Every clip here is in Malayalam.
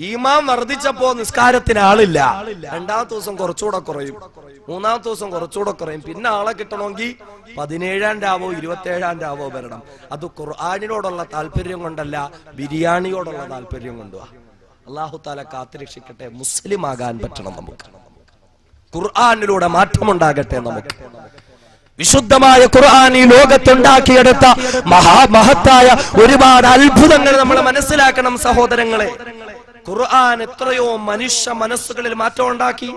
ഈമാൻ വർദ്ധിച്ചപ്പോ നിസ്കാരത്തിന് ആളില്ല. രണ്ടാമത്തെ ദിവസം കുറച്ചുകൂടെ കുറയും, മൂന്നാമത്തെ ദിവസം കുറച്ചുകൂടെ കുറയും. പിന്നെ ആളെ കിട്ടണമെങ്കിൽ 17-ാം രാവോ 27-ാം രാവോ വരണം. അത് ഖുർആനിനോടുള്ള താല്പര്യം കൊണ്ടല്ല, ബിരിയാണിയോടുള്ള താല്പര്യം കൊണ്ടുവാ. അല്ലാഹു തആല കാത്തുരക്ഷിക്കട്ടെ. മുസ്ലിം ആകാൻ പറ്റണം നമുക്ക്. ഖുർആനിലൂടെ മാറ്റമുണ്ടാകട്ടെ നമുക്ക്. വിശുദ്ധമായ ഖുർആൻ ഈ ലോകത്തുണ്ടാക്കിയെടുത്ത മഹാമഹത്തായ ഒരുപാട് അത്ഭുതങ്ങൾ നമ്മൾ മനസ്സിലാക്കണം സഹോദരങ്ങളെ. ഖുർആൻ എത്രയോ മനുഷ്യ മനസ്സുകളിൽ മാറ്റം ഉണ്ടാക്കി.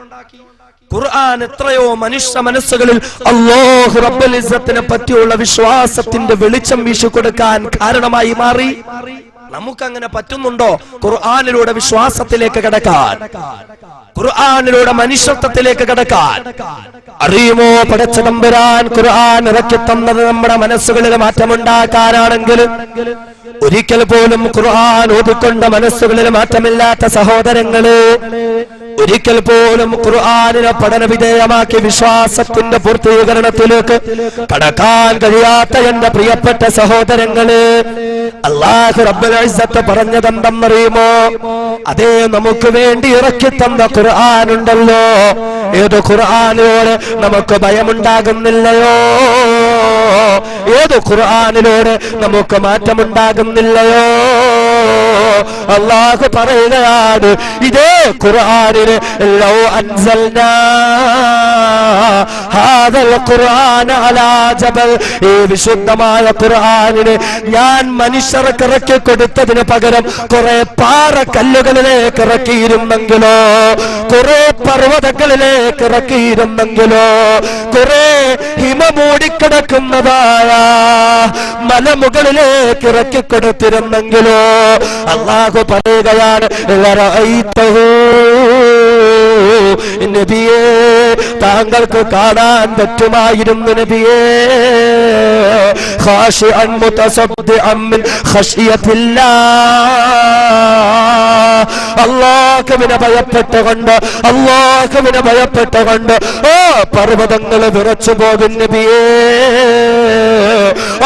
ഖുർആൻ എത്രയോ മനുഷ്യ മനസ്സുകളിൽ അല്ലാഹു റബ്ബുൽ ഇസ്സത്തിനെ പറ്റിയുള്ള വിശ്വാസത്തിന്റെ വെളിച്ചം വീശിക്കൊടുക്കാൻ കാരണമായി മാറി. നമുക്കങ്ങനെ പറ്റുന്നുണ്ടോ ഖുർആനിലൂടെ വിശ്വാസത്തിലേക്ക് കടക്കാൻ, ഖുർആനിലൂടെ മനുഷ്യത്വത്തിലേക്ക് കടക്കാൻ? അറിയുമോ, പടച്ച തമ്പുരാൻ ഖുർആൻ ഇറക്കി തന്നത് നമ്മുടെ മനസ്സുകളിൽ മാറ്റമുണ്ടാക്കാനാണെങ്കിൽ ഒരിക്കൽ പോലും ഖുർആൻ ഓതിക്കൊണ്ട് മനസ്സുകളിൽ മാറ്റമില്ലാത്ത സഹോദരങ്ങളെ, ഒരിക്കൽ പോലും ഖുർആനിനെ പഠന വിധേയമാക്കി വിശ്വാസത്തിന്റെ പൂർത്തീകരണത്തിലേക്ക് കടക്കാൻ കഴിയാത്ത എന്റെ പ്രിയപ്പെട്ട സഹോദരങ്ങളെ, അല്ലാഹു റബ്ബുൽ ഇസ്സത്ത് പറഞ്ഞതെന്തെന്നറിയുമോ? അതേ നമുക്ക് വേണ്ടി ഇറക്കി തന്ന ഖുർആൻ ഉണ്ടല്ലോ, ഏത് ഖുർആനിലൂടെ നമുക്ക് ഭയമുണ്ടാകുന്നില്ലയോ, ഏത് ഖുർആനിലൂടെ നമുക്ക് മാറ്റമുണ്ടാകുന്നില്ലയോ? അല്ലാഹു പറയുകയാണ്, ഇതേ ഖുർആനിനെ ലൗ അൻസൽനാ ഹാദൽ ഖുർആന അലാ ജബൽ, ഈ വിശുദ്ധമായ ഖുർആനിനെ ഞാൻ മനുഷ്യർക്ക് ഇറക്കി കൊടുത്തതിന് പകരം കുറെ പാറക്കല്ലുകളിലേക്ക് ഇറക്കിയിരുന്നെങ്കിലോ, കുറെ പർവ്വതങ്ങളിലേക്ക് ഇറക്കിയിരുന്നെങ്കിലോ, കുറെ ഹിമ മൂടിക്കിടക്കുന്നതായ മലമുകളിലേക്ക് ഇറക്കിക്കൊടുത്തിരുന്നെങ്കിലോ? അല്ലാഹു പറയുകയാണ്, നബിയേ, താങ്കൾക്ക് കാണാൻ പറ്റുമായിരുന്നു നബിയേ, ഖാശിഅൻ മുതസദ്ദിഅൻ മിൻ ഖശിയത്തില്ലാഹ്, അല്ലാഹുവിനെ ഭയപ്പെട്ടുകൊണ്ട്, അല്ലാഹുവിനെ ഭയപ്പെട്ടുകൊണ്ട് ഓ പർവ്വതങ്ങൾ വിറച്ചു പോകും നബിയേ,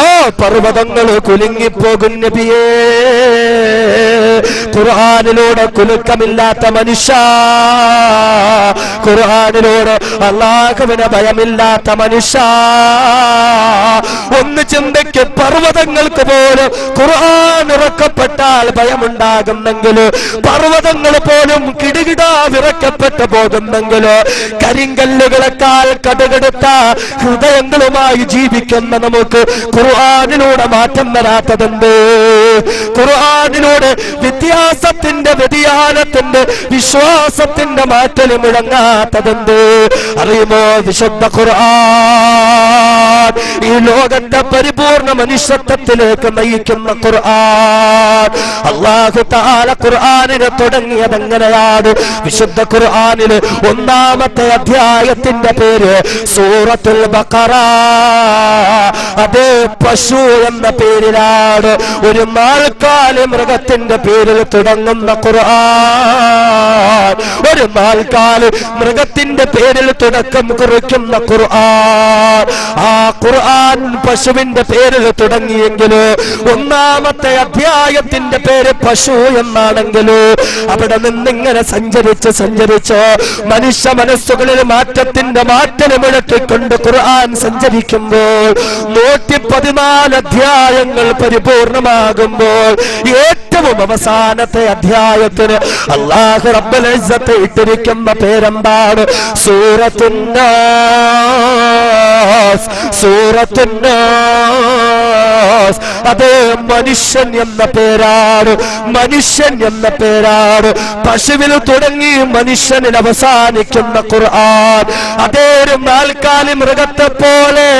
ഓ പർവ്വതങ്ങൾ കുലുങ്ങിപ്പോകും നബിയേ. ഖുർആനിലൂടെ കുലുക്കമില്ലാത്ത മനുഷ്യ, ഖുർആനിലൂടെ അല്ലാഹുവിനെ ഭയമില്ലാത്ത മനുഷ്യ, ഒന്ന് ചിന്തയ്ക്ക് പർവ്വതങ്ങൾക്ക് പോലും ഖുർആൻ ഇറക്കപ്പെട്ടാൽ ഭയമുണ്ടാകുന്നെങ്കിൽ, പർവ്വതങ്ങൾ പോലും കിടുകിടാ വിറക്കപ്പെട്ടു പോകുന്നെങ്കിൽ, കരിങ്കല്ലുകളെക്കാൾ കടുകടുത്ത ഹൃദയങ്ങളുമായി ജീവിക്കുന്ന നമുക്ക് ഖുർആനിലൂടെ മാറ്റം വരാത്തതുണ്ട്? ഖുർആനിലൂടെ വ്യത്യാസത്തിന്റെ, വ്യതിയാനത്തിന്റെ, വിശ്വാസത്തിന്റെ മാറ്റൽ മുഴങ്ങാത്തതുണ്ട്? അറിയുമോ, വിശുദ്ധ ഖുർആൻ ഈ ലോകത്തെ പരിപൂർണ മനുഷ്യത്വത്തിലേക്ക് നയിക്കുന്ന ഖുർആൻ. അല്ലാഹു തആല ഖുർആനിനെ തുടങ്ങിയത് എങ്ങനെയാണ്? വിശുദ്ധ ഖുർആനിൽ ഒന്നാമത്തെ അധ്യായത്തിന്റെ പേര് സൂറത്തുൽ ബഖറ. അതേ പശു എന്ന പേരിലാണ്, ഒരു നാൽക്കാലി മൃഗത്തിന്റെ പേരിൽ തുടങ്ങുന്ന ഖുർആൻ, ഒരു നാൽക്കാലി മൃഗത്തിന്റെ പേരിൽ തുടക്കം കുറിക്കുന്ന ഖുർആൻ. ആ ഖുർആൻ പശുവിന്റെ പേരിൽ തുടങ്ങിയെങ്കിൽ ഒന്നാമത്തെ അധ്യായത്തിന്റെ പേര് പശു എന്നാണെങ്കിൽ അവിടെ നിന്നിങ്ങനെ സഞ്ചരിച്ച് സഞ്ചരിച്ച് മനുഷ്യ മനസ്സുകളിൽ മാറ്റത്തിന്റെ മാറ്റമുഴക്കിക്കൊണ്ട് ഖുർആൻ സഞ്ചരിക്കുമ്പോൾ 114 അധ്യായങ്ങൾ പരിപൂർണമാകുമ്പോൾ ഏറ്റവും അവസാനത്തെ അധ്യായത്തിന് അല്ലാഹു റബ്ബുൽ ഇസ്സത്ത് ഇട്ടിരിക്കുന്ന പേരെന്താണ്? സൂറത്തുൻ നാസ്, സൂറത്തുൻ നാസ്. അതേ മനുഷ്യൻ എന്ന പേരാണ്, മനുഷ്യൻ എന്ന പേരാണ്. പശുവിൽ തുടങ്ങി മനുഷ്യനിൽ അവസാനിക്കുന്ന ഖുർആൻ. അതേ ഒരു നാൽക്കാലി മൃഗത്തെ പോലെ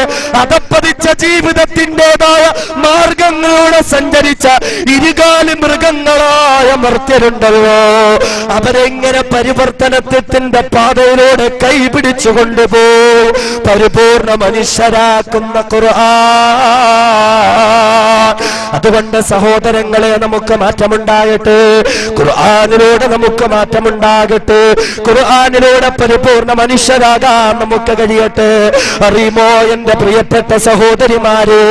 അതപ്പതിച്ച ജീവിതത്തിൻ്റെതായ മാർഗങ്ങളിലൂടെ സഞ്ചരിച്ച ഇരുകാലി മൃഗങ്ങളായ മർത്യരുണ്ടല്ലോ, അവരെങ്ങനെ പരിവർത്തനത്തിന്റെ പാതയിലൂടെ കൈപിടിച്ചു കൊണ്ടുപോയി പരിപൂർണ മനുഷ്യരാക്കുന്ന ഖുർആൻ. അതുകൊണ്ട് സഹോദരങ്ങളെ, നമുക്ക് മാറ്റമുണ്ടാകട്ടെ, ഖുർആനിലൂടെ നമുക്ക് മാറ്റമുണ്ടാകട്ടെ, ഖുർആനിലൂടെ പരിപൂർണ മനുഷ്യരാകാൻ നമുക്ക് കഴിയട്ടെ. അറിയുമോ എന്റെ പ്രിയപ്പെട്ട സഹോദരിമാരെ,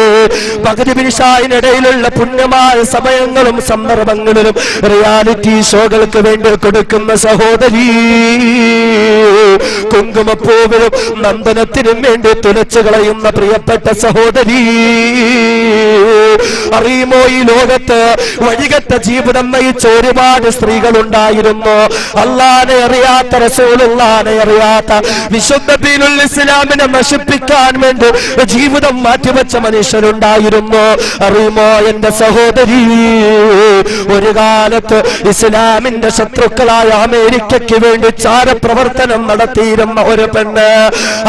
മഗ്‌രിബ് ഇശാഇനിടയിലുള്ള പുണ്യമായ സമയങ്ങളും സന്ദർഭങ്ങളിലും റിയാലിറ്റി ഷോകൾക്ക് വേണ്ടി കൊടുക്കുന്ന സഹോദരി, കുങ്കുമപ്പൂവിലും നന്ദനത്തിനും വേണ്ടി തുലച്ചു കളയുന്ന പ്രിയപ്പെട്ട സഹോദരി, അറിയുമോ ഈ ലോകത്ത് വഴികെട്ട ജീവിതം നയിച്ച ഒരുപാട് സ്ത്രീകൾ ഉണ്ടായിരുന്നു. അല്ലാഹനെ അറിയാത്ത, റസൂലുള്ളാഹിനെ അറിയാത്ത, വിശുദ്ധ ദീനുൽ ഇസ്ലാമിനെ നശിപ്പിക്കാൻ വേണ്ടി ജീവിതം മാറ്റിവെച്ച മനുഷ്യരുണ്ടായിരുന്നു. അറിയുമോ എന്റെ സഹോദരി, ഒരു കാലത്ത് ഇസ്ലാമിന്റെ ശത്രുക്കളായ അമേരിക്കയ്ക്ക് വേണ്ടി ചാരപ്രവർത്തനം നടത്തിയിരുന്ന ഒരു പെണ്ണ്,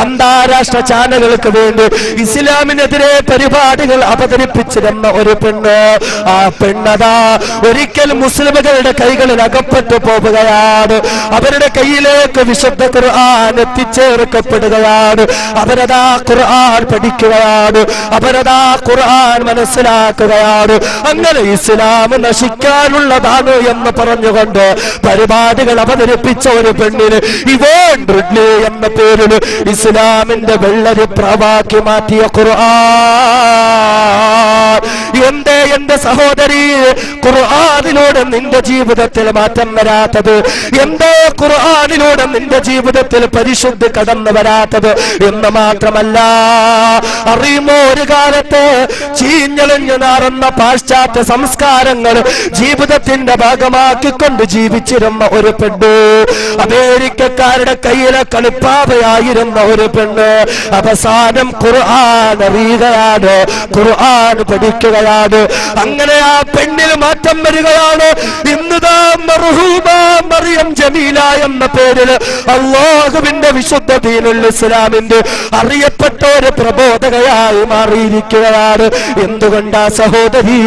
അന്താരാഷ്ട്ര ചാനലുകൾക്ക് വേണ്ടി ഇസ്ലാമിനെതിരെ പരിപാടികൾ അവതരിപ്പിച്ചിരുന്ന ഒരു പെണ്ണ്. ആ പെണ്ണതാ ഒരിക്കൽ മുസ്ലിമുകളുടെ കൈകളിൽ അകപ്പെട്ടു പോവുകയാണ്. അവരുടെ കയ്യിലേക്ക് വിശുദ്ധ ഖുർആൻ എത്തിച്ചേർക്കപ്പെടുകയാണ്. അവരതാ ഖുർആൻ പഠിക്കുകയാണ്, അവരതാ ഖുർആൻ മനസ്സിലാക്കുകയാണ്. അങ്ങനെ ഇസ്ലാം നശിക്കാനുള്ളതാണ് എന്ന് പറഞ്ഞുകൊണ്ട് പരിപാടികൾ അവതരിപ്പിച്ച ഒരു പെണ്ണിന് ഇവോൺ റിഡ്ലി എന്ന പേരിൽ ഇസ്ലാമിന്റെ വെള്ളരി പ്രാവാക്കി മാറ്റിയ ഖുർആൻ. എന്റെ സഹോദരി, ഖുർആനിലൂടെ നിന്റെ ജീവിതത്തിൽ മാറ്റം വരാത്തത്? എന്തോ ഖുർആനിലൂടെ നിന്റെ ജീവിതത്തിൽ പരിശുദ്ധി കടന്നു വരാത്തത് എന്ന് മാത്രമല്ല, അറിയുമോ ഒരു കാലത്ത് ചീഞ്ഞളിഞ്ഞു നാറുന്ന പാശ്ചാത്യ സംസ്കാരങ്ങൾ ജീവിതത്തിന്റെ ഭാഗമാക്കിക്കൊണ്ട് ജീവിച്ചിരുന്ന ഒരു പെണ്ണ്, അമേരിക്കക്കാരുടെ കയ്യിലെ കളിപ്പാവയായിരുന്ന ഒരു പെണ്ണ്, അവസാനം ഖുർആൻ അറിയുകയാണ്, ഖുർആൻ പഠിക്കുകയാണ്. അങ്ങനെ ആ പെണ്ണിന് മാറ്റം വരികയാണ്. ഇന്നുതാ മർഹൂമ മറിയം ജമീല എന്ന പേരിൽ അല്ലാഹുവിന്റെ വിശുദ്ധ ദീനുൽ ഇസ്ലാമിന്റെ അറിയപ്പെട്ട ഒരു പ്രബോധകയായി മാറിയിരിക്കുകയാണ്. എന്തുകൊണ്ടാ സഹോദരി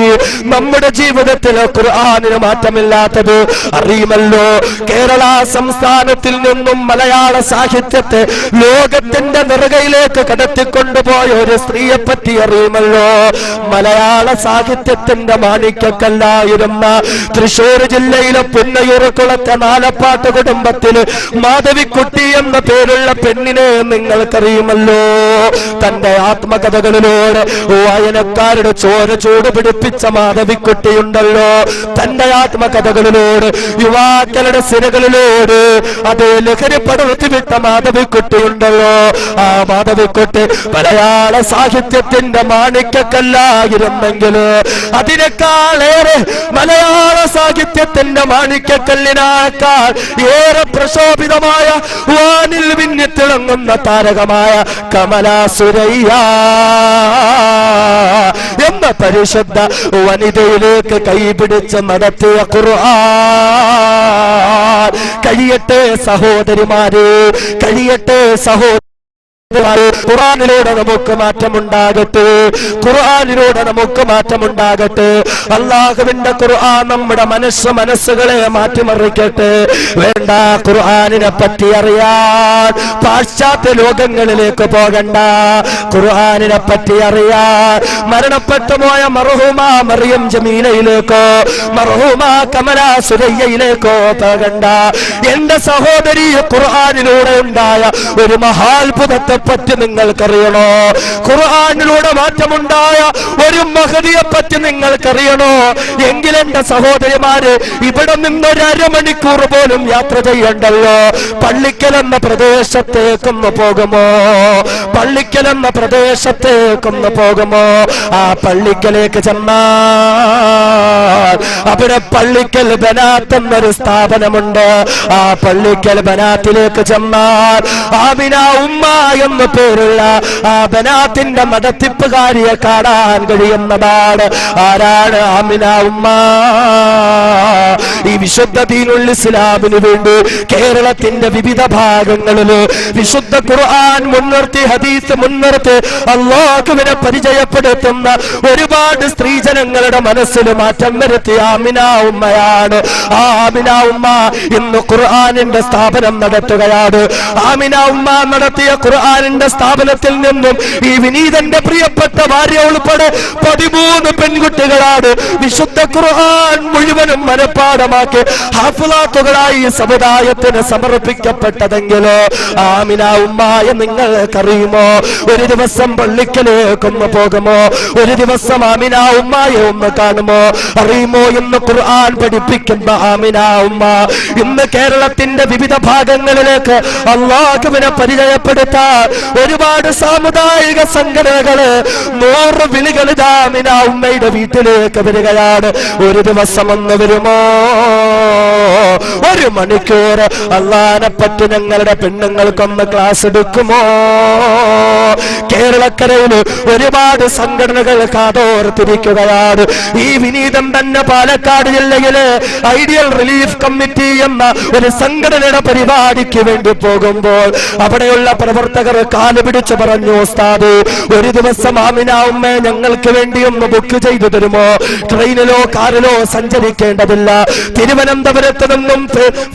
നമ്മുടെ ജീവിതത്തിൽ ഖുർആനിന് മാറ്റമില്ലാത്തത്? അറിയുമല്ലോ, കേരള സംസ്ഥാനത്തിൽ നിന്നും മലയാള സാഹിത്യത്തെ ലോകത്തിന്റെ നെറുകയിലേക്ക് കടത്തിക്കൊണ്ടുപോയ ഒരു സ്ത്രീയെ പറ്റി അറിയുമല്ലോ. മലയാള സാഹിത്യത്തിന്റെ മാണിക്യക്കല്ലായിരുന്ന തൃശൂർ ജില്ലയിലെ പുന്നയൂർക്കുളത്തെ നാലപ്പാട്ട് കുടുംബത്തില് മാധവിക്കുട്ടി എന്ന പേരുള്ള പെണ്ണിനെ നിങ്ങൾക്കറിയുമല്ലോ. തന്റെ ആത്മകഥകളിലൂടെ വായനക്കാരുടെ ചോര ചൂട് പിടിപ്പിച്ച മാധവിക്കുട്ടിയുണ്ടല്ലോ. തന്റെ ആത്മകഥകളിലൂടെ യുവാക്കളുടെ സിരകളിലൂടെ അതേ ലഹരി പടർത്തിവിട്ട മാധവിക്കുട്ടിയുണ്ടല്ലോ. ആ മാധവിക്കുട്ടി മലയാള സാഹിത്യത്തിന്റെ മാണിക്യക്കല്ലായിരുന്നെങ്കിൽ അതിനേക്കാളേറെ മലയാള സാഹിത്യത്തിന്റെ മാണിക്യക്കല്ലിനേക്കാൾ ഏറെ പ്രശോഭിതമായ വാനിൽ മിന്നിത്തിളങ്ങുന്ന താരകമായ കമലാസുരയ്യ എന്ന പരിശുദ്ധ വനിതയിലേക്ക് കൈപിടിച്ച് നടത്തിയ ഖുർആൻ കഴിയട്ടെ സഹോദരിമാരെ, കഴിയട്ടെ സഹോദരി. ഖുർആനിലൂടെ നമുക്ക് മാറ്റമുണ്ടാകട്ടെ, ഖുർആനിലൂടെ നമുക്ക് മാറ്റമുണ്ടാകട്ടെ. അല്ലാഹുവിന്റെ ഖുർആൻ നമ്മുടെ മനസ്സുകളെ മാറ്റിമറിക്കട്ടെ. വേണ്ട, ഖുർആനിനെ പറ്റി അറിയാൻ പാശ്ചാത്യ ലോകങ്ങളിലേക്ക് പോകണ്ട. ഖുർആനിനെ പറ്റി അറിയാൻ മരണപ്പെട്ടു പോയ മർഹൂമ മറിയം ജമീലയിലേക്കോ മർഹൂമ കമലാ സുരയ്യയിലേക്കോ പോകണ്ട. എന്റെ സഹോദരി, ഖുർആനിലൂടെ ഉണ്ടായ ഒരു മഹാത്ഭുതത്തെ പറ്റി നിങ്ങൾക്കറിയണോ? ഖുർആനിലൂടെ മാറ്റമുണ്ടായ ഒരു മഹദിയെ പറ്റി നിങ്ങൾക്കറിയണോ? എങ്കിലെന്റെ സഹോദരിമാര്, ഇവിടെ നിന്നൊരു അരമണിക്കൂർ പോലും യാത്ര ചെയ്യണ്ടല്ലോ. പള്ളിക്കൽ എന്ന പ്രദേശത്തേക്കൊന്ന് പോകുമോ? പള്ളിക്കൽ എന്ന പ്രദേശത്തേക്കൊന്ന് പോകുമോ? ആ പള്ളിക്കലേക്ക് ചെന്നാൽ അവിടെ പള്ളിക്കൽ ബനാത്ത് എന്നൊരു സ്ഥാപനമുണ്ട്. ആ പള്ളിക്കൽ ബനാത്തിലേക്ക് ചെന്നാൽ ആമിന ഉമ്മ എന്ന് പേരുള്ള ആ ബനാത്തിന്റെ നടത്തിപ്പുകാരിയെ കാണാൻ കഴിയുന്നതാണ്. ആരാണ് ആമിന ഉമ്മ? ഈ വിശുദ്ധ ദീനുൽ ഇസ്ലാമിന് വേണ്ടി കേരളത്തിന്റെ വിവിധ ഭാഗങ്ങളിൽ വിശുദ്ധ ഖുർആൻ മുൻനിർത്തി, ഹദീസ് മുൻനിർത്തി അല്ലാഹുവിനെ പരിചയപ്പെടുത്തുന്ന ഒരുപാട് സ്ത്രീജനങ്ങളുടെ മനസ്സിൽ മാറ്റം വരുത്തിയ ആമിന ഉമ്മയാണ്. ആ ആമിന ഉമ്മ ഇന്ന് ഖുർആനിന്റെ സ്ഥാപനം നടത്തുകയാണ്. ആമിന ഉമ്മ നടത്തിയ ഖുർആൻ ഖുർആനിന്റെ സ്ഥാപനത്തിൽ നിന്നും ഈ വിനീതന്റെ പ്രിയപ്പെട്ട ഭാര്യ ഉൾപ്പെടെ 13 പെൺകുട്ടികളാണ് വിശുദ്ധ ഖുർആൻ മുഴുവനും മനഃപ്പാഠമാക്കി ഹാഫിളാത്തുകളായി സമുദായത്തിന് സമർപ്പിക്കപ്പെട്ടതെങ്കിലോ ആമിന ഉമ്മായ നിങ്ങൾക്കറിയുമോ? ഒരു ദിവസം പള്ളിക്കലേക്കൊന്ന് പോകുമോ? ഒരു ദിവസം ആമിന ഉമ്മായെ ഒന്ന് കാണുമോ? അറിയുമോ? ഇന്ന് ഖുർആൻ പഠിപ്പിക്കുന്ന ആമിന ഉമ്മ ഇന്ന് കേരളത്തിന്റെ വിവിധ ഭാഗങ്ങളിലേക്ക് അല്ലാഹുവിനെ പരിചയപ്പെടുത്താൻ ഒരുപാട് സാമുദായിക സംഘടനകള് 100 വിളികൾ ആമിന ഉമ്മയുടെ വീട്ടിലേക്ക് വരികയാണ്. ഒരു ദിവസം ഒന്ന് വരുമോ? 1 മണിക്കൂർ അല്ലാഹനെ പറ്റി ഞങ്ങളുടെ പെണ്ണുങ്ങൾക്കൊന്ന് ക്ലാസ് എടുക്കുമോ? കേരളക്കരയിൽ ഒരുപാട് സംഘടനകൾ കാതോർത്തിരിക്കുകയാണ്. ഈ വിനീതം തന്നെ പാലക്കാട് ജില്ലയിലെ ഐഡിയൽ റിലീഫ് കമ്മിറ്റി എന്ന ഒരു സംഘടനയുടെ പരിപാടിക്ക് വേണ്ടി പോകുമ്പോൾ അവിടെയുള്ള പ്രവർത്തകർ കാലുപിടിച്ച് പറഞ്ഞു, ഉസ്താദ് ഒരു ദിവസം ആമിന ഉമ്മയെ ഞങ്ങൾക്ക് വേണ്ടി ഒന്ന് ബുക്ക് ചെയ്തു തരുമോ? ട്രെയിനിലോ കാറിലോ സഞ്ചരിക്കേണ്ടതില്ല. തിരുവനന്തപുരത്ത് നിന്നും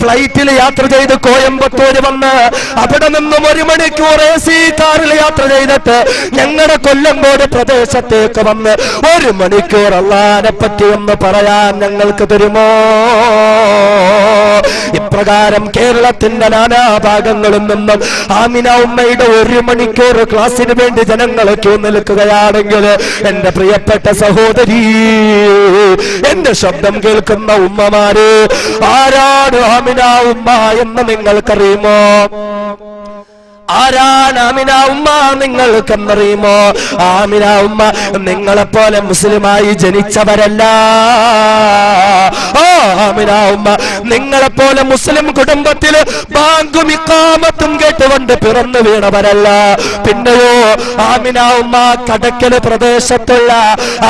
ഫ്ലൈറ്റിൽ യാത്ര ചെയ്ത് കോയമ്പത്തൂർ വന്ന് അവിടെ നിന്നും 1 മണിക്കൂർ AC കാറിൽ യാത്ര ചെയ്തിട്ട് ഞങ്ങളുടെ കൊല്ലങ്കോട് പ്രദേശത്തേക്ക് വന്ന് 1 മണിക്കൂർ അല്ലാഹനെ പറ്റി ഒന്ന് പറയാൻ ഞങ്ങൾക്ക് തരുമോ? ഇപ്രകാരം കേരളത്തിന്റെ നാനാഭാഗങ്ങളിൽ നിന്നും ആമിന ഉമ്മയുടെ 1 മണിക്കൂർ ക്ലാസ്സിന് വേണ്ടി ജനങ്ങൾ ക്യൂ നിൽക്കുകയാണെങ്കിൽ എന്റെ പ്രിയപ്പെട്ട സഹോദരി, എന്റെ ശബ്ദം കേൾക്കുന്ന ഉമ്മമാര്, ആരാണ് ആമിന ഉമ്മ എന്ന് നിങ്ങൾക്കറിയുമോ? ആരാണ് ആമിന ഉമ്മ നിങ്ങൾക്കെന്നറിയുമോ? ആമിന ഉമ്മ നിങ്ങളെപ്പോലെ മുസ്ലിമായി ജനിച്ചവരല്ല. ആമിന ഉമ്മ നിങ്ങളെപ്പോലെ മുസ്ലിം കുടുംബത്തിൽ ബാങ്കും ഇഖാമത്തും കേട്ടുകൊണ്ട് പിറന്നു വീണവരല്ല. പിന്നെയോ ആമിന ഉമ്മ കടക്കല് പ്രദേശത്തുള്ള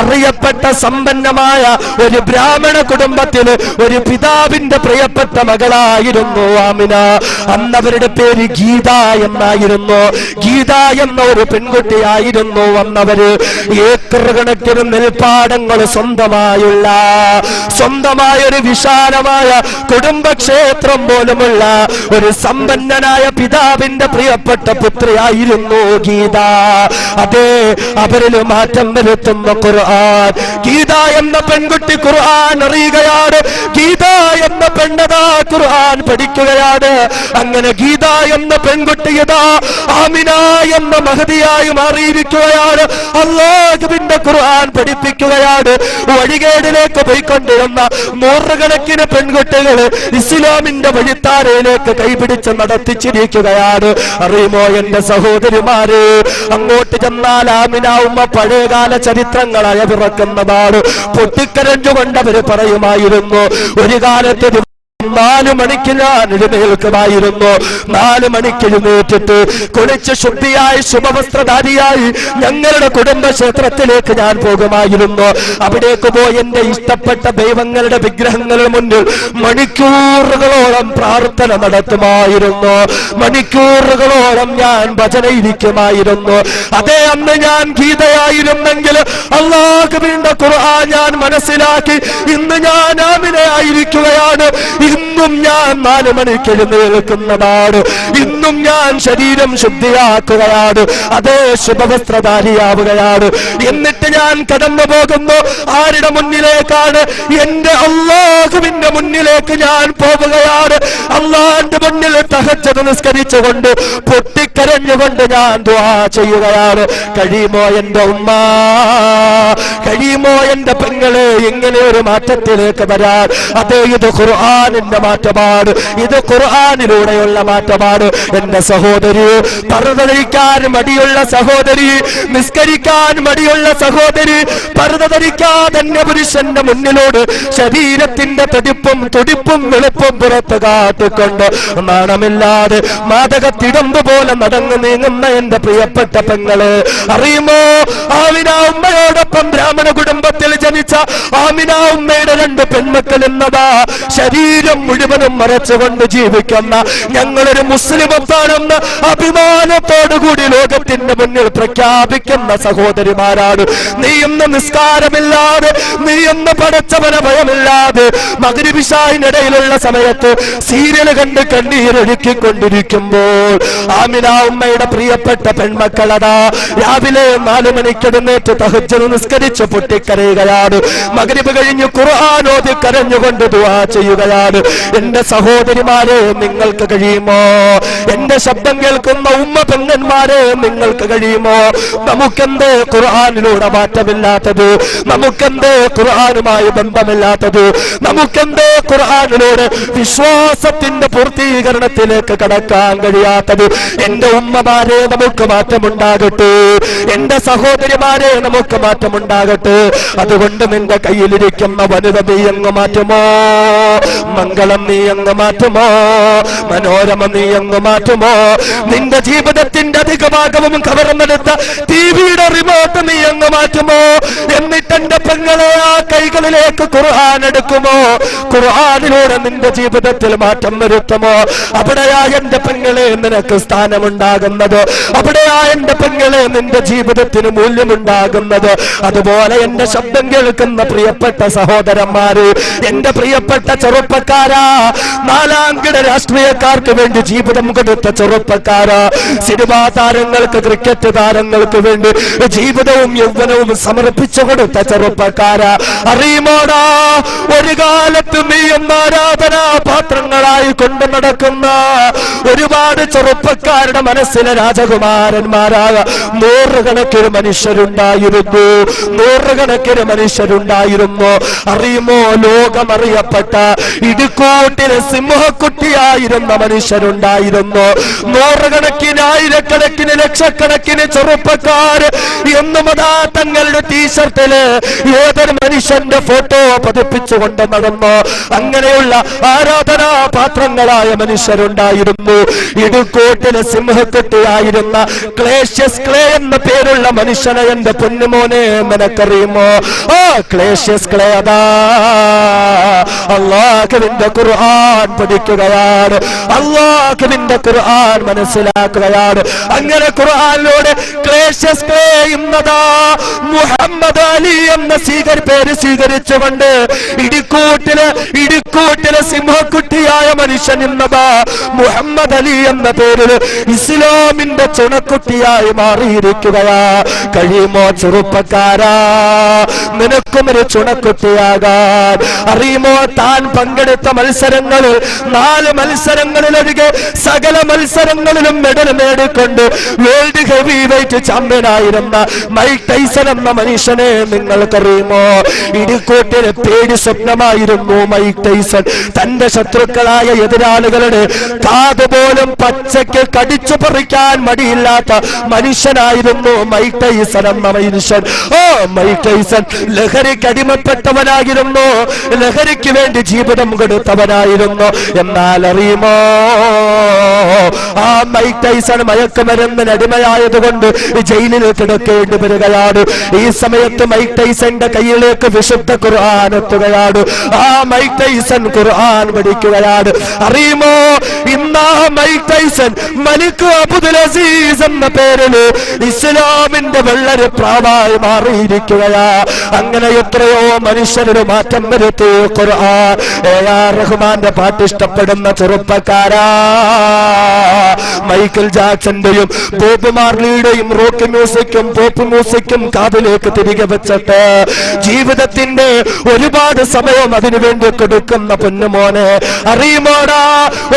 അറിയപ്പെട്ട സമ്പന്നമായ ഒരു ബ്രാഹ്മണ കുടുംബത്തിൽ ഒരു പിതാവിന്റെ പ്രിയപ്പെട്ട മകളായിരുന്നു ആമിന. അന്നവരുടെ പേര് ഗീത എന്നായിരുന്നു. ഗീത എന്ന ഒരു പെൺകുട്ടിയായിരുന്നു വന്നവര്. ഏക്കർ കണക്കിന് നെൽപ്പാടങ്ങൾ സ്വന്തമായ ഒരു വിശാലമായ കുടുംബക്ഷേത്രം പോലുമുള്ള ഒരു സമ്പന്നനായ പിതാവിന്റെ പ്രിയപ്പെട്ട പുത്രിയായിരുന്നു ഗീത. അതെ, അവരിൽ മാറ്റം വരുത്തുന്ന ഖുർആൻ. ഗീത എന്ന പെൺകുട്ടി ഖുർആൻ അറിയുകയാണ്. ഗീത എന്ന പെണ്ണതാ ഖുർആൻ പഠിക്കുകയാണ്. അങ്ങനെ ഗീത എന്ന പെൺകുട്ടി ആമിന എന്ന മഹദിയായി മാറിയിരിക്കുകയാണ്. അല്ലാഹുവിന്റെ ഖുർആൻ പഠിപ്പിക്കുകയാണ്. വഴികേടിലേക്ക് പോയിക്കൊണ്ടിരുന്ന 100 കണക്കിന് പെൺകുട്ടികൾ ഇസ്ലാമിന്റെ വഴിത്താരയിലേക്ക് കൈപിടിച്ച് നടത്തിച്ചിരിക്കുകയാണ്. അറിയുമോ എന്റെ സഹോദരിമാര്, അങ്ങോട്ട് ചെന്നാൽ ആമിന ഉമ്മ പഴയകാല ചരിത്രങ്ങൾ അയവിറക്കുന്നതാണ്. പൊട്ടിക്കരഞ്ഞുകൊണ്ട് അവര് പറയുമായിരുന്നു, ഒരു കാലത്ത് 4 മണിക്ക് ഞാൻ എഴുന്നേൽക്കുമായിരുന്നു. 4 മണിക്ക് എഴുന്നേറ്റിട്ട് കുളിച്ച് ശുദ്ധിയായി ശുഭവസ്ത്രധാരിയായി ഞങ്ങളുടെ കുടുംബക്ഷേത്രത്തിലേക്ക് ഞാൻ പോകുമായിരുന്നു. അവിടേക്ക് പോയി എന്റെ ഇഷ്ടപ്പെട്ട ദൈവങ്ങളുടെ വിഗ്രഹങ്ങളുടെ മുന്നിൽ മണിക്കൂറുകളോളം പ്രാർത്ഥന നടത്തുമായിരുന്നു. മണിക്കൂറുകളോളം ഞാൻ ഭജനയിരിക്കുമായിരുന്നു. അതേ, അന്ന് ഞാൻ ഗീതയായിരുന്നെങ്കിൽ അല്ലാഹുവിന്റെ ഖുർആൻ ഞാൻ മനസ്സിലാക്കി ഇന്ന് ഞാൻ ആമിനയായിരിക്കുകയാണ്. ഇന്നും ഞാൻ 4 മണിക്ക് എഴുന്നേൽക്കുന്നതാണ്. ഇന്നും ഞാൻ ശരീരം ശുദ്ധിയാക്കുകയാണ്. അതേ, ശുഭവസ്ത്രധാരിയാവുകയാണ്. എന്നിട്ട് ഞാൻ കടന്നു പോകുന്നു ആരുടെ മുന്നിലേക്കാണ്? എന്റെ അല്ലാഹുവിന്റെ മുന്നിലേക്ക് ഞാൻ പോവുകയാണ്. അല്ലാഹുവിന്റെ മുന്നിൽ തഹജ്ജുദ് നിസ്കരിച്ചുകൊണ്ട് പൊട്ടിക്കരഞ്ഞുകൊണ്ട് ഞാൻ ദുആ ചെയ്യുകയാണ്. കഴിയുമോ എന്റെ ഉമ്മ? കഴിയുമോ എന്റെ പെങ്ങളെ ഇങ്ങനെ ഒരു മാറ്റത്തിലേക്ക് വരാൻ? അതേ, ഇത് ഖുർആനിന്റെ മാറ്റമാണ്. ഇത് ഖുർആനിലൂടെയുള്ള മാറ്റമാണ്. എന്റെ സഹോദരി, പർദ്ദ ധരിക്കാൻ മടിയുള്ള സഹോദരി, നിസ്കരിക്കാൻ മടിയുള്ള സഹോദരി, പർദ്ദ ധരിക്കാതെ പുരുഷന്റെ മുന്നിലോട് ശരീരത്തിന്റെ തുടിപ്പും വെളുപ്പും പുറത്ത് കാട്ടിക്കൊണ്ട് നാണമില്ലാതെ മാതകത്തിടമ്പ് പോലെ നടന്നു നീങ്ങുന്ന എന്റെ പ്രിയപ്പെട്ട പെങ്ങള്, അറിയുമോ ആമിന ഉമ്മയോടൊപ്പം ബ്രാഹ്മണ കുടുംബത്തിൽ ജനിച്ച ആമിന ഉമ്മയുടെ 2 പെൺമക്കൾ എന്നതാ ശരീര ശരീരം മുഴുവനും മറച്ചുകൊണ്ട് ജീവിക്കുന്ന ഞങ്ങളൊരു മുസ്ലിമത്താണെന്ന് അഭിമാനത്തോടുകൂടി ലോകത്തിന്റെ മുന്നിൽ പ്രഖ്യാപിക്കുന്ന സഹോദരിമാരാണ്. നീ ഇന്ന് നിസ്കാരമില്ലാതെ, നീ ഇന്ന് പടച്ചവനെ ഭയമില്ലാതെ മഗ്‌രിബ് ഇശാഇനിടയിലുള്ള സമയത്ത് സീരിയൽ കണ്ട് കണ്ണീരൊഴുക്കിക്കൊണ്ടിരിക്കുമ്പോൾ ആമിന ഉമ്മയുടെ പ്രിയപ്പെട്ട പെൺമക്കളതാ രാവിലെ 4 മണിക്ക് എഴുന്നേറ്റ് തഹജ്ജുദ് നിസ്കരിച്ച് പൊട്ടിക്കരയുകയാണ്. മഗ്‌രിബ് കഴിഞ്ഞ് ഖുർആൻ ഓതി കരഞ്ഞുകൊണ്ട് ദുആ ചെയ്യുകയാണ്. എന്റെ സഹോദരിമാരെ, നിങ്ങൾക്ക് കഴിയുമോ? എന്റെ ശബ്ദം കേൾക്കുന്ന ഉമ്മ പെങ്ങന്മാരെ, നിങ്ങൾക്ക് കഴിയുമോ? നമുക്കെന്തേ ഖുർആനിലൂടെ മാറ്റമില്ലാത്തത്? നമുക്കെന്തേ ഖുർആനുമായി ബന്ധമില്ലാത്തത്? നമുക്കെന്തേ ഖുർആനിലൂടെ വിശ്വാസത്തിന്റെ പൂർത്തീകരണത്തിലേക്ക് കടക്കാൻ കഴിയാത്തത്? എന്റെ ഉമ്മമാരെ, നമുക്ക് മാറ്റമുണ്ടാകട്ടെ. എന്റെ സഹോദരിമാരെ, നമുക്ക് മാറ്റമുണ്ടാകട്ടെ. അതുകൊണ്ട് നിന്റെ കയ്യിലിരിക്കുന്ന വനിത നീ അങ്ങ് മാറ്റുമോ? മംഗളം നീ അങ്ങ് മാറ്റുമോ? മനോരമ നീ അങ്ങ് മാറ്റുമോ? നിന്റെ ജീവിതത്തിന്റെ അധിക ഭാഗവും കവർന്നെടുത്ത ടിവിയുടെ റിമോട്ട് നീ അങ്ങ് മാറ്റുമോ? എന്നിട്ട് എന്റെ പെങ്ങളെ ആ കൈകളിലേക്ക് ഖുർആൻ എടുക്കുമോ? ഖുർആനിലൂടെ നിന്റെ ജീവിതത്തിൽ മാറ്റം വരുത്തുമോ? അവിടെയാ എന്റെ പെങ്ങളെ നിനക്ക് സ്ഥാനമുണ്ടാകുന്നത്. അവിടെയാ എന്റെ പെങ്ങളെ നിന്റെ ജീവിതത്തിന് മൂല്യമുണ്ടാകുന്നത്. അതുപോലെ എന്റെ ശബ്ദം കേൾക്കുന്ന പ്രിയപ്പെട്ട സഹോദരന്മാര്, എന്റെ പ്രിയപ്പെട്ട ചെറുപ്പക്കാരാ, 4-കിട രാഷ്ട്രീയക്കാർക്ക് വേണ്ടി ജീവിതം കൊടുത്ത ചെറുപ്പക്കാരാ, സിനിമാ താരങ്ങൾക്ക്, ക്രിക്കറ്റ് താരങ്ങൾക്ക് വേണ്ടി ജീവിതവും യൗവനവും സമർപ്പിച്ചു കൊടുത്ത ചെറുപ്പക്കാരാ, അറിയുമോടാ, ഒരു കാലത്ത് നീ എന്ന ആരാധനാപാത്രങ്ങളായി കൊണ്ടു നടക്കുന്ന ഒരുപാട് ചെറുപ്പക്കാരുടെ മനസ്സിലെ രാജകുമാരന്മാരായ 100 കണക്കിന് മനുഷ്യരുണ്ടായിരുന്നു. 100 കണക്കിന് മനുഷ്യരുണ്ടായിരുന്നു. അറിയുമോ, ലോകമറിയപ്പെട്ട ഇടുക്കൂട്ടിലെ സിംഹക്കുട്ടിയായിരുന്ന മനുഷ്യരുണ്ടായിരുന്നു. 100 കണക്കിന്, ആയിരക്കണക്കിന്, ലക്ഷക്കണക്കിന് ചെറുപ്പക്കാര് എന്നും അതാ തങ്ങളുടെ ടീഷർട്ടില് ഏതൊരു മനുഷ്യന്റെ ഫോട്ടോ പതിപ്പിച്ചുകൊണ്ട് നടന്നു. അങ്ങനെയുള്ള ആരാധനാപാത്രങ്ങളായ മനുഷ്യരുണ്ടായിരുന്നു. ഇടുക്കൂട്ടിലെ സിംഹക്കുട്ടിയായിരുന്ന ക്ലേഷ്യസ് ക്ലേ എന്ന പേരുള്ള മനുഷ്യനെ എന്റെ പൊന്നുമോനെ നിനക്കറിയുമോ? ആ ക്ലേഷ്യസ് ക്ലേ അതാ അല്ലാഹുവിന്റെ ഖുർആൻ പഠിക്കുകയാണ്. അല്ലാഹുവിന്റെ ഖുർആൻ മനസ്സിലാക്കുകയാണ്. അങ്ങനെ ഖുർആനിലൂടെ ക്ലേഷ്യസ് ക്ലേ എന്നതാ മുഹമ്മദ് അലി എന്ന പേര് സ്വീകരിച്ചുകൊണ്ട് ഇടുക്കൂട്ടിലെ സിംഹക്കുട്ടിയായ മനുഷ്യൻ എന്നതാ മുഹമ്മദ് അലി എന്ന പേരിൽ ഇസ്ലാമിന്റെ ചുണക്കുട്ടിയായി മാറിയിരിക്കുകയാ. കഴിയുമോ ചെറുപ്പക്കാരാ, നിനക്കും ഒരു ചുണക്കുട്ടിയാകാൻ? അറിയുമോ, താൻ പങ്കെടുത്ത മത്സരങ്ങളിൽ 4 മത്സരങ്ങളിലൊഴികെ സകല മത്സരങ്ങളിലും മെഡൽ നേടിക്കൊണ്ട് വേൾഡ് ഹെവി വെയിറ്റ് ചാമ്പ്യനായിരുന്ന മൈക്ക് ടൈസൺ എന്ന മനുഷ്യനെ നിങ്ങൾക്കറിയുമോ? ഇടുക്കൂട്ടിന് പേടി സ്വപ്നമായിരുന്നു മൈക്ക് ടൈസൺ. തന്റെ ശത്രുക്കളായ എതിരാളികളുടെ കാതുപോലും പച്ചയ്ക്ക് കടിച്ചു പറിക്കാൻ മടിയില്ലാത്ത മനുഷ്യനായിരുന്നു മൈക്ക് ടൈസൺ എന്ന മനുഷ്യൻ. ഓ, മൈക്ക് ടൈസൺ ലഹരിക്ക് അടിമപ്പെട്ടവനായിരുന്നു. ലഹരിക്ക് വേണ്ടി ജീവിതം കൊടുത്തവനായിരുന്നു. എന്നാൽ അറിയുമോ, ആ മൈക്ക് ടൈസൺ മയക്കുമരുന്നിന് അടിമയായതുകൊണ്ട് ജയിലിൽ കിടക്കേണ്ടി വരികയാണ്. ഈ സമയത്ത് മൈക്ക് ടൈസന്റെ കയ്യിലേക്ക് വിശുദ്ധ ഖുർആൻ എത്തുകയാണ്. ആ മൈക്ക് ടൈസൺ ഖുർആൻ പഠിക്കുകയാണ്. അറിയുമോ, ഇന്ന് ആ മൈക്ക് ടൈസൺ മലിക് അബ്ദുൽ അസീസ് എന്ന പേരില് ഇസ്ലാമിന്റെ വെള്ളരി പ്രാവായി മാറിയിരിക്കുകയാ. അങ്ങനെ എത്രയോ മനുഷ്യരുടെ മാറ്റം വരുത്തി ഖുർആൻ. എ.ആർ. റഹ്മാന്റെ പാട്ട് ഇഷ്ടപ്പെടുന്ന ചെറുപ്പക്കാരാ, മൈക്കിൾ ജാക്സന്റെയും ബോബ് മാർലിയുടെയും റോക്ക് മ്യൂസിക്കും പോപ്പ് മ്യൂസിക്കും കാതിലേക്ക് തിരികെ വെച്ചിട്ട് ജീവിതത്തിന്റെ ഒരുപാട് സമയം അതിനുവേണ്ടി കൊടുക്കുന്ന പൊന്നുമോനെ, അറിയുമോടാ,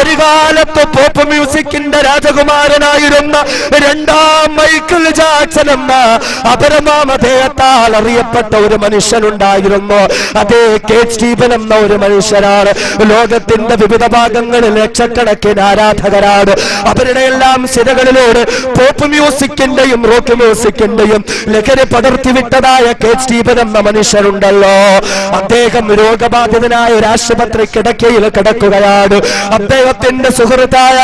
ഒരു കാലത്ത് പോപ്പ് മ്യൂസിക്കിന്റെ രാജകുമാരനായിരുന്ന 2ാം മൈക്കിൾ ജാക്സൺ എന്ന അപരനാമധേയത്താൽ അറിയപ്പെട്ട ഒരു മനുഷ്യനുണ്ടായിരുന്നു. അതേ കേറ്റ് സ്റ്റീഫൻ എന്ന ഒരു മനുഷ്യനാണ്. ലോകത്തിന്റെ വിവിധ ഭാഗങ്ങളിൽ ലക്ഷക്കണക്കിന് ആരാധകരാണ്. അവരുടെ എല്ലാം സിരകളിലൂടെ പോപ്പ് മ്യൂസിക്കിന്റെയും റോക്ക് മ്യൂസിക്കിന്റെയും ലഹരി പടർത്തിവിട്ടതായ കേറ്റ് സ്റ്റീഫൻ എന്ന മനുഷ്യരുണ്ടല്ലോ. അദ്ദേഹം രോഗബാധിതനായ ഒരു ആശുപത്രി കിടക്കയിൽ കിടക്കുകയാണ്. അദ്ദേഹത്തിന്റെ സുഹൃത്തായ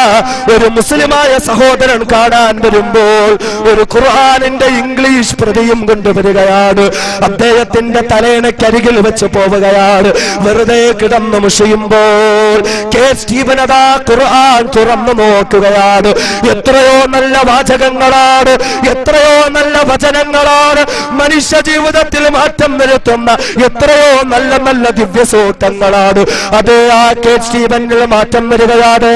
ഒരു മുസ്ലിമായ സഹോദരൻ കാണാൻ വരുമ്പോൾ ഒരു ഖുർആനിന്റെ ഇംഗ്ലീഷ് പ്രതിയും കൊണ്ടുവരികയാണ്. അദ്ദേഹത്തിന്റെ തലേണക്കരികിൽ വെച്ച് പോവുകയാണ്. വെറുതെ കിടന്നു മുഷിയുമ്പോൾ കെ സ്റ്റീവൻ അതാ ഖുർആൻ തുറന്നു നോക്കുകയാണ്. എത്രയോ നല്ല വാചകങ്ങളാണ്, എത്രയോ നല്ല വചനങ്ങളാണ് മനുഷ്യ ജീവിതത്തിൽ മാറ്റം വരുത്തുന്ന എത്രയോ നല്ല നല്ല ദിവ്യസൂക്തങ്ങളാണ്. അത് ആ കെ സ്റ്റീവനിൽ മാറ്റം വരികയാണ്.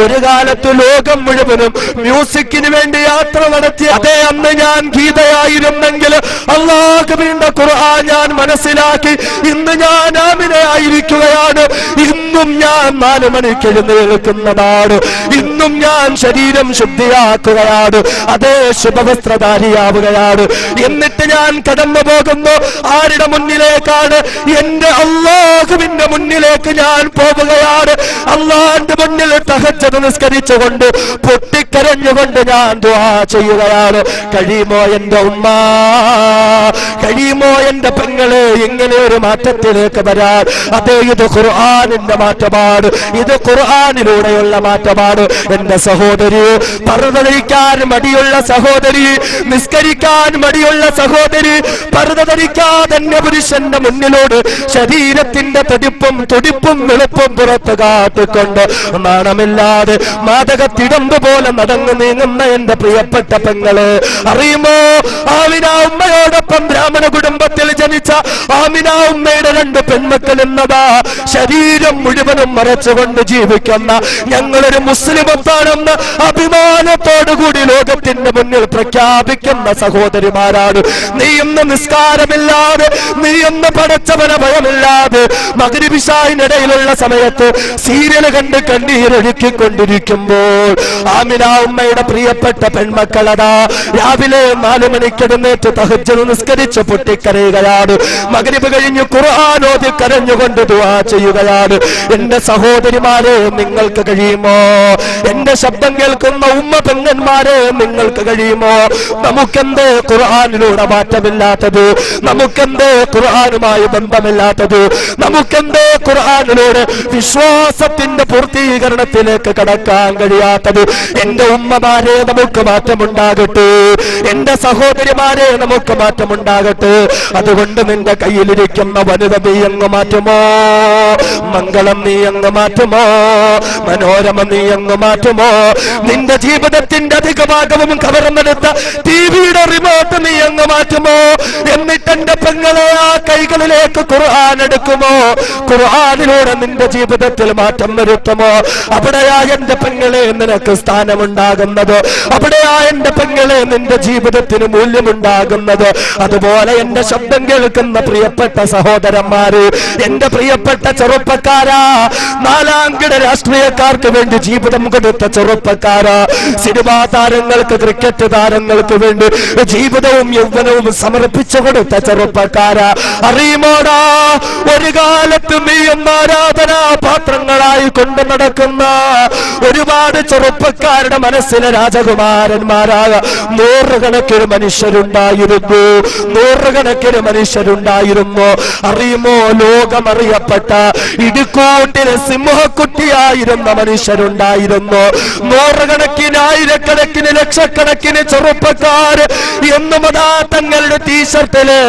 ഒരു കാലത്ത് ലോകം മുഴുവനും മ്യൂസിക്കിന് വേണ്ടി യാത്ര നടത്തി. അതേ അന്ന് ഞാൻ ഗീതയായിരുന്നെങ്കിൽ അല്ലാഹുവിന്റെ ഖുർആൻ ഞാൻ മനസ്സിലാക്കി ഇന്ന് ഞാൻ ആമിനയായിരിക്കുകയാണ്. ഇന്നും ഞാൻ 4 മണിക്ക് എഴുന്നേൽക്കുന്നതാണ്. ഇന്നും ഞാൻ ശരീരം ശുദ്ധിയാക്കുകയാണ്. അതേ ശുഭവസ്ത്രധാരിയാവുകയാണ്. എന്നിട്ട് ഞാൻ കടന്നു പോകുന്നു ആരുടെ മുന്നിലേക്കാണ്? എന്റെ അല്ലാഹുവിന്റെ മുന്നിലേക്ക് ഞാൻ പോവുകയാണ്. അല്ലാഹുവിന്റെ മുന്നിൽ തഹജ്ജുദ് നിസ്കരിച്ചുകൊണ്ട് പൊട്ടിക്കരഞ്ഞുകൊണ്ട് ഞാൻ ദുആ ചെയ്യുകയാണ്. കഴിയുമോ എന്റെ ഉമ്മ, കഴിയുമോ എന്റെ പെങ്ങളെ ഇങ്ങനെ ഒരു മാറ്റത്തിലേക്ക് വരാൻ? അതേ ഇത് ഖുർആനിന്റെ മാറ്റമാണ്, ഇത് ഖുർആനിലൂടെയുള്ള മാറ്റമാണ്. എന്റെ സഹോദരി, പർദ്ദ ധരിക്കാൻ മടിയുള്ള സഹോദരി, നിസ്കരിക്കാൻ മടിയുള്ള സഹോദരി, പർദ്ദ ധരിക്കാതെ പുരുഷന്റെ മുന്നിലോട് ശരീരത്തിന്റെ തുടിപ്പും വെളുപ്പും പുറത്ത് കാട്ടിക്കൊണ്ട് നാണമില്ലാതെ മാദകത്തിടമ്പ് പോലെ നടന്നു നീങ്ങുന്ന എന്റെ പ്രിയപ്പെട്ട പെങ്ങള്, അറിയുമോ ആമിന ഉമ്മയോടൊപ്പം ബ്രാഹ്മണ കുടുംബത്തിൽ ജനിച്ച ആമിന ഉമ്മയുടെ 2 പെൺമക്കൾ എന്നതാ ശരീരം മുഴുവനും മറച്ചുകൊണ്ട് ജീവിക്കുന്ന ഞങ്ങളൊരു മുസ്ലിമത്താണെന്ന് അഭിമാനത്തോടുകൂടി ലോകത്തിന്റെ മുന്നിൽ പ്രഖ്യാപിക്കുന്ന സഹോദരിമാരാണ്. നീ ഇന്ന് നിസ്കാരമില്ലാതെ, നീ ഇന്ന് പടച്ചവന ഭയമില്ലാതെ മഗ്‌രിബ് ഇശാഇനിടയിലുള്ള സമയത്ത് സീരിയൽ കണ്ട് കണ്ണീരൊഴുക്കിക്കൊണ്ടിരിക്കുമ്പോൾ ആമിന ഉമ്മയുടെ പ്രിയപ്പെട്ട പെൺമക്കളതാ രാവിലെ 4 മണിക്ക് എഴുന്നേറ്റ് തഹജ്ജുദ് നിസ്കരിച്ച് പൊട്ടിക്കരയുകയാണ്. മഗ്‌രിബ് കഴിഞ്ഞ് ഖുർആൻ ഓതി കരഞ്ഞുകൊണ്ട് ദുആ ചെയ്യുകയാണ്. എന്റെ സഹോദരിമാരെ, നിങ്ങൾക്ക് കഴിയുമോ? എന്റെ ശബ്ദം കേൾക്കുന്ന ഉമ്മ പെങ്ങന്മാരെ, നിങ്ങൾക്ക് കഴിയുമോ? നമുക്കെന്തേ ഖുർആനിലൂടെ മാറ്റമില്ലാത്തത്? നമുക്കെന്തേ ഖുർആനുമായി ബന്ധമില്ലാത്തത്? നമുക്കെന്തേ ഖുർആനിലൂടെ വിശ്വാസത്തിന്റെ പൂർത്തീകരണത്തിലേക്ക് കടക്കാൻ കഴിയാത്തത്? എന്റെ ഉമ്മമാരെ, നമുക്ക് മാറ്റമുണ്ടാകട്ടെ. എന്റെ സഹോദരിമാരെ, നമുക്ക് മാറ്റമുണ്ടാകട്ടെ. അതുകൊണ്ട് നിന്റെ കയ്യിലിരിക്കുന്ന വനിത നീ അങ്ങ് മാറ്റുമോ? മംഗളം നീ അങ്ങ് മാറ്റുമോ? മനോരമ നീ അങ്ങ് മാറ്റുമോ? നിന്റെ ജീവിതത്തിന്റെ അധിക ഭാഗവും കവർന്നെടുത്ത ടിവിയുടെ റിമോട്ട് നീ അങ്ങ് മാറ്റുമോ? എന്നിട്ട് എന്റെ പെങ്ങളെ ആ കൈകളിലേക്ക് ഖുർആൻ എടുക്കുമോ? ഖുർആനിലൂടെ നിന്റെ ജീവിതത്തിൽ മാറ്റം വരുത്തുമോ? അവിടെയാ എന്റെ പെങ്ങളെ നിനക്ക് സ്ഥാനമുണ്ടാകുന്നത്. അവിടെയാ എന്റെ പെങ്ങളെ നിന്റെ ജീവിതത്തിന് മൂല്യമുണ്ടാകുന്നത്. അതുപോലെ എന്റെ ശബ്ദം കേൾക്കുന്ന പ്രിയപ്പെട്ട സഹോദരന്മാര്, എന്റെ പ്രിയപ്പെട്ട ചെറുപ്പക്കാരാ, 4-കിട രാഷ്ട്രീയക്കാർക്ക് വേണ്ടി ജീവിതം കൊടുത്ത ചെറുപ്പക്കാരാ, സിനിമാ താരങ്ങൾക്ക്, ക്രിക്കറ്റ് താരങ്ങൾക്ക് വേണ്ടി ജീവിതവും യൗവനവും സമർപ്പിച്ചു കൊടുത്ത ചെറുപ്പക്കാരാ, അറിയുമോടാ ഒരു കാലത്ത് നീയും ആരാധനാ പാത്രങ്ങളായി കൊണ്ടു നടക്കുന്ന ഒരുപാട് ചെറുപ്പക്കാരുടെ മനസ്സിലെ രാജകുമാരന്മാരായ 100 കണക്കിന് മനുഷ്യരുണ്ടായിരുന്നു. 100 കണക്കിന് മനുഷ്യരുണ്ടായിരുന്നു. അറിയുമോ, ലോകമറിയപ്പെട്ട ഇടുക്കോട്ടിലെ സിംഹക്കുട്ടിയായിരുന്ന മനുഷ്യരുണ്ടായിരുന്നു. 100 കണക്കിന്, ആയിരക്കണക്കിന്, ലക്ഷക്കണക്കിന് ചെറുപ്പക്കാർ എന്നും അതാ തങ്ങളുടെ ടീഷർട്ടില്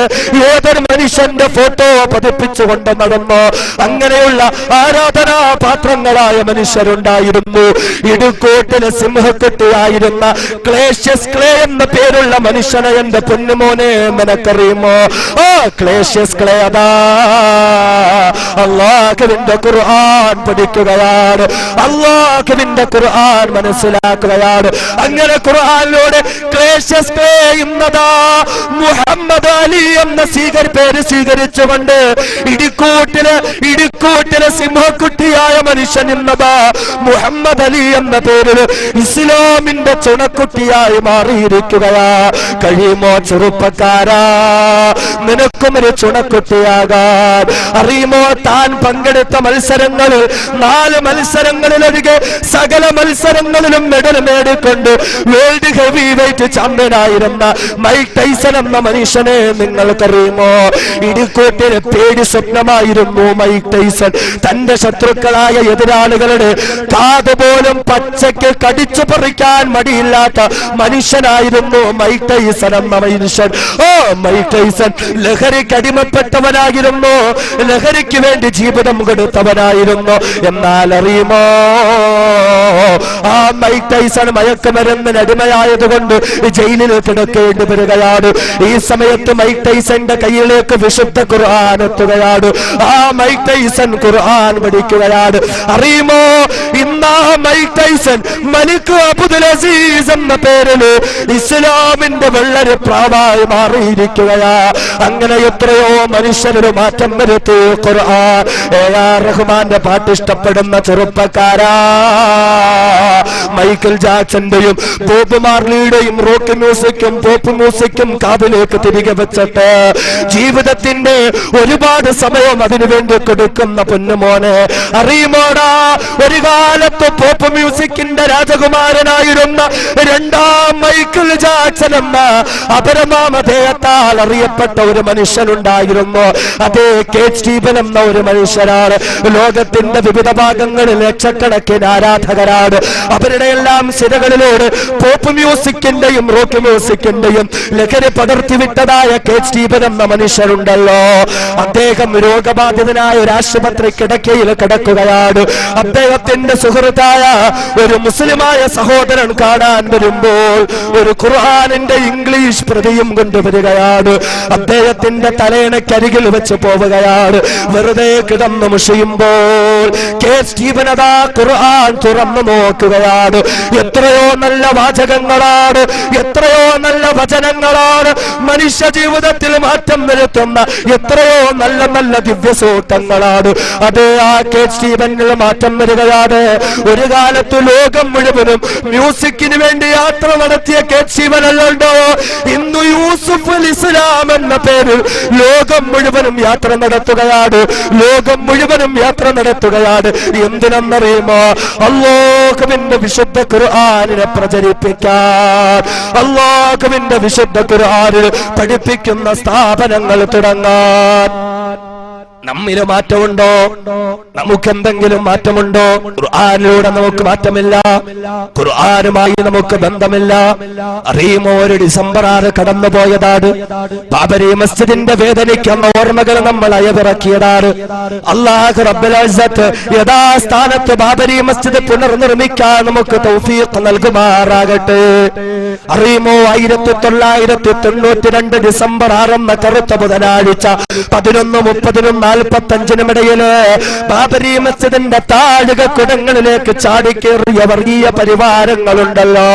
ഏതൊരു മനുഷ്യന്റെ ഫോട്ടോ പതിപ്പിച്ചുകൊണ്ട് നടന്നു. അങ്ങനെയുള്ള ആരാധനാ പാത്രങ്ങളായ മനുഷ്യരുണ്ടായിരുന്നു. ഇടുക്കോട്ടിലെ സിംഹക്കുട്ടിയായിരുന്ന ക്ലേഷ്യസ് ക്ലേ എന്ന പേരുള്ള മനുഷ്യനെ എന്റെ പൊന്നുമോനെ നിനക്കറിയുമോ? ആ ക്ലേഷ്യസ് ക്ലേ അതാ അല്ലാഹുവിന്റെ ഖുർആൻ പഠിക്കുകയാണ്, അല്ലാഹുവിന്റെ ഖുർആൻ മനസ്സിലാക്കുകയാണ്. അങ്ങനെ ഖുർആനിലൂടെ ക്ലേഷ്യസ് ക്ലേ ഇന്നതാ മുഹമ്മദ് അലി എന്ന പേര് സ്വീകരിച്ചുകൊണ്ട് ഇടുക്കോട്ടിലെ സിംഹക്കുട്ടിയായ മനുഷ്യൻ ഇന്നതാ മുഹമ്മദ് അലി എന്ന പേരിൽ ഇസ്ലാമിന്റെ ചുണക്കുട്ടിയായി മാറിയിരിക്കുകയാ. കഴിയുമോ ചെറുപ്പക്കാരാ നിനക്കും ഒരു ചുണക്കുട്ടിയാകാൻ? അറിയുമോ, താൻ പങ്കെടുത്ത മത്സരങ്ങളിൽ 4 മത്സരങ്ങളിലൊഴികെ സകല മത്സരങ്ങളിലും മെഡൽ നേടിക്കൊണ്ട് വേൾഡ് ഹെവി വെയിറ്റ് ചാമ്പ്യനായിരുന്ന മൈക്ക് ടൈസൺ എന്ന മനുഷ്യനെ നിങ്ങൾക്കറിയുമോ? ഇടുക്കോട്ടിന് പേടി സ്വപ്നമായിരുന്നു മൈക്ക് ടൈസൺ. തന്റെ ശത്രുക്കളായ എതിരാളികൾ ആളുകളുടെ കാതുപോലും പച്ചയ്ക്ക് കടിച്ചു പറിക്കാൻ മടിയില്ലാത്ത മനുഷ്യനായിരുന്നു മൈക്ക് ടൈസൺ എന്ന മനുഷ്യൻ. മൈക്ക് ടൈസൺ ലഹരിക്ക് അടിമപ്പെട്ടവനായിരുന്നു, ലഹരിക്ക് വേണ്ടി ജീവിതം കൊടുത്തവനായിരുന്നു. എന്നാൽ അറിയുമോ, ആ മൈക്ക് ടൈസൺ മയക്കുമരുന്നിന് അടിമയായതുകൊണ്ട് ജയിലിൽ കിടക്കേണ്ടി വരികയാണ്. ഈ സമയത്ത് മൈക്ക് ടൈസന്റെ കയ്യിലേക്ക് വിശുദ്ധ ഖുർആൻ എത്തുകയാണ്. ആ മൈക്ക് ടൈസൺ ഖുർആൻ പഠിക്കുകയാണ്. അറിയുമോ, ഇന്ന് ആ മൈക്ക് ടൈസൺ മലിക് അബ്ദുൽ അസീസ് എന്ന പേരിൽ ഇസ്ലാമിന്റെ വെള്ളരി പ്രാവായി മാറിയിരിക്കുകയാ. അങ്ങനെ എത്രയോ മനുഷ്യരുടെ മാറ്റം വരുത്തി ഖുർആൻ. എ.ആർ. റഹ്മാന്റെ പാട്ട് ഇഷ്ടപ്പെടുന്ന ചെറുപ്പക്കാരാ, മൈക്കിൾ ജാക്സന്റെയും ബോബ് മാർലിയുടെയും റോക്ക് മ്യൂസിക്കും പോപ്പ് മ്യൂസിക്കും കാതിലേക്ക് തിരികെ വെച്ചിട്ട് ജീവിതത്തിന്റെ ഒരുപാട് സമയം അതിനുവേണ്ടി കൊടുക്കുന്ന പൊന്നുമോനെ, അറിയുമോടാ, ഒരു കാലത്ത് പോപ്പ് മ്യൂസിക്കിന്റെ രാജകുമാരനായിരുന്ന രണ്ടാം മൈക്കിൾ ജാക്സൺ എന്ന അപരനാമധേയത്താൽ അറിയപ്പെട്ട ഒരു മനുഷ്യനുണ്ടായിരുന്നു. അതേ കെ സ്റ്റീഫൻ എന്ന ഒരു മനുഷ്യനാണ്. ലോകത്തിന്റെ വിവിധ ഭാഗങ്ങളിൽ ലക്ഷക്കണക്കിന് ആരാധകരാണ്. അവരുടെ എല്ലാം സിരകളിലൂടെ പോപ്പ് മ്യൂസിക്കിന്റെയും റോക്ക് മ്യൂസിക്കിന്റെയും ലഹരി പടർത്തിവിട്ടതായ കെ സ്റ്റീഫൻ എന്ന മനുഷ്യരുണ്ടല്ലോ, അദ്ദേഹം രോഗബാധിതനായ ഒരു ആശുപത്രി കിടക്കയിൽ കിടക്കുകയാണ്. അദ്ദേഹത്തിന്റെ സുഹൃത്തായ ഒരു മുസ്ലിമായ സഹോദരൻ കാണാൻ വരുമ്പോൾ ഒരു ഖുർആനിന്റെ ഇംഗ്ലീഷ് പ്രതിയും കൊണ്ടുവരികയാണ്. അദ്ദേഹത്തിന്റെ തലയണക്കരികിൽ വെച്ച് പോവുകയാണ്. വെറുതെ കിടന്നു മുഷിയുമ്പോൾ കെ സ്റ്റീഫൻ അതാ ഖുർആൻ തുറന്നു നോക്കുകയാണ്. എത്രയോ നല്ല വാചകങ്ങളാണ്, എത്രയോ നല്ല വചനങ്ങളാണ് മനുഷ്യ ജീവിതത്തിൽ മാറ്റം വരുത്തുന്ന എത്രയോ നല്ല നല്ല ദിവ്യസൂക്തങ്ങളാണ്. അത് ആ കെ സ്റ്റീഫനിൽ മാറ്റം വരികയാണ്. ഒരു കാലത്ത് ലോകം മുഴുവനും മ്യൂസിക്കിന് വേണ്ടി യാത്ര നടത്തിയ കെ സ്റ്റീഫൻ അല്ലല്ലോ, ഇന്ന് യൂസുഫ് അൽ ഇസ്ലാം എന്ന പേരിൽ ലോകം മുഴുവനും യാത്ര നടത്തുകയാണ്. ലോകം മുഴുവനും യാത്ര നടത്തുകയാണ്. എന്തിനെന്നറിയുമോ? അല്ലാഹുവിന്റെ വിശുദ്ധ ഖുർആനിനെ പ്രചരിപ്പിക്കാൻ, അല്ലാഹുവിന്റെ വിശുദ്ധ ഖുർആനിൽ പഠിപ്പിക്കുന്ന സ്ഥാപനങ്ങൾ തുടങ്ങാൻ. നമ്മില് മാറ്റമുണ്ടോ? നമുക്കെന്തെങ്കിലും മാറ്റമുണ്ടോ? ഖുർആനിലൂടെ നമുക്ക് മാറ്റമില്ല, ഖുർആനുമായി നമുക്ക് ബന്ധമില്ല. അറിയുമോ, ഒരു ഡിസംബർ 6 കടന്നുപോയതാണ്. ബാബരി മസ്ജിദിന്റെ വേദനിക്കുന്ന ഓർമ്മകൾ നമ്മൾ അയവിറക്കിയതാണ്. അല്ലാഹു റബ്ബുൽ ഇസ്സത്ത് യഥാസ്ഥാനത്ത് ബാബരി മസ്ജിദ് പുനർനിർമ്മിക്കാൻ നമുക്ക് തൗഫീഖ് നൽകുമാറാകട്ടെ. അറിയുമോ, 1992 ഡിസംബർ 6 എന്ന കറുത്ത ബുധനാഴ്ച 11:30-45 ബാബരി മസ്ജിദിന്റെ താഴക കുടങ്ങളിലേക്ക് ചാടിക്കേറിയ വർഗീയ പരിവാരങ്ങളുണ്ടല്ലോ.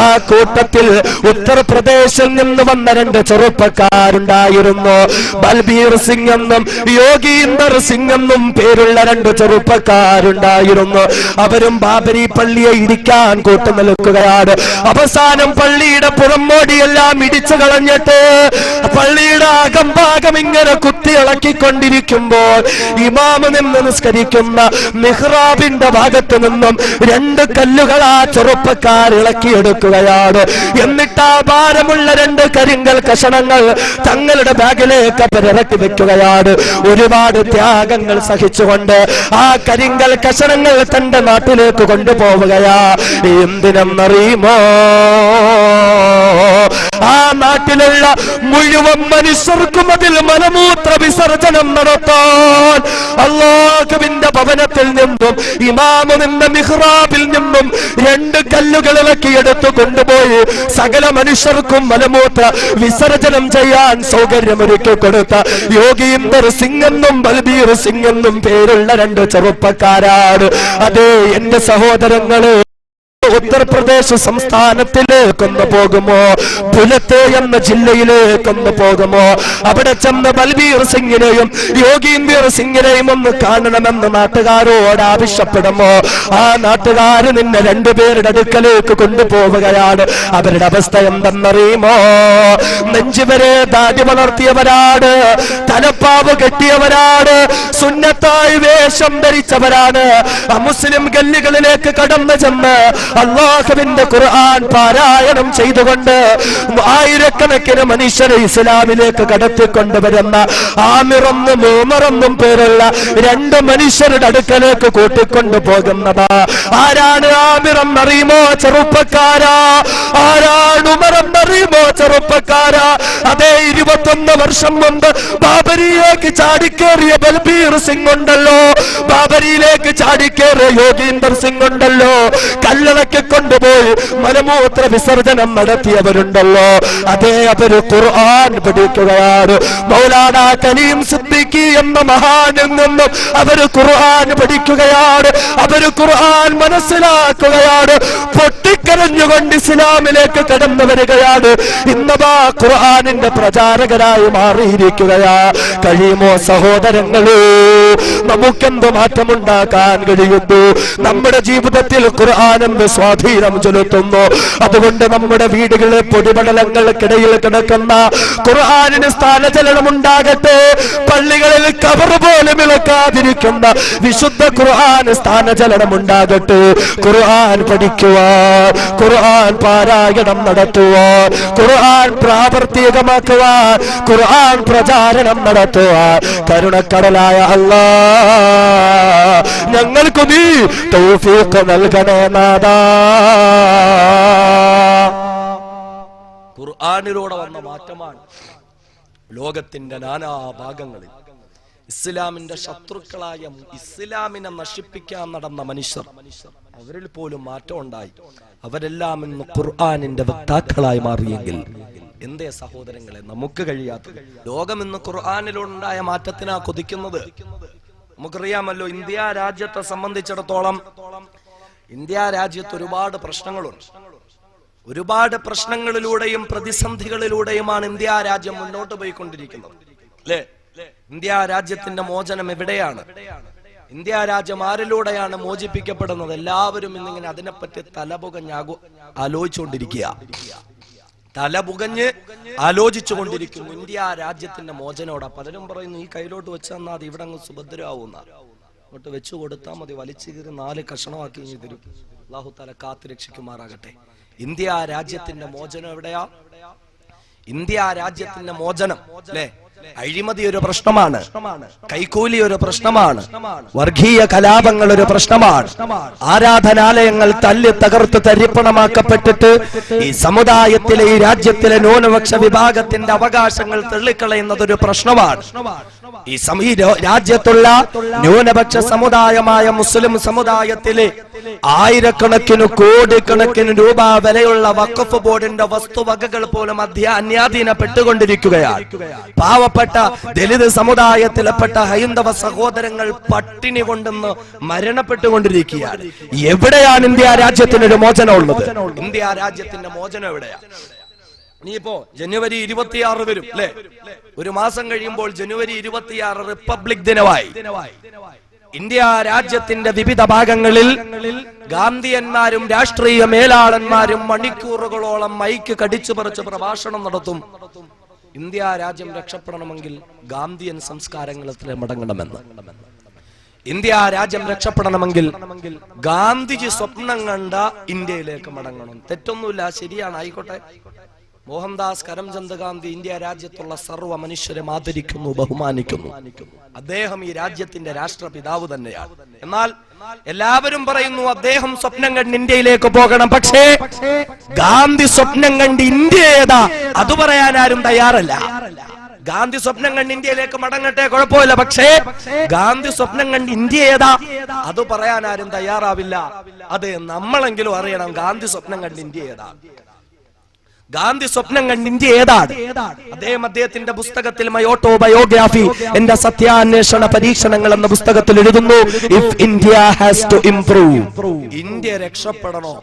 ആ കൂട്ടത്തിൽ ഉത്തർപ്രദേശിൽ നിന്ന് വന്ന 2 ചെറുപ്പക്കാരുണ്ടായിരുന്നു. ബൽബീർ സിംഗ് എന്നും യോഗീന്ദർ സിംഗ് എന്നും പേരുള്ള 2 ചെറുപ്പക്കാരുണ്ടായിരുന്നു. അവരും ബാബരി പള്ളിയെ ഇടിക്കാൻ കൂട്ടുനിൽക്കുകയാണ്. അവസാനം പള്ളിയുടെ പുറമോടിയെല്ലാം ഇടിച്ചു കളഞ്ഞിട്ട് പള്ളിയുടെ അകംഭാഗം ഇങ്ങനെ കുത്തിയിളക്കിക്കൊണ്ടിരിക്കുമ്പോൾ ഇമാമ് നിന്ന് നിസ്കരിക്കുന്ന മിഹ്റാബിന്റെ ഭാഗത്ത് നിന്നും 2 കല്ലുകൾ ആ ചെറുപ്പക്കാർ ഇളക്കിയെടുക്കുകയാണ്. എന്നിട്ട് ആ ഭാരമുള്ള 2 കരിങ്കൽ കഷണങ്ങൾ തങ്ങളുടെ ബാഗിലേക്ക് അവരിറക്കി വെക്കുകയാണ്. ഒരുപാട് ത്യാഗങ്ങൾ സഹിച്ചുകൊണ്ട് ആ കരിങ്കൽ കഷണങ്ങൾ തന്റെ നാട്ടിലേക്ക് കൊണ്ടുപോവുകയാ. എന്തിനെന്നറിയുമോ? ആ നാട്ടിലുള്ള മുഴുവൻ മനുഷ്യർക്കും അതിൽ മലമൂത്ര വിസർജനം നടത്താൻ അല്ലാഹുവിന്റെ ഭവനത്തിൽ നിന്നും ഇമാമ് നിന്ന മിഹ്റാബിൽ നിന്നും 2 കല്ലുകൾ ഇളക്കിയെടുത്തു കൊണ്ടുപോയി സകല മനുഷ്യർക്കും മലമൂത്ര വിസർജനം ചെയ്യാൻ സൗകര്യമൊരുക്കി കൊടുത്ത യോഗീന്ദർ സിംഗ് എന്നും ബൽബീർ സിംഗ് എന്നും പേരുള്ള 2 ചെറുപ്പക്കാരാണ്. അതേ എന്റെ സഹോദരങ്ങള്, ഉത്തർപ്രദേശ് സംസ്ഥാനത്തിലേക്കൊന്ന് പോകുമോ, പുലത്ത് എന്ന ജില്ലയിലേക്കൊന്ന് പോകുമോ, അവിടെ ചെന്ന് ബൽബീർ സിംഗിനെയും യോഗീന്ദർ സിംഗിനെയും ഒന്ന് കാണണമെന്ന് നാട്ടുകാരോട് ആവശ്യപ്പെടുമോ? ആ നാട്ടുകാര് നിന്നെ 2 പേരുടെ അടുക്കലേക്ക് കൊണ്ടുപോവുകയാണ്. അവരുടെ അവസ്ഥ എന്തെന്നറിയുമോ? നെഞ്ചുവരെ ദാടി വളർത്തിയവരാണ്, തലപ്പാവ് കെട്ടിയവരാണ്, സുന്നത്തായി വേഷം ധരിച്ചവരാണ്. മുസ്ലിം ഗല്ലികളിലേക്ക് കടന്നു ചെന്ന് അല്ലാഹുവിന്റെ ഖുർആൻ പാരായണം ചെയ്തുകൊണ്ട് ആയിരക്കണക്കിന് മനുഷ്യരെ ഇസ്ലാമിലേക്ക് കടത്തിക്കൊണ്ടുവരുന്ന ആമിറെന്നും ഉമറെന്നും പേരുള്ള രണ്ട് മനുഷ്യരുടെ അടുക്കലേക്ക് കൂട്ടിക്കൊണ്ടു പോകുന്നതാ. ആരാണ് ആമിറെന്നറിയുമോ ചെറുപ്പക്കാരാ? ആരാണ് ഉമറെന്നറിയുമോ ചെറുപ്പക്കാരാ? അതേ 21 വർഷം മുമ്പ് ബാബരിയിലേക്ക് ചാടിക്കേറിയ ബൽബീർ സിംഗ് ഉണ്ടല്ലോ, ബാബരിയിലേക്ക് ചാടിക്കേറിയ യോഗീന്ദർ സിംഗ് ഉണ്ടല്ലോ, കല്ലറയ്ക്ക് കൊണ്ടുപോയി മലമൂത്ര വിസർജനം നടത്തിയവരുണ്ടല്ലോ. അതേ അവര് ഖുർആൻ പഠിക്കുകയാണ്. മൗലാന കലീം സിദ്ദീഖി എന്ന മഹാനിൽ നിന്നും അവര് ഖുർആൻ പഠിക്കുകയാണ്. അവര് ഖുർആൻ മനസ്സിലാക്കുകയാണ്. പൊട്ടിക്കരഞ്ഞുകൊണ്ട് ഇസ്ലാമിലേക്ക് കടന്നു വരികയാണ്. ഇന്നവാ ഖുർആനിന്റെ പ്രചാരകരായി മാറിയിരിക്കുകയാ. കഴിയുമോ സഹോദരങ്ങളെ? നമുക്കെന്ത് മാറ്റമുണ്ടാക്കാൻ കഴിയുന്നു? നമ്മുടെ ജീവിതത്തിൽ ഖുർആൻ എന്ത് സ്വാധീനം ചെലുത്തുന്നു? അതുകൊണ്ട് നമ്മുടെ വീടുകളിലെ പൊടിപടലങ്ങൾക്കിടയിൽ കിടക്കുന്ന ഖുർആനിന് സ്ഥാനചലനമുണ്ടാകട്ടെ. പള്ളികളിൽ കബർ പോലും ഇളക്കാതിരിക്കുന്ന വിശുദ്ധ ഖുർആൻ സ്ഥാനചലനമുണ്ടാകട്ടെ. ഖുർആൻ പഠിക്കുവാൻ, ഖുർആൻ പാരായണം നടത്തുവാൻ, ഖുർആൻ പ്രാവർത്തികമാക്കുവാൻ, ഖുർആൻ പ്രചാരണം നടത്തുവാൻ കരുണക്കടലായ അല്ലാഹ് ഞങ്ങൾക്ക് നീ തൗഫീഖ് നൽകണേ നാഥാ. ഖുർആനിലൂടെ വന്ന മാറ്റമാണ് ലോകത്തിന്റെ നാനാഭാഗങ്ങളിൽ ഇസ്ലാമിന്റെ ശത്രുക്കളായ ഇസ്ലാമിനെ നശിപ്പിക്കാൻ നടന്ന മനുഷ്യർ, അവരിൽ പോലും മാറ്റം ഉണ്ടായി. അവരെല്ലാം ഇന്ന് ഖുർആനിന്റെ വക്താക്കളായി മാറിയെങ്കിൽ എന്തേ സഹോദരങ്ങളെ നമുക്ക് കഴിയാത്തത്? ലോകം ഇന്ന് ഖുർആനിലുണ്ടായ മാറ്റത്തിനാ കൊതിക്കുന്നത്. നമുക്കറിയാമല്ലോ, ഇന്ത്യ രാജ്യത്തെ സംബന്ധിച്ചിടത്തോളം ഇന്ത്യ രാജ്യത്ത് ഒരുപാട് പ്രശ്നങ്ങളുണ്ട്. ഒരുപാട് പ്രശ്നങ്ങളിലൂടെയും പ്രതിസന്ധികളിലൂടെയുമാണ് ഇന്ത്യ രാജ്യം മുന്നോട്ട് പോയിക്കൊണ്ടിരിക്കുന്നത്, അല്ലേ? ഇന്ത്യ രാജ്യത്തിന്റെ മോചനം എവിടെയാണ്? ഇന്ത്യ രാജ്യം ആരിലൂടെയാണ് മോചിപ്പിക്കപ്പെടുന്നത്? എല്ലാവരും ഇന്നിങ്ങനെ അതിനെപ്പറ്റി തലപുകഞ്ഞ് ആലോചിച്ചുകൊണ്ടിരിക്കുക, തലപുകഞ്ഞ് ആലോചിച്ചുകൊണ്ടിരിക്കുന്നു. ഇന്ത്യ രാജ്യത്തിന്റെ മോചനോടെ പലരും പറയുന്നു, ഈ കയ്യിലോട്ട് വെച്ചാൽ അത് ഇവിടെ അങ്ങ് സുഭദ്രാവുന്ന, അങ്ങോട്ട് വെച്ചു കൊടുത്താൽ മതി, വലിച്ചു കീറി 4 കഷണമാക്കി ഇനി തരും. അല്ലാഹു തആല കാത്തു രക്ഷിക്കുമാറാകട്ടെ. ഇന്ത്യ രാജ്യത്തിന്റെ മോചനം എവിടെയാ? ഇന്ത്യ രാജ്യത്തിന്റെ മോചനം, അല്ലേ? അഴിമതി ഒരു പ്രശ്നമാണ്, കൈക്കൂലി ഒരു പ്രശ്നമാണ്, വർഗീയ കലാപങ്ങൾ ഒരു പ്രശ്നമാണ്, ആരാധനാലയങ്ങൾ തല്ലി തകർത്ത് തരിപ്പണമാക്കപ്പെട്ടിട്ട് ഈ സമുദായത്തിലെ, ഈ രാജ്യത്തിലെ ന്യൂനപക്ഷ വിഭാഗത്തിന്റെ അവകാശങ്ങൾ തള്ളിക്കളയുന്നതൊരു പ്രശ്നമാണ്. ഈ രാജ്യത്തുള്ള ന്യൂനപക്ഷ സമുദായമായ മുസ്ലിം സമുദായത്തിലെ ആയിരക്കണക്കിന് കോടിക്കണക്കിന് രൂപ വിലയുള്ള വഖഫ് ബോർഡിന്റെ വസ്തുവകകൾ പോലും അന്യാധീനപ്പെട്ടുകൊണ്ടിരിക്കുകയാണ്. പാവപ്പെട്ട ദലിത് സമുദായത്തിൽപ്പെട്ട ഹൈന്ദവ സഹോദരങ്ങൾ പട്ടിണി കൊണ്ടെന്ന് മരണപ്പെട്ടുകൊണ്ടിരിക്കുകയാണ്. എവിടെയാണ് ഇന്ത്യ രാജ്യത്തിനൊരു മോചനം ഉള്ളത്? ഇന്ത്യ രാജ്യത്തിന്റെ മോചനം എവിടെയാണ്? ഇനിയിപ്പോ ജനുവരി 26 വരും, അല്ലെ? ഒരു മാസം കഴിയുമ്പോൾ ജനുവരി 26 റിപ്പബ്ലിക് ദിനമായി. ഇന്ത്യ രാജ്യത്തിന്റെ വിവിധ ഭാഗങ്ങളിൽ ഗാന്ധിയന്മാരും രാഷ്ട്രീയ മേലാളന്മാരും മണിക്കൂറുകളോളം മൈക്ക് കടിച്ചു പറിച്ച് പ്രഭാഷണം നടത്തും. ഇന്ത്യ രാജ്യം രക്ഷപ്പെടണമെങ്കിൽ ഗാന്ധിയൻ സംസ്കാരങ്ങളിൽ മടങ്ങണമെന്ന്. ഇന്ത്യ രാജ്യം രക്ഷപ്പെടണമെങ്കിൽ ഗാന്ധിജി സ്വപ്നം കണ്ട ഇന്ത്യയിലേക്ക് മടങ്ങണം. തെറ്റൊന്നുമില്ല, ശരിയാണ്, ആയിക്കോട്ടെ. മോഹൻദാസ് കരംചന്ദ് ഗാന്ധി ഇന്ത്യ രാജ്യത്തുള്ള സർവ്വ മനുഷ്യരെ ആദരിക്കുന്നു, ബഹുമാനിക്കുന്നു. അദ്ദേഹം ഈ രാജ്യത്തിന്റെ രാഷ്ട്രപിതാവ് തന്നെയാണ്. എന്നാൽ എല്ലാവരും പറയുന്നു അദ്ദേഹം സ്വപ്നം കണ്ട് ഇന്ത്യയിലേക്ക് പോകണം. പക്ഷേ ഗാന്ധി സ്വപ്നം കണ്ട് ഇന്ത്യ ഏതാ അത് പറയാൻ ആരും തയ്യാറല്ല. ഗാന്ധി സ്വപ്നം കണ്ട് ഇന്ത്യയിലേക്ക് മടങ്ങട്ടെ, കുഴപ്പമില്ല. പക്ഷേ ഗാന്ധി സ്വപ്നം കണ്ട് ഇന്ത്യ ഏതാ അത് പറയാൻ ആരും തയ്യാറാവില്ല. അത് നമ്മളെങ്കിലും അറിയണം. ഗാന്ധി സ്വപ്നം കണ്ട് ഇന്ത്യ ഏതാ? ഗാന്ധി സ്വപ്നം കണ്ട് ഇന്ത്യ ഏതാണ്? അദ്ദേഹത്തിന്റെ പുസ്തകത്തിൽ മൈ ഓട്ടോബയോഗ്രാഫി, എന്റെ സത്യാന്വേഷണ പരീക്ഷണങ്ങൾ എന്ന പുസ്തകത്തിൽ എഴുതുന്നു, if India has to improve, India രക്ഷപ്പെടണോ,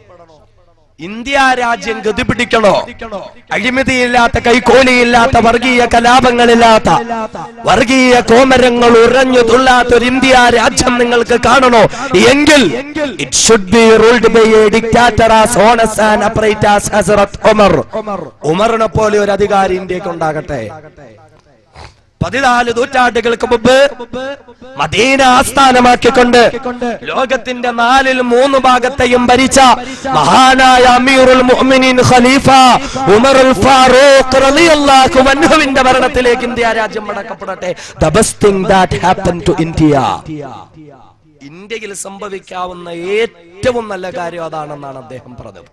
ഇന്ത്യ രാജ്യം ഗതി പിടിക്കണോ, അഴിമതിയില്ലാത്ത, കൈക്കോലിയില്ലാത്ത, വർഗീയ കലാപങ്ങളില്ലാത്ത, വർഗീയ കോമരങ്ങൾ ഉറഞ്ഞു തുള്ളാത്ത ഒരു ഇന്ത്യ രാജ്യം നിങ്ങൾക്ക് കാണണോ എങ്കിൽ it should be ruled by a dictator as honest and upright as Hazrat Umar. ഉമറിനെ പോലെ ഒരു അധികാരി ഇന്ത്യക്ക് ഉണ്ടാകട്ടെ. 14 നൂറ്റാണ്ടുകൾക്ക് മുമ്പ് മദീന ആസ്ഥാനമാക്കിക്കൊണ്ട് ലോകത്തിന്റെ 4/3 ഭാഗത്തെയും ഭരിച്ച മഹാനായ അമീറുൽ മുഅ്മിനീൻ ഖലീഫ ഉമറുൽ ഫാറൂഖ് റളിയല്ലാഹു അൻഹുവിന്റെ ഭരണത്തിലേക്ക് ഇന്ത്യ രാജ്യം മടക്കപ്പെടട്ടെ. The best thing that happened to India. ഇന്ത്യയിൽ സംഭവിക്കാവുന്ന ഏറ്റവും നല്ല കാര്യം അതാണെന്നാണ് അദ്ദേഹം പറഞ്ഞത്.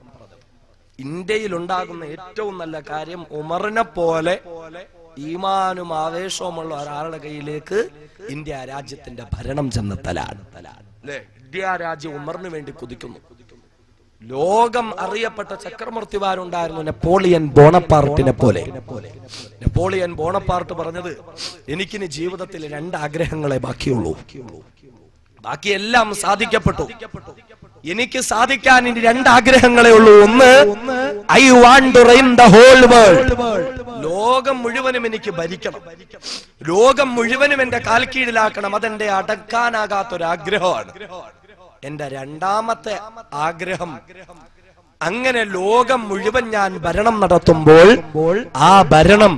ഇന്ത്യയിൽ ഉണ്ടാകുന്ന ഏറ്റവും നല്ല കാര്യം ഉമറിനെ പോലെ ഈമാനും ആവേശവുമുള്ള ഒരാളുടെ കയ്യിലേക്ക് ഇന്ത്യ രാജ്യത്തിന്റെ ഭരണം ചെന്നെത്തലാണ്. ഇന്ത്യ രാജ്യം ഉമറിന് വേണ്ടി കുതിക്കുന്നു. ലോകം അറിയപ്പെട്ട ചക്രവർത്തിമാരുണ്ടായിരുന്നു നെപ്പോളിയൻ ബോണപ്പാർട്ടിനെ പോലെ. നെപ്പോളിയൻ ബോണപ്പാർട്ട് പറഞ്ഞത്, എനിക്കിനി ജീവിതത്തിൽ 2 ആഗ്രഹങ്ങളെ ബാക്കിയുള്ളൂ, ബാക്കിയെല്ലാം സാധിക്കപ്പെട്ടു, എനിക്ക് സാധിക്കാൻ ഇനി 2 ആഗ്രഹങ്ങളേ ഉള്ളൂ. ഒന്ന്, I want to rain the whole world. ലോകം മുഴുവനും എനിക്ക് ഭരിക്കണം, ലോകം മുഴുവനും എന്റെ കാൽ കീഴിലാക്കണം. അതെന്റെ അടക്കാനാകാത്തൊരാഗ്രഹമാണ്. എന്റെ 2ാമത്തെ ആഗ്രഹം, അങ്ങനെ ലോകം മുഴുവൻ ഞാൻ ഭരണം നടത്തുമ്പോൾ ആ ഭരണം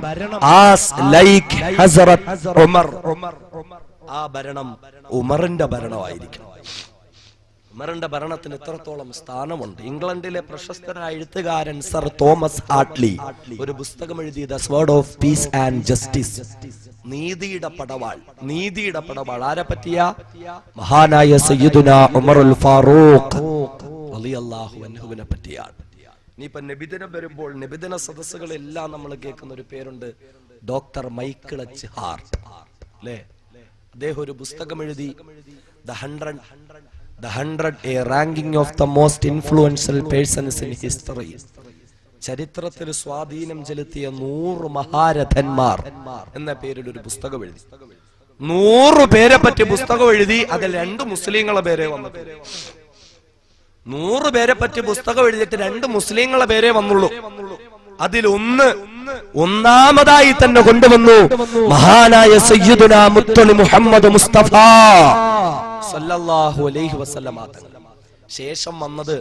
ലൈക്ക് ഹസ്രത്ത് ഉമർ, ആ ഭരണം ഉമറിന്റെ ഭരണമായിരിക്കും. ഉമറിന്റെ ഭരണത്തിന് ഇത്രത്തോളം സ്ഥാനമുണ്ട്. ഇംഗ്ലണ്ടിലെ പ്രശസ്തനായ എഴുത്തുകാരൻ സർ തോമസ് ഹാർട്ട്ലി ഒരു പുസ്തകം എഴുതി, the sword of peace and justice, നീതിയുടെ പടവാൾ. നീതിയുടെ പടവാൾ ആരെ പറ്റിയ? മഹാനായ സയ്യിദുനാ ഉമറുൽ ഫാറൂഖ് റളിയല്ലാഹു അൻഹുവിനെ പറ്റിയാണ്. ഇനിയിപ്പോ നബിദിനം വരുമ്പോൾ നബിദിന സദസ്സുകളെല്ലാം നമ്മൾ കേൾക്കുന്ന ഒരു പേരുണ്ട്, ഡോക്ടർ മൈക്കിൾ എച്ച് ഹാർട്ട്, അല്ലേ? അദ്ദേഹം ഒരു പുസ്തകം എഴുതി, The 100 a ranking of the most influential persons in history. ചരിത്രത്തിൽ സ്വാധീനം ചെലുത്തിയ 100 മഹാരഥന്മാർ എന്ന പേരിൽ ഒരു പുസ്തകം എഴുതി. 100 പേരെ പറ്റി പുസ്തകം എഴുതി. അതിൽ 2 മുസ്ലിങ്ങളെ പേരെ വന്നത്. 100 പേരെ പറ്റി പുസ്തകം എഴുതിയിട്ട് 2 മുസ്ലിങ്ങളെ പേരെ വന്നുള്ളൂ. അതിൽ ഒന്നാമതായി തന്നെ കൊണ്ടുവന്നു മഹാനായ സയ്യിദുനാ മുത്തലി മുഹമ്മദ് മുസ്തഫ സല്ലല്ലാഹു അലൈഹി വസല്ലമ തങ്ങൾ. ശേഷം വന്നത്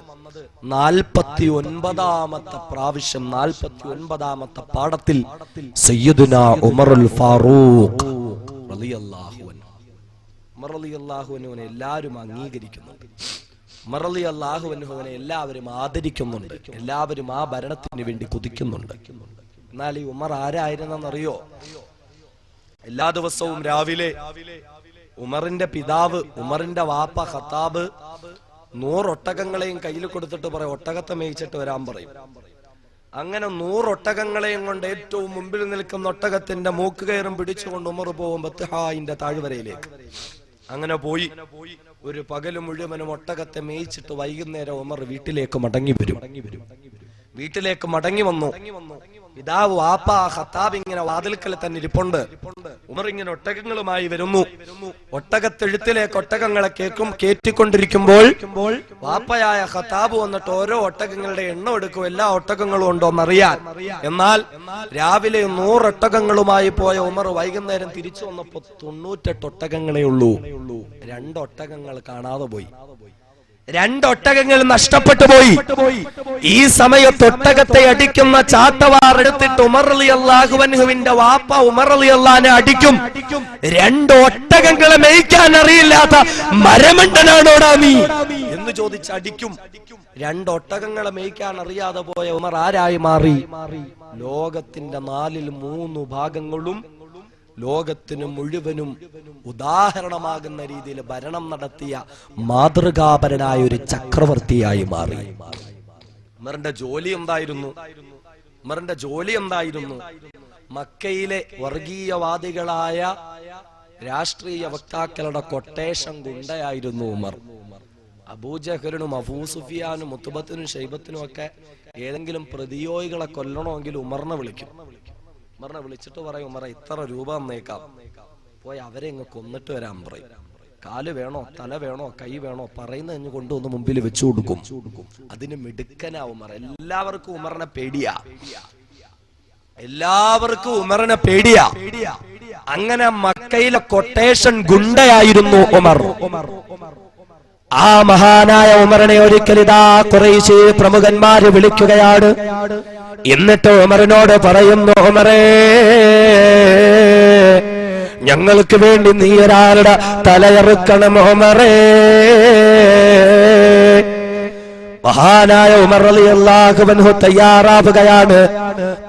49ാമത്തെ പ്രാവശ്യം 49ാമത്തെ പാഠത്തിൽ സയ്യിദുനാ ഉമറുൽ ഫാറൂഖ് റളിയല്ലാഹു അൻഹു. ഉമർ റളിയല്ലാഹു അൻഹുവിനെ എല്ലാവരും അംഗീകരിക്കുന്നുണ്ട്, ഉമർ റളിയല്ലാഹു അൻഹുവിനെ എല്ലാവരും ആദരിക്കുന്നുണ്ട്, എല്ലാവരും ആ ഭരണത്തിന് വേണ്ടി കുതിക്കുന്നുണ്ട്. എന്നാൽ ഈ ഉമർ ആരായിരുന്നെന്നറിയോ? എല്ലാ ദിവസവും രാവിലെ ഉമറിന്റെ പിതാവ്, ഉമറിന്റെ വാപ്പ ഖത്താബ് 100 ഒട്ടകങ്ങളെയും കയ്യിൽ കൊടുത്തിട്ട് പറയും, ഒട്ടകത്തെ മേയിച്ചിട്ട് വരാൻ പറയും. അങ്ങനെ 100 ഒട്ടകങ്ങളെയും കൊണ്ട് ഏറ്റവും മുമ്പിൽ നിൽക്കുന്ന ഒട്ടകത്തിന്റെ മൂക്ക് കയറും പിടിച്ചുകൊണ്ട് ഉമർ പോകും ബത്ഹായിന്റെ താഴ്വരയിലേക്ക്. അങ്ങനെ പോയി ഒരു പകല് മുഴുവനും ഒട്ടകത്തെ മേയിച്ചിട്ട് വൈകുന്നേരം ഉമർ വീട്ടിലേക്ക് മടങ്ങി വരും. വീട്ടിലേക്ക് മടങ്ങി വന്നു. പിതാവ് വാപ്പ ഖത്താബ് ഇങ്ങനെ വാതിൽക്കൽ തന്നെ ഇരിപ്പുണ്ട്. ഉമർ ഇങ്ങനെ ഒട്ടകങ്ങളുമായി വരുന്നു. ഒട്ടകത്തെഴുത്തിലേക്ക് ഒട്ടകങ്ങളെ കേറ്റിക്കൊണ്ടിരിക്കുമ്പോൾ വാപ്പയായ ഖത്താബ് വന്നിട്ട് ഓരോ ഒട്ടകങ്ങളുടെ എണ്ണം എടുക്കും, എല്ലാ ഒട്ടകങ്ങളും ഉണ്ടോ എന്നറിയാൻ. എന്നാൽ രാവിലെ 100 ഒട്ടകങ്ങളുമായി പോയ ഉമർ വൈകുന്നേരം തിരിച്ചു വന്നപ്പോ 98 ഒട്ടകങ്ങളേ ഉള്ളൂ. 2 ഒട്ടകങ്ങൾ കാണാതെ പോയി, 2 ഒട്ടകങ്ങൾ നഷ്ടപ്പെട്ടു പോയി. ഈ സമയത്ത് ഒട്ടകത്തെ അടിക്കുന്ന ചാട്ടവാർ എടുത്തിട്ട് ഉമർ റളിയല്ലാഹു അൻഹുവിന്റെ വാപ്പ ഉമർ റളിയല്ലാഹുവിനെ അടിക്കും. 2 ഒട്ടകങ്ങളെ മേയ്ക്കാൻ അറിയില്ലാത്ത മരമണ്ടനാണോടാ നീ എന്ന് ചോദിച്ച് അടിക്കും. 2 ഒട്ടകങ്ങളെ മേയ്ക്കാൻ അറിയാതെ പോയ ഉമർ ആരായി മാറി? ലോകത്തിന്റെ 4/3 ഭാഗങ്ങളും ലോകത്തിനു മുഴുവനും ഉദാഹരണമാകുന്ന രീതിയിൽ ഭരണം നടത്തിയ മാതൃകാപരനായ ഒരു ചക്രവർത്തിയായി മാറി. ഉമറിന്റെ ജോലി എന്തായിരുന്നു? മക്കയിലെ വർഗീയവാദികളായ രാഷ്ട്രീയ വക്താക്കളുടെ കൊട്ടേഷൻ ഗുണ്ടയായിരുന്നു ഉമർ. അബൂജഹലിനും അബൂ സുഫിയാനും മുത്തുബത്തിനും ഷൈബത്തിനും ഒക്കെ ഏതെങ്കിലും പ്രതിയോഗികളെ കൊല്ലണമെങ്കിൽ ഉമറിനെ വിളിക്കും. ഉമറിനെ വിളിച്ചിട്ട് പറയും, ഉമറ ഇത്ര രൂപ തന്നേക്കാം, പോയി അവരെ ഇങ്ങ് കൊന്നിട്ട് വരാൻ പറയും. കാല് വേണോ, തല വേണോ, കൈ വേണോ പറയുന്ന കൊണ്ടുവന്ന് മുമ്പിൽ വെച്ചു കൊടുക്കും. അതിന് മിടുക്കനാ ഉമർ. എല്ലാവർക്കും ഉമറിനെ പേടിയാ. അങ്ങനെ മക്കയിലെ കൊട്ടേഷൻ ഗുണ്ടയായിരുന്നു ഉമർ. ആ മഹാനായ ഉമറിനെ ഒരിക്കലിതാ ഖുറൈശി പ്രമുഖന്മാര് വിളിക്കുകയാണ്. എന്നിട്ട് ഉമറിനോട് പറയുന്നു, ഉമറേ ഞങ്ങൾക്ക് വേണ്ടി നീ ഒരാളുടെ തലയറുക്കണം ഉമറേ. മഹാനായ ഉമർ റളിയല്ലാഹു അൻഹു തയ്യാറാവുകയാണ്.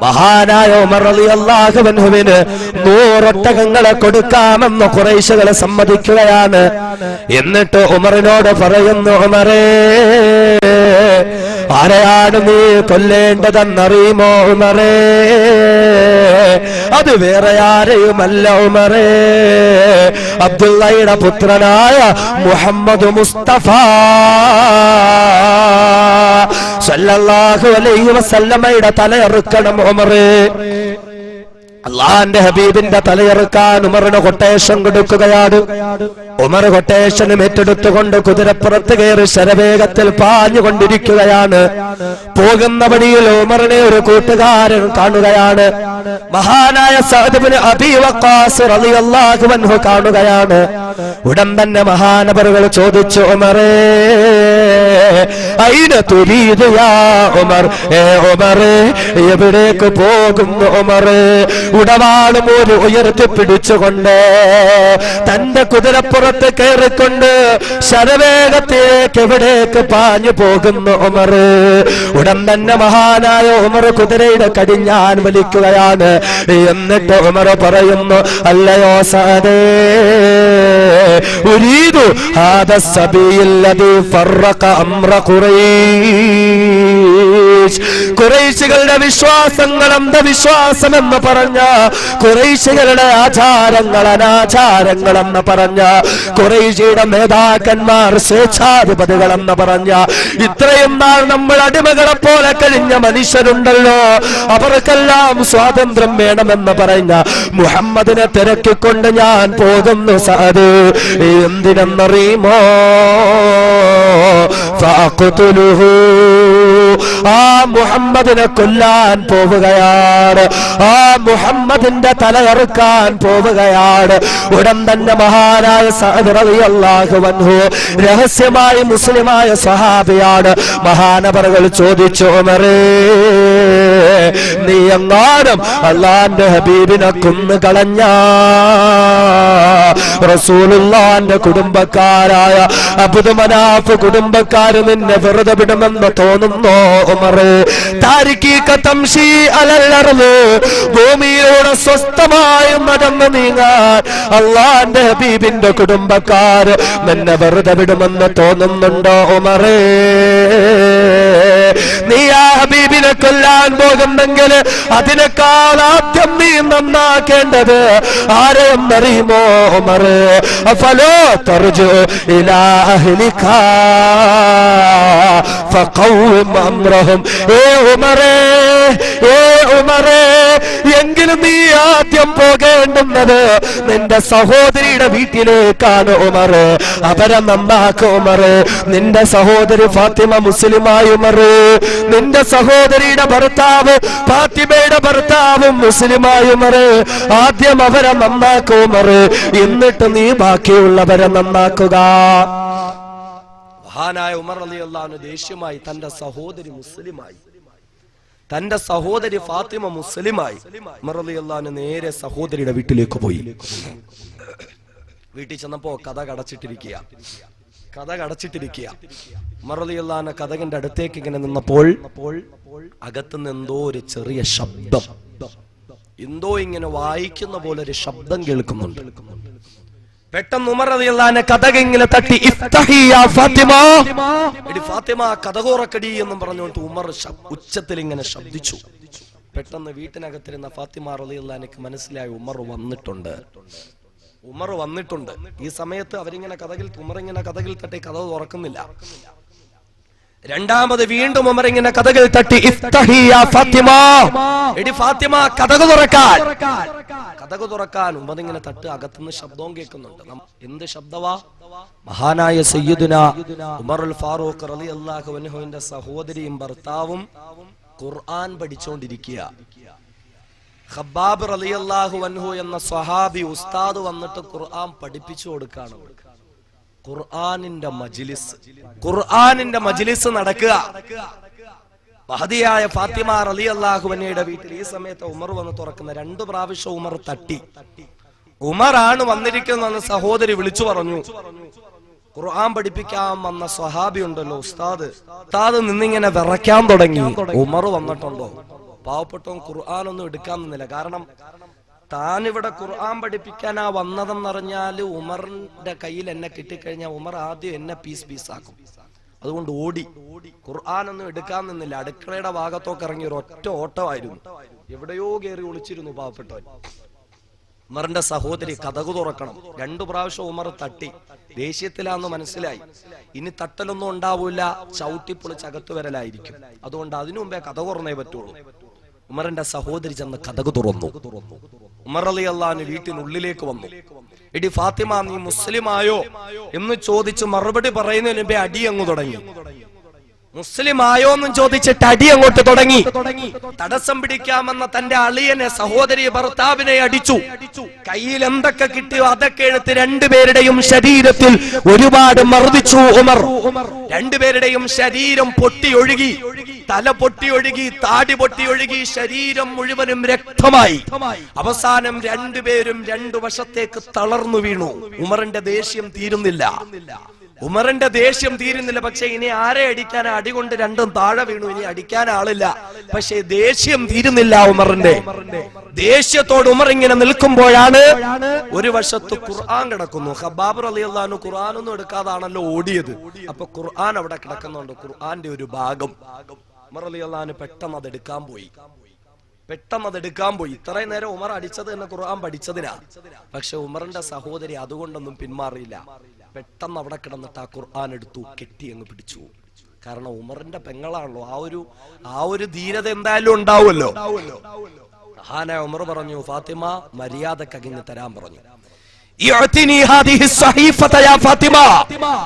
മഹാനായ ഉമർ റളിയല്ലാഹു അൻഹുവിന് 100 ഒട്ടകങ്ങളെ കൊടുക്കാമെന്ന് ഖുറൈശികളെ സമ്മതിക്കുകയാണ്. എന്നിട്ട് ഉമറിനോട് പറയുന്നു, ഉമറേ, ആരെയാണ് നീ കൊല്ലേണ്ടതെന്നറിയുമോ ഉമറേ? അത് വേറെ ആരെയുമല്ല ഉമറേ, അബ്ദുള്ളയുടെ പുത്രനായ മുഹമ്മദ് മുസ്തഫ സല്ലല്ലാഹു അലൈഹി വസല്ലമയുടെ തലയറുക്കണം ഉമറേ. അള്ളാന്റെ ഹബീബിന്റെ തലയെറുക്കാൻ ഉമറിന് കൊട്ടേഷൻ കൊടുക്കുകയാണ്. ഉമർ കൊട്ടേഷനും ഏറ്റെടുത്തുകൊണ്ട് കുതിരപ്പുറത്ത് കയറി ശരവേഗത്തിൽ പാഞ്ഞുകൊണ്ടിരിക്കുകയാണ്. പോകുന്ന വഴിയിൽ ഉമറിനെ ഒരു കൂട്ടുകാരൻ കാണുകയാണ്. മഹാനായ സഅദ് ഇബ്നു അബീ വഖാസ് റളിയല്ലാഹു അൻഹു കാണുകയാണ്. ഉടൻ തന്നെ മഹാനവറുകൾ ചോദിച്ചു, ഉമറേ, ഐന തുരീദു യാ ഉമർ? ഉമറേ, എവിടേക്ക് പോകുന്നു ഉമറേ? ഉടവാളും ഒരു ഉയർത്തി പിടിച്ചുകൊണ്ട് തന്റെ കുതിരപ്പുറത്ത് കയറിക്കൊണ്ട് ശരവേഗത്തേക്ക് എവിടേക്ക് പാഞ്ഞു പോകുന്നു ഉമർ. ഉടൻ തന്നെ മഹാനായ ഉമർ കുതിരയുടെ കടിഞ്ഞാൻ വലിക്കുകയാണ്. എന്നിട്ട് ഉമർ പറയുന്നു, അല്ലയോ സഅദേ, ഉരീദു ഹാദാ സബീല്ലദീ ഫറഖ അംറ ഖുറൈശ്. ഖുറൈശികളുടെ വിശ്വാസങ്ങൾ അന്ധവിശ്വാസം എന്ന് പറഞ്ഞ, ഖുറൈശികളുടെ ആചാരങ്ങൾ അനാചാരങ്ങൾ എന്ന് പറഞ്ഞ, ഖുറൈശിയുടെ നേതാക്കന്മാർ സ്വേച്ഛാധിപതികൾ എന്ന് പറഞ്ഞ, ഇത്രയും നാൾ നമ്മൾ അടിമകളെ പോലെ കഴിഞ്ഞ മനുഷ്യരുണ്ടല്ലോ, അവർക്കെല്ലാം സ്വാതന്ത്ര്യം വേണമെന്ന് പറഞ്ഞ മുഹമ്മദിനെ തിരക്കിക്കൊണ്ട് ഞാൻ പോകുന്നു സഅദ്. എന്തിനെന്നറിയുമോ? ഫഅഖ്തുലുഹു, ആ മുഹമ്മദിനെ കൊല്ലാൻ പോവുകയാണ്, ആ മുഹമ്മദിന്റെ തലയറുക്കാൻ പോവുകയാണ്. ഉടൻ തന്നെ മഹാനായ സഅദ് റളിയല്ലാഹു അൻഹു രഹസ്യമായി മുസ്ലിമായ സ്വഹാബിയാണ്. മഹാനവറുകൾ ചോദിച്ചു, ഉമറേ, നീ എങ്ങാനും അല്ലാഹുവിന്റെ ഹബീബിനെ കൊന്നു കളഞ്ഞ റസൂലുള്ളാഹിന്റെ കുടുംബക്കാരായ അബ്ദു മനാഫ് കുടുംബക്കാര് നിന്നെ വെറുതെ വിടുമെന്ന് തോന്നുന്നോ ഉമർ? താരിഖീക തംശി അലൽ അർള്, ഭൂമിയിലൂടെ സ്വസ്ഥമായി നടന്നു നീങ്ങാൻ അല്ലാഹുവിന്റെ ഹബീബിന്റെ കുടുംബക്കാര് നിന്നെ വെറുതെ വിടുമെന്ന് തോന്നുന്നുണ്ടോ ഉമറേ? നീ ആ ഹബീബിനെ കൊല്ലാൻ പോകുന്നെങ്കിൽ അതിനേക്കാൾ ആദ്യം നീ നന്നാക്കേണ്ടത് ആരെയെന്നറിയുമോ ഉമർ? അഫലോ തർജു ഇലാ അഹ്ലിക ഫഖൗം അംറഹും. ഏ ഉമറേ, ഏ ഉമറേ, എങ്കിലും നീ ആദ്യം പോകേണ്ടുന്നത് നിന്റെ സഹോദരിയുടെ വീട്ടിലേക്കാണ് ഉമർ. അവരെ നന്നാക്കും ഉമർ. നിന്റെ സഹോദരി ഫാത്തിമ മുസ്ലിമായി ഉമർ, നിന്റെ സഹോദരിയുടെ ഭർത്താവ് ഫാത്തിമയുടെ ഭർത്താവും മുസ്ലിമായി ഉമർ. ആദ്യം അവരെ നന്നാക്കും ഉമർ, എന്നിട്ട് നീ ബാക്കിയുള്ളവരെ നന്നാക്കുക. മഹാനായ ഉമർ റളിയല്ലാഹു അൻഹു ദേഷ്യമായി തന്റെ സഹോദരി മുസ്ലിമായി, തന്റെ സഹോദരി ഫാത്തിമ മുസ്ലിമായി. ഉമർ റളിയല്ലാഹു അൻഹു നേരെ സഹോദരിയുടെ വീട്ടിലേക്ക് പോയി. വീട്ടിൽ ചെന്നപ്പോ കഥ അടച്ചിട്ടിരിക്കുക. ഉമർ റളിയല്ലാഹു അൻഹു കഥകിന്റെ അടുത്തേക്ക് ഇങ്ങനെ നിന്നപ്പോൾ അകത്തുനിന്ന് എന്തോ ഒരു ചെറിയ ശബ്ദം, എന്തോ ഇങ്ങനെ വായിക്കുന്ന പോലെ ഒരു ശബ്ദം കേൾക്കുന്നുണ്ട്. പെട്ടെന്ന് ഉമർ റളിയല്ലാഹു അൻഹു കഥകിങ്ങനെ തട്ടി, ഇഫ്തഹി യാ ഫാത്തിമ, എടി ഫാത്തിമ കഥകുറക്കടി എന്നും പറഞ്ഞുകൊണ്ട് ഉമർ ഉച്ചത്തിൽ ഇങ്ങനെ ശബ്ദിച്ചു. പെട്ടെന്ന് വീട്ടിനകത്തിരുന്ന ഫാത്തിമ റളിയല്ലാഹു അൻഹയ്ക്ക് മനസ്സിലായി ഉമർ വന്നിട്ടുണ്ട്. ഈ സമയത്ത് അവരിങ്ങനെ ഉമർ ഇങ്ങനെ കഥകിൽ തട്ടി കഥ തുറക്കുന്നില്ല. രണ്ടാമത് വീണ്ടും ഉമർ ഇങ്ങനെ കഥകിൽ തട്ടി, ഇഫ്തഹി യാ ഫാത്തിമ, എടി ഫാത്തിമ കഥകു തുറക്കാൻ ഉമർ ഇങ്ങനെ തട്ട്. അകത്തുനിന്ന് ശബ്ദവും കേൾക്കുന്നുണ്ട്. എന്ത് ശബ്ദവാ? മഹാനായ സയ്യിദുന ഉമറുൽ ഫാറൂഖ് റളിയല്ലാഹു അൻഹുവിന്റെ സഹോദരിയും ഭർത്താവും ഖുർആൻ പഠിച്ചുകൊണ്ടിരിക്കുക. ഖബ്ബാബ് റളിയല്ലാഹു അൻഹു എന്ന സ്വഹാബി ഉസ്താദ് വന്നിട്ട് ഖുർആൻ പഠിപ്പിച്ചു കൊടുക്കാണ്. ഖുർആനിന്റെ മജ്ലിസ് നടക്കുക. മഹദിയായ ഫാത്തിമ റളിയല്ലാഹു അൻഹയുടെ വീട്ടിൽ ഈ സമയത്ത് ഉമർ വന്ന് തുറക്കുന്ന. 2 പ്രാവശ്യം ഉമർ തട്ടി. ഉമറാണ് വന്നിരിക്കുന്നതെന്ന് സഹോദരി വിളിച്ചു പറഞ്ഞു. ഖുർആൻ പഠിപ്പിക്കാൻ വന്ന സ്വഹാബി ഉണ്ടല്ലോ ഉസ്താദ് നിന്നിങ്ങനെ വിറയ്ക്കാൻ തുടങ്ങി. ഉമർ വന്നിട്ടുണ്ടോ? പാവപ്പെട്ടവൻ ഖുർആനൊന്നും എടുക്കാൻ നിന്നില്ല. കാരണം താൻ ഇവിടെ ഖുർആൻ പഠിപ്പിക്കാനാ വന്നതെന്നറിഞ്ഞാല് ഉമറിന്റെ കയ്യിൽ എന്നെ കിട്ടിക്കഴിഞ്ഞാൽ ഉമർ ആദ്യം എന്നെ പീസാക്കും. അതുകൊണ്ട് ഓടി ഖുർആനൊന്നും എടുക്കാൻ നിന്നില്ല. അടുക്കളയുടെ ഭാഗത്തൊക്കെ ഇറങ്ങി ഒരു ഒറ്റ ഓട്ടമായിരുന്നു. എവിടെയോ കയറി ഒളിച്ചിരുന്നു പാവപ്പെട്ടവൻ. ഉമറിന്റെ സഹോദരി കതകു തുറക്കണം. 2 പ്രാവശ്യം ഉമർ തട്ടി. ദേഷ്യത്തിലാന്ന് മനസ്സിലായി. ഇനി തട്ടലൊന്നും ഉണ്ടാവൂല, ചവിട്ടിപ്പൊളിച്ചകത്തു വരലായിരിക്കും. അതുകൊണ്ട് അതിനു മുമ്പേ കതകു തുറന്നേ പറ്റുള്ളൂ. ഉമറിന്റെ സഹോദരി ചെന്ന് കതകു തുറന്നു. ഉമർ റളിയല്ലാഹു അൻഹു വീട്ടിനുള്ളിലേക്ക് വന്നു. എടി ഫാത്തിമ, നീ മുസ്ലിമായോ എന്ന് ചോദിച്ച് മറുപടി പറയുന്നതിന് മുമ്പേ അടി അങ്ങ് തുടങ്ങി. മുസ്ലിം ആയോ എന്നും ചോദിച്ചിട്ട് അടി അങ്ങോട്ട് തുടങ്ങി. തടസ്സം പിടിക്കാമെന്ന തന്റെ അളിയനെ, സഹോദരി ഭർത്താവിനെ അടിച്ചു. കയ്യിൽ എന്തൊക്കെ കിട്ടിയോ അതൊക്കെ എടുത്ത് 2 പേരുടെയും ശരീരത്തിൽ ഒരുപാട് മർദ്ദിച്ചു ഉമർ. 2 പേരുടെയും ശരീരം പൊട്ടിയൊഴുകി, തല പൊട്ടിയൊഴുകി, താടി പൊട്ടിയൊഴുകി, ശരീരം മുഴുവനും രക്തമായി. അവസാനം 2 പേരും 2 വശത്തേക്ക് തളർന്നു വീണു. ഉമറിന്റെ ദേഷ്യം തീരുന്നില്ല. പക്ഷെ ഇനി ആരെ അടിക്കാൻ? അടികൊണ്ട് 2ഉം താഴെ വീണു. ഇനി അടിക്കാൻ ആളില്ല. പക്ഷെ ദേഷ്യം തീരുന്നില്ല ഉമറിന്റെ. ദേഷ്യത്തോട് ഉമർ ഇങ്ങനെ നിൽക്കുമ്പോഴാണ് ഒരു വശത്ത് ഖുർആൻ കിടക്കുന്നു. ഖബ്ബാബ് റളിയല്ലാഹു അൻഹു ഖുർആനൊന്നും എടുക്കാതാണല്ലോ ഓടിയത്. അപ്പൊ ഖുർആൻ അവിടെ കിടക്കുന്നുണ്ട്, ഖുർആന്റെ ഒരു ഭാഗം. ഉമർ റളിയല്ലാഹു അൻഹു പെട്ടെന്ന് അതെടുക്കാൻ പോയി. ഇത്രയും നേരം ഉമർ അടിച്ചത് തന്നെ ഖുർആൻ പഠിച്ചതിനാ. പക്ഷെ ഉമറിന്റെ സഹോദരി അതുകൊണ്ടൊന്നും പിന്മാറിയില്ല. പെട്ടെന്ന് അവിടെ കിടന്നിട്ട് ആ ഖുർആൻ എടുത്തു, കെട്ടി അങ്ങ് പിടിച്ചു. കാരണം ഉമറിന്റെ പെങ്ങളാണല്ലോ. ആ ഒരു ധീരത എന്തായാലും ഉണ്ടാവുമല്ലോ. മഹാനായ ഉമർ പറഞ്ഞു, ഫാത്തിമ മര്യാദക്ക് അങ്ങിങ്ങ് തരാൻ പറഞ്ഞു.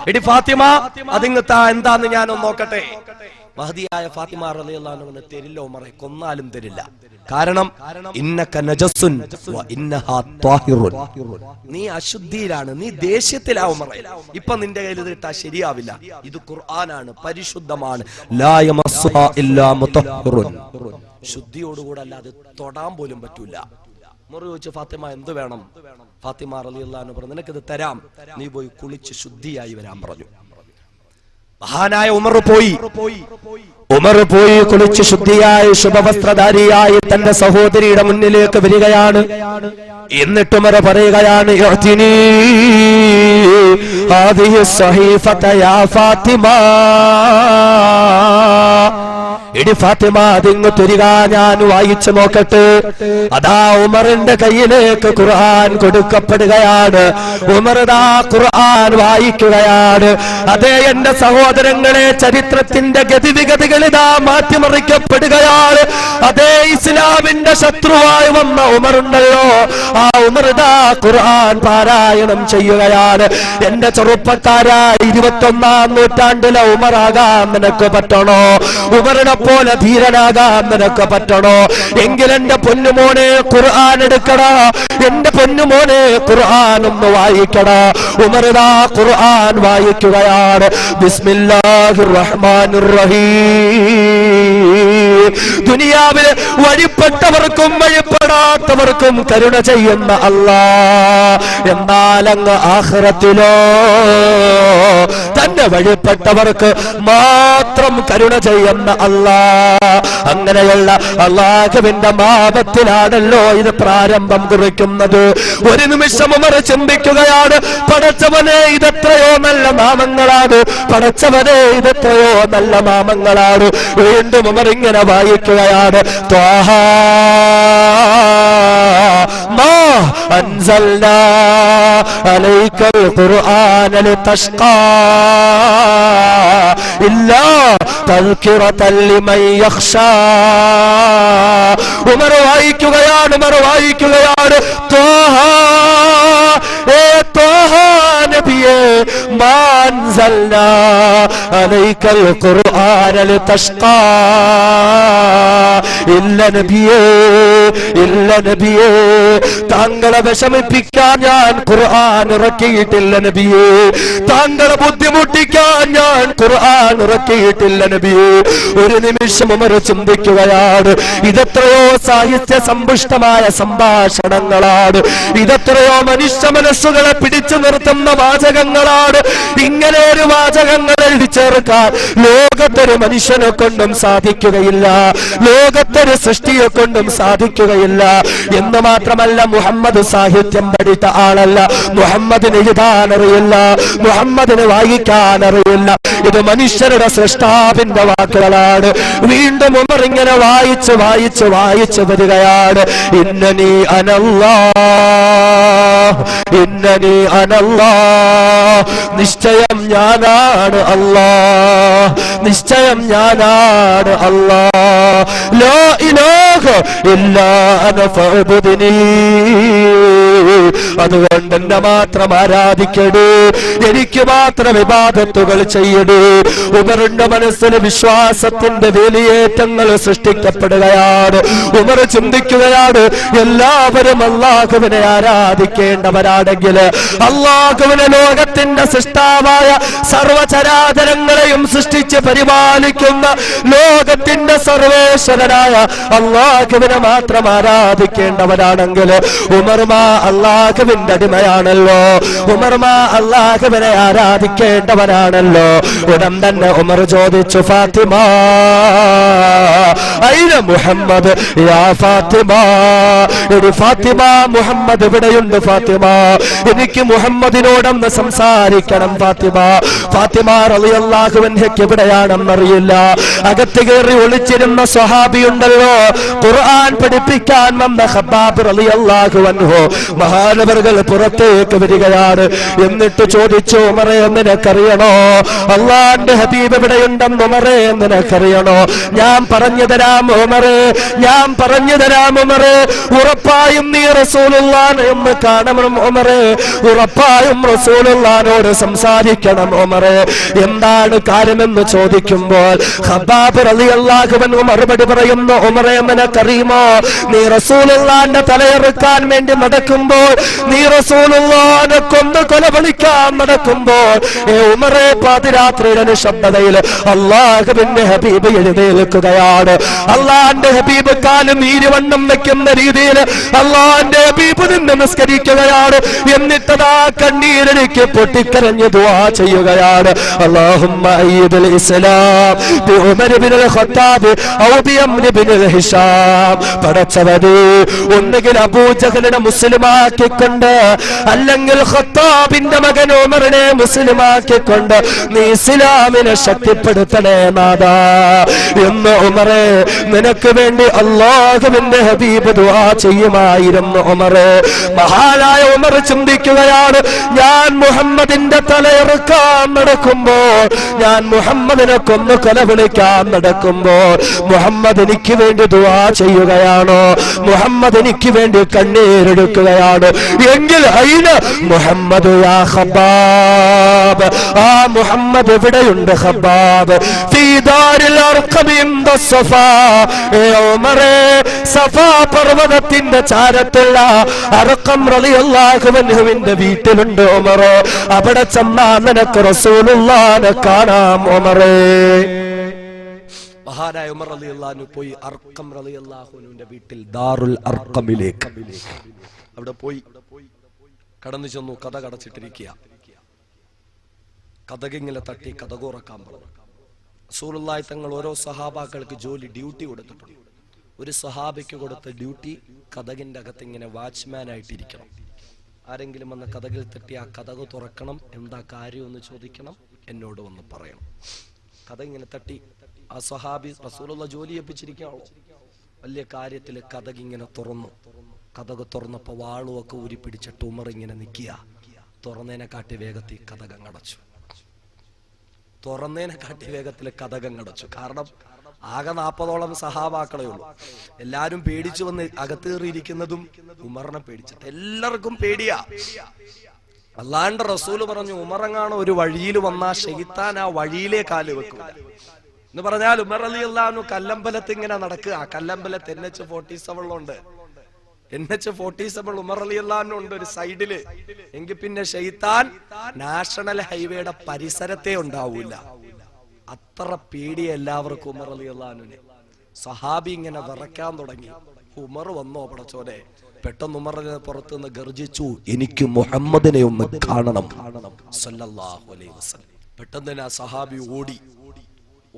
എടി ഫാത്തിമ, അതിങ്ങ് താ, എന്താന്ന് ഞാനൊന്ന് നോക്കട്ടെ. മഹദിയായ ഫാത്തിമ റളിയല്ലാഹു അൻഹ തരില്ല ഉമറെ, കൊന്നാലും തരില്ല. കാരണം ഇന്നക നജസുൻ വ ഇന്നഹാ ത്വാഹിറുൻ, നീ അശുദ്ധിയിലാണ്, നീ ദേഷ്യത്തിലാ ഉമറെ. ഇപ്പൊ നിന്റെ കയ്യിൽ ഇത് ഇട്ടാ ശരിയാവില്ല. ഇത് ഖുർആനാണ്, പരിശുദ്ധമാണ്. ലാ യമസ്സുഹാ ഇല്ലാ മുതഹ്ഹിറുൻ, ശുദ്ധിയോടുകൂടെ അല്ലാതെ തൊടാൻ പോലും പറ്റൂല. ഉമർ ചോദിച്ചു, ഫാത്തിമ എന്ത് വേണം? ഫാത്തിമ റളിയല്ലാഹു അൻഹ പറഞ്ഞു, നിനക്കിത് തരാം, നീ പോയി കുളിച്ച് ശുദ്ധിയായി വരാൻ പറഞ്ഞു. മഹാനായ ഉമർ പോയി കുളിച്ച് ശുദ്ധിയായി ശുഭവസ്ത്രധാരിയായി തന്റെ സഹോദരിയുടെ മുന്നിലേക്ക് വരികയാണ്. എന്നിട്ട് ഉമർ പറയുകയാണ്, യഅ്തിനി ഹാദിഹി സഹീഫത യാ ഫാത്തിമ, എടി ഫാത്തിമ അതിങ്ങ് തരിക, ഞാൻ വായിച്ചു നോക്കട്ടെ. അതാ ഉമറിന്റെ കയ്യിലേക്ക് ഖുർആൻ കൊടുക്കപ്പെടുകയാണ്. ഉമർ ദാ ഖുർആൻ വായിക്കുകയാണ്. അതേ എന്റെ സഹോദരങ്ങളെ, ചരിത്രത്തിന്റെ ഗതിവിഗതികൾ ഇതാ മാറ്റിമറിക്കപ്പെടുകയാണ്. അതേ ഇസ്ലാമിന്റെ ശത്രുവായി വന്ന ഉമറുണ്ടല്ലോ, ആ ഉമർ ദാ ഖുർആൻ പാരായണം ചെയ്യുകയാണ്. എന്റെ ചെറുപ്പക്കാരാ, 21-ാം നൂറ്റാണ്ടിലെ ഉമറാകാൻ നിനക്ക് പറ്റണോ? ഉമറിനെ പോലെ ധീരനാകാൻ നിനക്ക് പറ്റണോ? എങ്കിൽ എന്റെ പൊന്നുമോനെ ഖുർആൻ എടുക്കടാ, എന്റെ പൊന്നുമോനെ ഖുർആൻ ഒന്ന് വായിക്കടാ. ഉമർ ദാ ഖുർആൻ വായിക്കുകയാണ്. ബിസ്മില്ലാഹിർ റഹ്മാനിർ റഹീം. ദുനിയാവിൽ വഴിപ്പെട്ടവർക്കും വഴിപ്പെടാത്തവർക്കും കരുണ ചെയ്യുന്ന അല്ലാഹ്, എന്നാൽ അങ്ങ് ആഖിറത്തിലോ തന്നെ വഴിപ്പെട്ടവർക്ക് മാത്രം കരുണ ചെയ്യുന്ന അല്ലാഹ്. അങ്ങനെയുള്ള അല്ലാഹുവിന്റെ നാമത്തിലാണല്ലോ ഇത് പ്രാരംഭം കുറിക്കുന്നത്. ഒരു നിമിഷം ഉമർ ചിന്തിക്കുകയാണ്, പടച്ചവനെ ഇതെത്രയോ നല്ല നാമങ്ങളാണ്, പടച്ചവനെ ഇതെത്രയോ നല്ല നാമങ്ങളാണ്. വീണ്ടും ഉമർ ഇങ്ങനെ വായിക്കുകയാണ്, ത്വാഹ മാ അൻസൽനാ അലൈക്കൽ ഖുർആന ലിതശ്ഖാ ഇല്ലാ തദ്കിറതൻ ലിമൻ യഖ്ശാ. ഉമർ വായിക്കുകയാണ്, ത്വാഹ ഏ ത്വാഹ നബിയേ മാ അൻസൽനാ അലൈക്കൽ ഖുർആന ലിതഷ്ഖാ ഇല്ല നബിയേ ഇല്ല നബിയേ താങ്കളെ വിഷമിപ്പിക്കാൻ ഞാൻ ഖുർആൻ ഇറക്കിയിട്ടില്ല നബിയേ താങ്കളെ ബുദ്ധിമുട്ടിക്കാൻ ഞാൻ ഖുർആൻ ഇറക്കിയിട്ടില്ല നബിയേ ഒരു നിമിഷം ഉമർ ചിന്തിക്കുകയാണ് ഇതെത്രയോ സാഹിത്യ സമ്പുഷ്ടമായ സംഭാഷണങ്ങളാണ് ഇതെത്രയോ മനുഷ്യ മനസ്സുകളെ പിടിച്ചു നിർത്തുന്ന വാചകങ്ങളാണ് ഇങ്ങനെ ഒരു വാചകങ്ങൾ എഴുതി ചേർക്കാൻ ലോകത്തൊരു മനുഷ്യനെ കൊണ്ടും സാധിക്കുകയില്ല ലോകത്തൊരു സൃഷ്ടിയെ കൊണ്ടും സാധിക്കുകയില്ല എന്ന് മാത്രമല്ല മുഹമ്മദ് സാഹിത്യം പഠിച്ച ആളല്ല മുഹമ്മദിന് എഴുതാൻ അറിയില്ല മുഹമ്മദിന് വായിക്കാൻ അറിയില്ല ഇത് മനുഷ്യരുടെ സൃഷ്ടാവിന്റെ വാക്കുകളാണ് വീണ്ടും ഉമർ ഇങ്ങനെ വായിച്ച് വായിച്ച് വായിച്ച് വരികയാണ് ഇന്നനി അനല്ലാഹ് ഇന്നനി അനല്ലാഹ് നിശ്ചയം ഞാനാണ് അല്ലാഹ് നിശ്ചയം ഞാനാണ് അല്ലാഹ് ലാ ഇലാഹ ഇല്ലാ അന ഫഅബ്ദുനി അതുകൊണ്ട് എന്നെ മാത്രം ആരാധിക്കണേ എനിക്ക് മാത്രം ഇബാദത്തുകൾ ചെയ്യണേ ഉമറിന്റെ മനസ്സിൽ വിശ്വാസത്തിന്റെ വേലിയേറ്റങ്ങൾ സൃഷ്ടിക്കപ്പെടുകയാണ് ഉമർ ചിന്തിക്കുകയാണ് എല്ലാവരും അല്ലാഹുവിനെ ആരാധിക്കേണ്ടവരാണെങ്കിൽ അല്ലാഹുവിനെ ലോകത്തിന്റെ സൃഷ്ടാവായ സർവചരാചരങ്ങളെയും സൃഷ്ടിച്ച് പരിപാലിക്കുന്ന ലോകത്തിന്റെ സർവേശ്വരനായ അല്ലാഹുവിനെ മാത്രം ആരാധിക്കേണ്ടവരാണെങ്കിൽ ഉമർമാ അല്ലാഹുവിന്റെ അടിമയാണല്ലോ ഉമർമാ അല്ലാഹുവിനെ ആരാധിക്കേണ്ടവരാണല്ലോ ഉടൻ തന്നെ ഉമർ ചോദിച്ചു ഫാത്തിമ ഐന മുഹമ്മദ് യാ ഫാത്തിമ എടി ഫാത്തിമ മുഹമ്മദ് ഇവിടെയുണ്ട് ഫാത്തിമ എനിക്ക് മുഹമ്മദിനോടൊന്ന് സംസാരിക്കണം ഫാത്തിമ ഫാത്തിമ റളിയല്ലാഹു അൻഹയ്ക്ക് എവിടെയാണെന്നറിയില്ല അകത്ത് കയറി ഒളിച്ചിരുന്ന സ്വഹാബിയുണ്ടല്ലോ ഖുർആൻ പഠിപ്പിക്കാൻ വന്ന ഖബ്ബാബ് റളിയല്ലാഹു അൻഹു മഹാനവറുകൾ പുറത്തേക്ക് വരികയാണ് എന്നിട്ട് ചോദിച്ചു ഉമറേ നിനക്കറിയണോ അള്ളാന്റെ ഹബീബ് എവിടെയുണ്ടെന്ന് ഉമറേ നിനക്കറിയണോ ഞാൻ പറഞ്ഞു തരാം ഉമറേ ഞാൻ പറഞ്ഞു തരാം ഉമറേ ഉറപ്പായും നീ റസൂലുള്ളാഹിനെ ഒന്ന് കാണണം ഉമറേ ഉറപ്പായും റസൂലുള്ളാഹിനോട് സംസാരിക്കണം ഉമറേ എന്താണ് കാര്യമെന്ന് ചോദിക്കുമ്പോൾ ഖബ്ബാബ് റളിയല്ലാഹു അൻഹു മറുപടി പറയുന്നു ഉമറേ നിനക്കറിയുമോ നീ റസൂലുള്ളാഹിന്റെ തലയെറുക്കാൻ വേണ്ടി നടക്കുമ്പോൾ നീ റസൂലുള്ളാഹിനെ കൊന്ന് കൊലവിളിക്കാൻ നടക്കുമ്പോൾ ഉമറേ പാതിരാത്രിയുടെ നിശബ്ദതയിൽ അല്ലാഹുവിന്റെ ഹബീബ് എഴുന്നേൽക്കുകയാണ് അള്ളാന്റെ ഹബീബ് കാലം ഈരുവണ്ണം വെക്കുന്ന രീതിയിൽ അള്ളാന്റെ ഹബീബ് നിന്ന് നിസ്കരിക്കുകയാണ് എന്നിട്ടതാ കണ്ണീരടിക്ക് പൊട്ടിക്കരഞ്ഞ് ദുആ ചെയ്യുകയാണ് അല്ലാഹുമ്മ അയ്യിദുൽ ഇസ്ലാം ബി ഉമർ ഇബ്നുൽ ഖത്താബ് ഔ ബി അംർ ഇബ്നുൽ ഹിശാം പടച്ചവനേ ഒന്നുകിൽ അബൂജഹലിനെ മുസ്ലിമാക്കിക്കൊണ്ട് അല്ലെങ്കിൽ ഖത്താബിന്റെ മകൻ ഉമറിനെ മുസ്ലിമാക്കിക്കൊണ്ട് നീ ഇസ്ലാമിനെ ശക്തിപ്പെടുത്തണേ നാദാ എന്ന് ഉമറേ നിനക്ക് വേണ്ടി അല്ലാഹുവിന്റെ ഹബീബ് ദുആ ചെയ്യുമായിരുന്നു ഉമറേ മഹാനായ ഉമർ ചിന്തിക്കുകയാണ് ഞാൻ മുഹമ്മദിന്റെ തലയെറുക്കാൻ നടക്കുമ്പോൾ ഞാൻ മുഹമ്മദിനെ കൊന്ന് കൊലവിളിക്കാൻ നടക്കുമ്പോൾ മുഹമ്മദ് എനിക്ക് വേണ്ടി ദുആ ചെയ്യുകയാണോ മുഹമ്മദ് എനിക്ക് വേണ്ടി കണ്ണീരെടുക്കുകയാണ് എങ്കിൽ അയിന മുഹമ്മദ് യാ ഖബ്ബാബ് ആ മുഹമ്മദ് എവിടെയുണ്ട് ഖബ്ബാബ് ഫീ ദാരിൽ അർഖം ഇൻദ സഫാ ഉമറേ സഫാ പർവതത്തിന്റെ ചാരത്തുള്ള അർഖം റളിയല്ലാഹു അൻഹുവിന്റെ വീട്ടിലുണ്ട് ഉമറേ അവിടെ ചെന്നാൽ നിനക്ക് റസൂലുള്ളാഹിനെ കാണാം ഉമറേ മഹാനായ ഉമർ റളിയല്ലാഹു അൻഹു പോയി അർഖം റളിയല്ലാഹു അൻഹുവിന്റെ വീട്ടിൽ ദാറുൽ അർഖമിലേക്ക് അവിടെ പോയി കടന്നു ചെന്നു കഥ കടച്ചിട്ടിരിക്കുക കഥകിങ്ങനെ തട്ടി കഥ കുറക്കാൻ പറഞ്ഞു റസൂലുള്ളാഹി തങ്ങൾ ഓരോ സഹാബാക്കൾക്ക് ഡ്യൂട്ടി കൊടുത്തിട്ടുണ്ട് ഒരു സഹാബിക്ക് കൊടുത്ത ഡ്യൂട്ടി കഥകിന്റെ അകത്ത് ഇങ്ങനെ വാച്ച്മാൻ ആയിട്ടിരിക്കണം ആരെങ്കിലും വന്ന് കഥകിൽ തട്ടി ആ കഥക് തുറക്കണം എന്താ കാര്യം എന്ന് ചോദിക്കണം എന്നോട് വന്ന് പറയണം കഥ ഇങ്ങനെ തട്ടി ആ സഹാബി റസൂലുള്ളാഹി ജോലി ഏൽപ്പിച്ചിരിക്കുകയാണോ വലിയ കാര്യത്തിൽ കഥക് ഇങ്ങനെ തുറന്നു കഥക് തുറന്നപ്പോ വാളുമൊക്കെ ഊരി പിടിച്ചിട്ട് ഉമർ ഇങ്ങനെ നിൽക്കുക തുറന്നതിനെ കാട്ടി വേഗത്തിൽ കഥകങ്ങടച്ചു തുറന്നതിനെ കാട്ടി വേഗത്തിൽ കഥകങ്ങടച്ചു കാരണം ആകെ 40ഓളം സഹാബാക്കളേ ഉള്ളൂ എല്ലാരും പേടിച്ചു വന്ന് അകത്തേറിയിരിക്കുന്നതും ഉമറിനെ പേടിച്ചിട്ട് എല്ലാവർക്കും പേടിയാ അള്ളാന്റെ റസൂല് പറഞ്ഞു, ഉമറങ്ങാണ് ഒരു വഴിയിൽ വന്നാ ശൈത്താൻ ആ വഴിയിലെ കാല് വെക്കും എന്ന് പറഞ്ഞാൽ ഉമർ റളിയല്ലാഹു അൻഹു കല്ലമ്പലത്ത് ഇങ്ങനെ നടക്കുക. ആ കല്ലമ്പലത്ത് NH-47 ഉണ്ട്. NH-47 ഉമർ റളിയല്ലാഹു അൻഹു ഉണ്ട് ഒരു സൈഡില്. എങ്കിൽ പിന്നെ ശൈത്താൻ നാഷണൽ ഹൈവേയുടെ പരിസരത്തെ ഉണ്ടാവൂല. അത്ര പേടിയ എല്ലാവർക്കും ഉമർ റളിയല്ലാഹു അൻഹുവിനെ. സഹാബി ഇങ്ങനെ വിറയ്ക്കാൻ തുടങ്ങി. ഉമർ വന്നോ പടച്ചോനെ? പെട്ടെന്ന് ഉമറിനെ പുറത്തു നിന്ന് ഗർജിച്ചു, എനിക്ക് മുഹമ്മദിനെ ഒന്ന് കാണണം സല്ലല്ലാഹു അലൈഹി വസല്ലം. പെട്ടെന്ന് തന്നെ ആ സഹാബി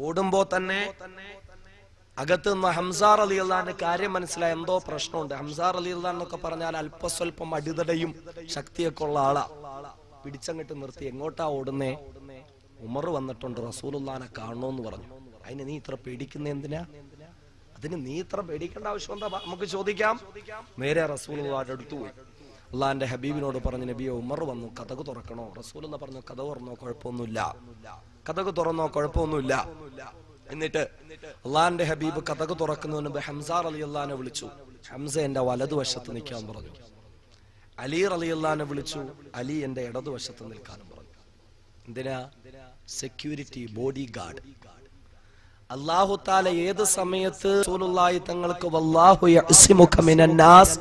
ഓടുമ്പോ തന്നെ അകത്ത് നിന്ന് ഹംസ റളിയല്ലാഹുവിന്റെ കാര്യം മനസ്സിലായി. എന്തോ പ്രശ്നമുണ്ട്. ഹംസ റളിയല്ലാഹു എന്നൊക്കെ പറഞ്ഞാൽ അല്പസ്വല്പം അടിതടയും ശക്തിയൊക്കെ ഉള്ള ആളാ. പിടിച്ചങ്ങട്ട് നിർത്തി. എങ്ങോട്ടാ ഓടുന്നേ? ഉമർ വന്നിട്ടുണ്ട്, റസൂലുള്ളാഹിനെ കാണണമെന്ന് പറഞ്ഞു. അതിന് നീ ഇത്ര പേടിക്കുന്ന എന്തിനാ? അതിന് നീ ഇത്ര പേടിക്കേണ്ട ആവശ്യം എന്താ? നമുക്ക് ചോദിക്കാം. നേരെ റസൂലുള്ളാഹിന്റെ അടുത്ത് പോയി അള്ളാഹിന്റെ ഹബീബിനോട് പറഞ്ഞു, നബിയെ ഉമർ വന്നു, കതക് തുറക്കണോ? റസൂലുള്ള പറഞ്ഞു, കതക് തുറന്നോ, കുഴപ്പമൊന്നുമില്ല. കതക് തുറന്നോ, കുഴപ്പമൊന്നുമില്ല. എന്നിട്ട് അള്ളാഹിന്റെ ഹബീബ് കതക് തുറക്കുന്നതിന് മുമ്പ് ഹംസ റളിയല്ലാഹുവിനെ വിളിച്ചു. ഹംസ എന്റെ വലതുവശത്ത് നിൽക്കാൻ പറഞ്ഞു. അലി റളിയല്ലാഹുവിനെ വിളിച്ചു. അലി എന്റെ ഇടതുവശത്ത് നിൽക്കാനും പറഞ്ഞു. എന്തിനാ? Security, body guard. അല്ലാഹു തആല ഏത് സമയത്ത് റസൂലുള്ളാഹി തങ്ങൾക്ക് വല്ലാഹു യഅ്സിമുക മിനന്നാസ്,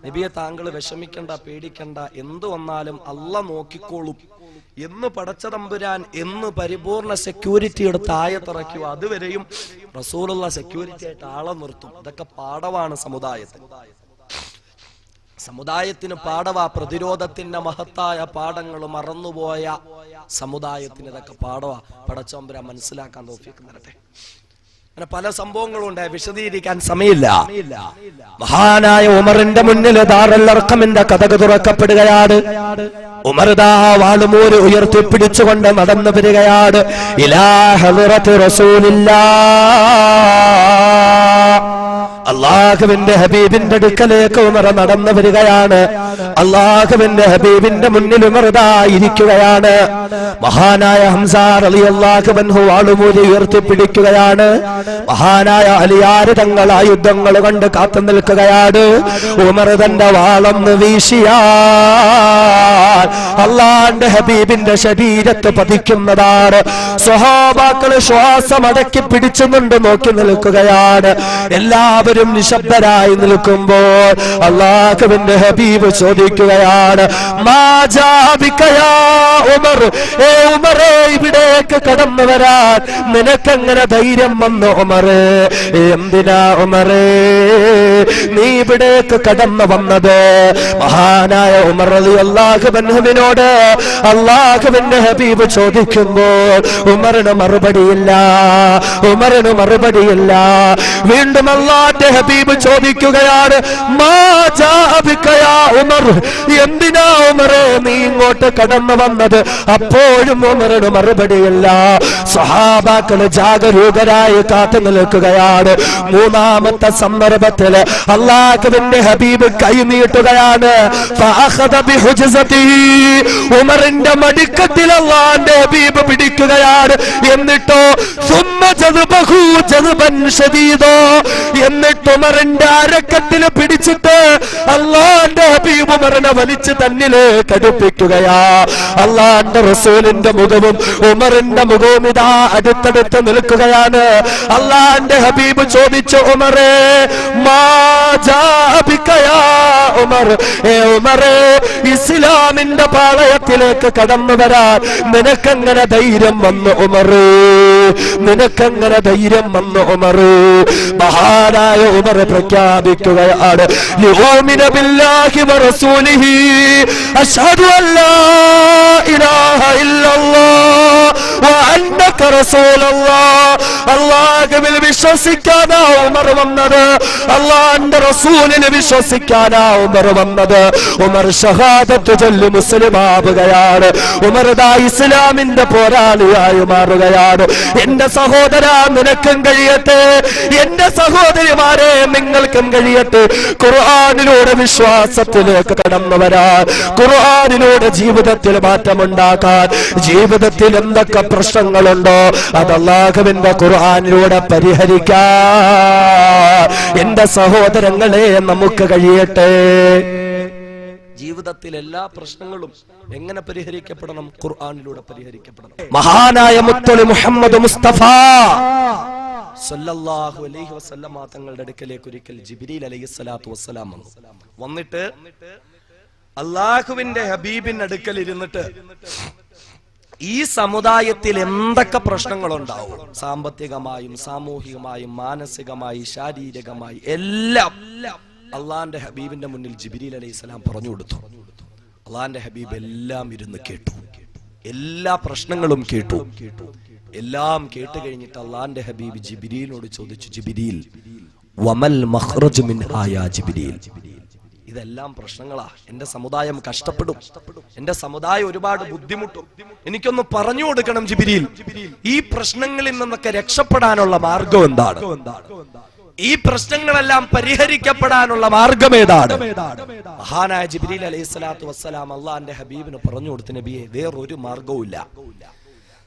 നബിയെ താങ്കൾ വിഷമിക്കണ്ട, പേടിക്കണ്ട, എന്ത് വന്നാലും അല്ലാഹ് നോക്കിക്കോളും എന്ന് പടച്ച തമ്പുരാൻ എന്ന് പരിപൂർണ സെക്യൂരിറ്റി എടുത്ത് ആയത്തിറക്കി. അതുവരെയും റസൂലുള്ള സെക്യൂരിറ്റി ആയിട്ട് ആളെ നിർത്തും. ഇതൊക്കെ പാഠമാണ് സമുദായത്തിന് പാഠവാ. പ്രതിരോധത്തിന്റെ മഹത്തായ പാഠങ്ങൾ മറന്നുപോയ സമുദായത്തിന് ഇതൊക്കെ പാഠവാ. പടച്ചതമ്പുരാൻ മനസ്സിലാക്കാൻ തൗഫീഖ് തരട്ടെ. അങ്ങനെ പല സംഭവങ്ങളും ഉണ്ട്, വിശദീകരിക്കാൻ സമയമില്ല. മഹാനായ ഉമറിന്റെ മുന്നിൽ ദാറുൽ അർഖമിന്റെ കതക് തുറക്കപ്പെടുകയാണ്. ഉമർ ദാ വാളുമൂര് ഉയർത്തിപ്പിടിച്ചുകൊണ്ട് നടന്നു വരികയാണ്. ഇലാ ഹളറത്തി റസൂലില്ലാഹ്, അള്ളാഹുവിന്റെ ഹബീബിന്റെ അടുക്കലേക്ക് ഉമർ നടന്നു വരികയാണ്. അള്ളാഹുവിന്റെ ഹബീബിന്റെ മുന്നിൽ ഉമർ ദാ ഇരിക്കുകയാണ്. മഹാനായ ഹംസ റളിയല്ലാഹു അൻഹു വാളുമൂരി ഉയർത്തിപ്പിടിക്കുകയാണ്. മഹാനായ അലിയാർ തങ്ങൾ ആയുധങ്ങൾ കൊണ്ട് കാത്തു നിൽക്കുകയാണ്. ഉമർ തന്റെ വാളൊന്ന് വീശിയാൽ അള്ളാന്റെ ഹബീബിന്റെ ശരീരത്ത് പതിക്കുന്നതാണ്. സ്വഹാബാക്കള് ശ്വാസം അടക്കി പിടിച്ചുകൊണ്ട് നോക്കി നിൽക്കുകയാണ്. എല്ലാവരും നിശബ്ദരായി നിൽക്കുമ്പോൾ അല്ലാഹുവിന്റെ ഹബീബ് ചോദിക്കുകയാണ്, മാ ജാബിക യാ ഉമർ, ഏ ഉമറേ ഇവിടേക്ക് കടന്നു വരാൻ നിനക്കെങ്ങനെ ധൈര്യം വന്നു ഉമറേ? എന്തിനാ ഉമറേ നീ ഇവിടേക്ക് കടന്നു വന്നത്? മഹാനായ ഉമർ റളിയല്ലാഹു അൻഹുവിനോട് അല്ലാഹുവിന്റെ ഹബീബ് ചോദിക്കുമ്പോൾ ഉമറിന് മറുപടിയില്ല. വീണ്ടും അല്ലാഹുവിന്റെ ഹബീബ് ചോദിക്കുകയാണ്, മാ ജാബിക യാ ഉമർ, എന്തിനാ ഉമറേ നീ ഇങ്ങോട്ട് കടന്നു വന്നത്? അപ്പോഴും ഉമറിന് മറുപടിയില്ല. സ്വഹാബാക്കള് ജാഗരൂകരായി കാത്തു നിൽക്കുകയാണ്. മൂന്നാമത്തെ സന്ദർഭത്തില് അല്ലാഹുവിന്റെ ഹബീബ് കൈനീട്ടുകയാണ്. ഉമറിന്റെ മടിക്കത്തിൽ അല്ലാഹുവിന്റെ ഹബീബ് പിടിക്കുകയാണ്. എന്നിട്ടോ എന്നിട്ട് ഉമറിന്റെ അരക്കത്തിൽ പിടിച്ചിട്ട് അല്ലാഹുവിന്റെ ഹബീബ് ഉമറിനെ വലിച്ച് തന്നിലേക്ക് അടുപ്പിക്കുകയാ. അല്ലാഹുവിന്റെ റസൂലിന്റെ മുഖവും ഉമറിന്റെ മുഖവും ഇതാ അടുത്തടുത്ത് നിൽക്കുകയാണ്. അല്ലാഹുവിന്റെ ഹബീബ് ചോദിച്ചു, ഉമറേ മാ ജാബിക യാ ഉമർ, ഏ ഉമറേ ഇസ്ലാമിന്റെ പാളയത്തിലേക്ക് കടന്നു വരാൻ നിനക്കെങ്ങനെ ധൈര്യം വന്നു ഉമറേ? നിനക്കെങ്ങനെ ധൈര്യം വന്നു ഉമറേ? മഹാനായ ഉമർ പ്രഖ്യാപിക്കുകയാണ്, ലിഉമിന ബില്ലാഹി വറസൂലിഹി അശ്ഹദു അല്ലാ ഇലാഹ ഇല്ലല്ലാഹ് വ അന്നക റസൂലുള്ളാഹ്. അല്ലാഹുവിൽ വിശ്വസിക്കാനാ ഉമർ വന്നത്, അല്ലാഹുവിന്റെ റസൂലിനെ വിശ്വസിക്കാനാ ഉമർ വന്നത്. ഉമർ ഷഹാദത്ത് ചൊല്ലി മുസ്ലിമാവുകയാണ്. ഉമർ ദാ ഇസ്ലാമിന്റെ പോരാളിയായി മാറുകയാണ്. എന്റെ സഹോദരാ നിനക്കും കഴിയട്ടെ, എന്റെ സഹോദരിമാരെ നിങ്ങൾക്കും കഴിയട്ടെ. ഖുർആനിലൂടെ വിശ്വാസത്തിലേക്ക് കടന്നു വരാൻ, ഖുർആനിലൂടെ ജീവിതത്തിൽ മാറ്റമുണ്ടാക്കാൻ, ജീവിതത്തിൽ എന്തൊക്കെ പ്രശ്നങ്ങളുണ്ടോ അത് അല്ലാഹുവിന്റെ ഖുർആനിലൂടെ പരിഹരിക്കാൻ എന്റെ സഹോദരങ്ങളെ നമുക്ക് കഴിയട്ടെ. ജീവിതത്തിൽ എല്ലാ പ്രശ്നങ്ങളും എങ്ങനെ പരിഹരിക്കപ്പെടണം? ഖുർആനിലൂടെ പരിഹരിക്കപ്പെടണം. മഹാനായ മുത്തലി മുഹമ്മദ് മുസ്തഫ സല്ലല്ലാഹു അലൈഹി വസല്ലമ തങ്ങളുടെ അടുക്കലേക്ക് ഒരിക്കൽ ജിബ്രീൽ അലൈഹിസ്സലാത്തു വസ്സലാം വന്നിട്ട് അല്ലാഹുവിന്റെ ഹബീബിന്റെ അടുക്കൽ ഇരുന്നിട്ട് ഈ സമുദായത്തിൽ എന്തൊക്കെ പ്രശ്നങ്ങളുണ്ടാവും, സാമ്പത്തികമായും സാമൂഹികമായും മാനസികമായി ശാരീരികമായി എല്ലാം അള്ളാന്റെ ഹബീബിന്റെ മുന്നിൽ ജിബ്രീൽ അലൈഹിസ്സലാം പറഞ്ഞു കൊടുത്തു. അള്ളാന്റെ ഹബീബ് എല്ലാം ഇരുന്ന് കേട്ടു, എല്ലാ പ്രശ്നങ്ങളും കേട്ടു. എല്ലാം കേട്ട് കഴിഞ്ഞിട്ട് അള്ളാന്റെ ഹബീബ് ജിബ്രീലിനോട് ചോദിച്ചു, ജിബ്രീൽ വമൽ മഖ്റജ് മിൻഹാ യാ ജിബ്രീൽ, ഇതെല്ലാം പ്രശ്നങ്ങളാ, എന്റെ സമുദായം കഷ്ടപ്പെടും, എന്റെ സമുദായം ഒരുപാട് ബുദ്ധിമുട്ടും, എനിക്കൊന്ന് പറഞ്ഞു കൊടുക്കണം ജിബ്രീൽ, ഈ പ്രശ്നങ്ങളിൽ നിന്നൊക്കെ രക്ഷപ്പെടാനുള്ള മാർഗം എന്താണ്? ഈ പ്രശ്നങ്ങളെല്ലാം പരിഹരിക്കപ്പെടാനുള്ള മാർഗം ഏതാണ്? മഹാനായ ജിബ്രീൽ അലൈഹിസ്സലാത്തു വസ്സലാം അള്ളാന്റെ ഹബീബിന് പറഞ്ഞു കൊടുത്തു, നബിയെ വേറൊരു മാർഗവുമില്ല,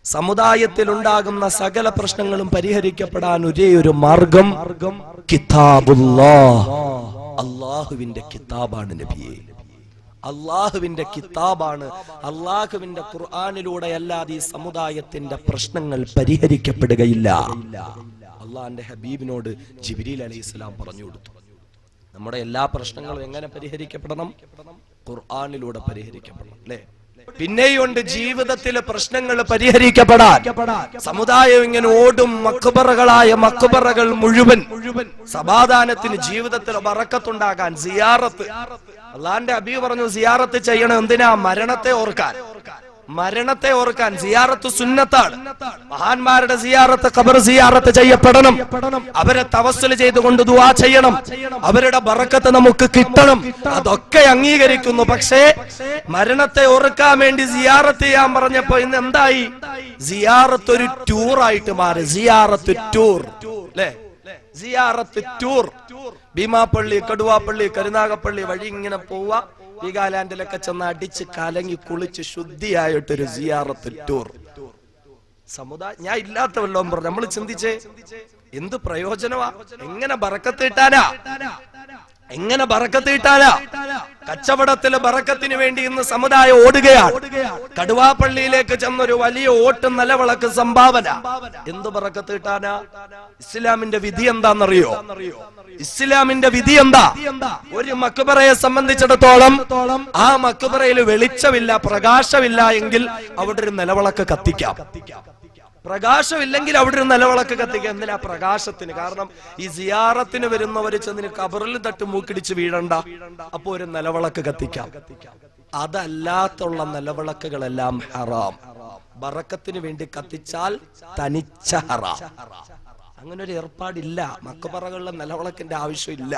സമുദായത്തിൽ ഉണ്ടാകുന്ന സകല പ്രശ്നങ്ങളും പരിഹരിക്കപ്പെടാൻ ഒരേ ഒരു മാർഗം കിതാബുല്ലാഹ്, അള്ളാഹുവിന്റെ കിതാബാണ് നബിയെ, അള്ളാഹുവിന്റെ കിതാബാണ്. അള്ളാഹുവിന്റെ ഖുർആനിലൂടെ അല്ലാതെ ഈ സമുദായത്തിന്റെ പ്രശ്നങ്ങൾ പരിഹരിക്കപ്പെടുകയില്ല. അള്ളാന്റെ ഹബീബിനോട് ജിബ്രീൽ അലൈഹിസ്സലാം പറഞ്ഞു കൊടുത്തു. നമ്മുടെ എല്ലാ പ്രശ്നങ്ങളും എങ്ങനെ പരിഹരിക്കപ്പെടണം? ഖുർആനിലൂടെ പരിഹരിക്കപ്പെടണം, അല്ലേ? പിന്നെയുണ്ട് ജീവിതത്തിലെ പ്രശ്നങ്ങൾ പരിഹരിക്കപ്പെടാൻ. സമുദായം ഇങ്ങനെ ഓടും, മക്ബറകളായ മക്ബറകൾ മുഴുവൻ സമാധാനത്തിന് ജീവിതത്തിൽ ബറക്കത്തുണ്ടാകാൻ സിയാറത്ത്. അള്ളാന്റെ ഹബീബ് പറഞ്ഞു, സിയാറത്ത് ചെയ്യണം. എന്തിനാ? മരണത്തെ ഓർക്കാൻ. മരണത്തെ ഓർക്കാൻ സിയാറത്ത് സുന്നത്താണ്. മഹാന്മാരുടെ സിയാറത്ത്, ഖബർ സിയാറത്ത് ചെയ്യപ്പെടണം. അവരെ തവസ്സുൽ ചെയ്തുകൊണ്ട് ദുആ ചെയ്യണം. അവരുടെ ബറക്കത്ത് നമുക്ക് കിട്ടണം. അതൊക്കെ അംഗീകരിക്കുന്നു. പക്ഷേ മരണത്തെ ഓർക്കാൻ വേണ്ടി സിയാറത്ത് ചെയ്യാൻ പറഞ്ഞപ്പോ ഇന്ന് എന്തായി? സിയാറത്ത് ഒരു ടൂറായിട്ട് മാറി. സിയാറത്ത് ടൂർ, അല്ലേ? സിയാറത്ത് ടൂർ. ഭീമാപ്പള്ളി, കടുവാപ്പള്ളി, കരുനാഗപ്പള്ളി വഴി ഇങ്ങനെ പോവാ, വീഗാലാൻഡിലൊക്കെ ചെന്ന് അടിച്ച് കലങ്ങി കുളിച്ച് ശുദ്ധിയായിട്ടൊരു സിയാറത്ത് ടൂർ. സമുദായം ഞാൻ ഇല്ലാത്ത വല്ലതും പറഞ്ഞു. നമ്മൾ ചിന്തിച്ചേ, എന്ത് പ്രയോജനമാ? എങ്ങനെ ബറക്കത്ത് കിട്ടാനാ? എങ്ങനെ ബറക്കത്ത് കിട്ടാനാ? കച്ചവടത്തിലെ ബറക്കത്തിന് വേണ്ടി ഇന്ന് സമുദായം ഓടുകയാണ്. കടുവാപ്പള്ളിയിലേക്ക് ചെന്നൊരു വലിയ ഓട്ട് നിലവിളക്ക് സംഭാവന. എന്ത് ബറക്കത്ത് കിട്ടാനാ? ഇസ്ലാമിന്റെ വിധി എന്താണെന്നറിയോ? ഇസ്ലാമിന്റെ വിധി എന്താ? ഒരു മക്ബറയെ സംബന്ധിച്ചിടത്തോളം ആ മക്ബറയിൽ വെളിച്ചമില്ല, പ്രകാശമില്ല എങ്കിൽ അവിടെ ഒരു നിലവിളക്ക് കത്തിക്കാം. പ്രകാശമില്ലെങ്കിൽ അവിടെ ഒരു നിലവിളക്ക് കത്തിക്കാം. എന്തിനാ? പ്രകാശത്തിന്. കാരണം ഈ സിയാറത്തിന് വരുന്നവര് ചെന്നിന് കബറിൽ തട്ട് മൂക്കിടിച്ച് വീഴണ്ട. അപ്പൊ ഒരു നിലവിളക്ക് കത്തിക്കാം. അതല്ലാത്തുള്ള നിലവിളക്കുകളെല്ലാം ഹറാം. ബറക്കത്തിന് വേണ്ടി കത്തിച്ചാൽ തനിച്ച ഹറാം. അങ്ങനെ ഒരു ഏർപ്പാടില്ല. മക്ബറകളിലെ നിലവിളക്കിന്റെ ആവശ്യമില്ല.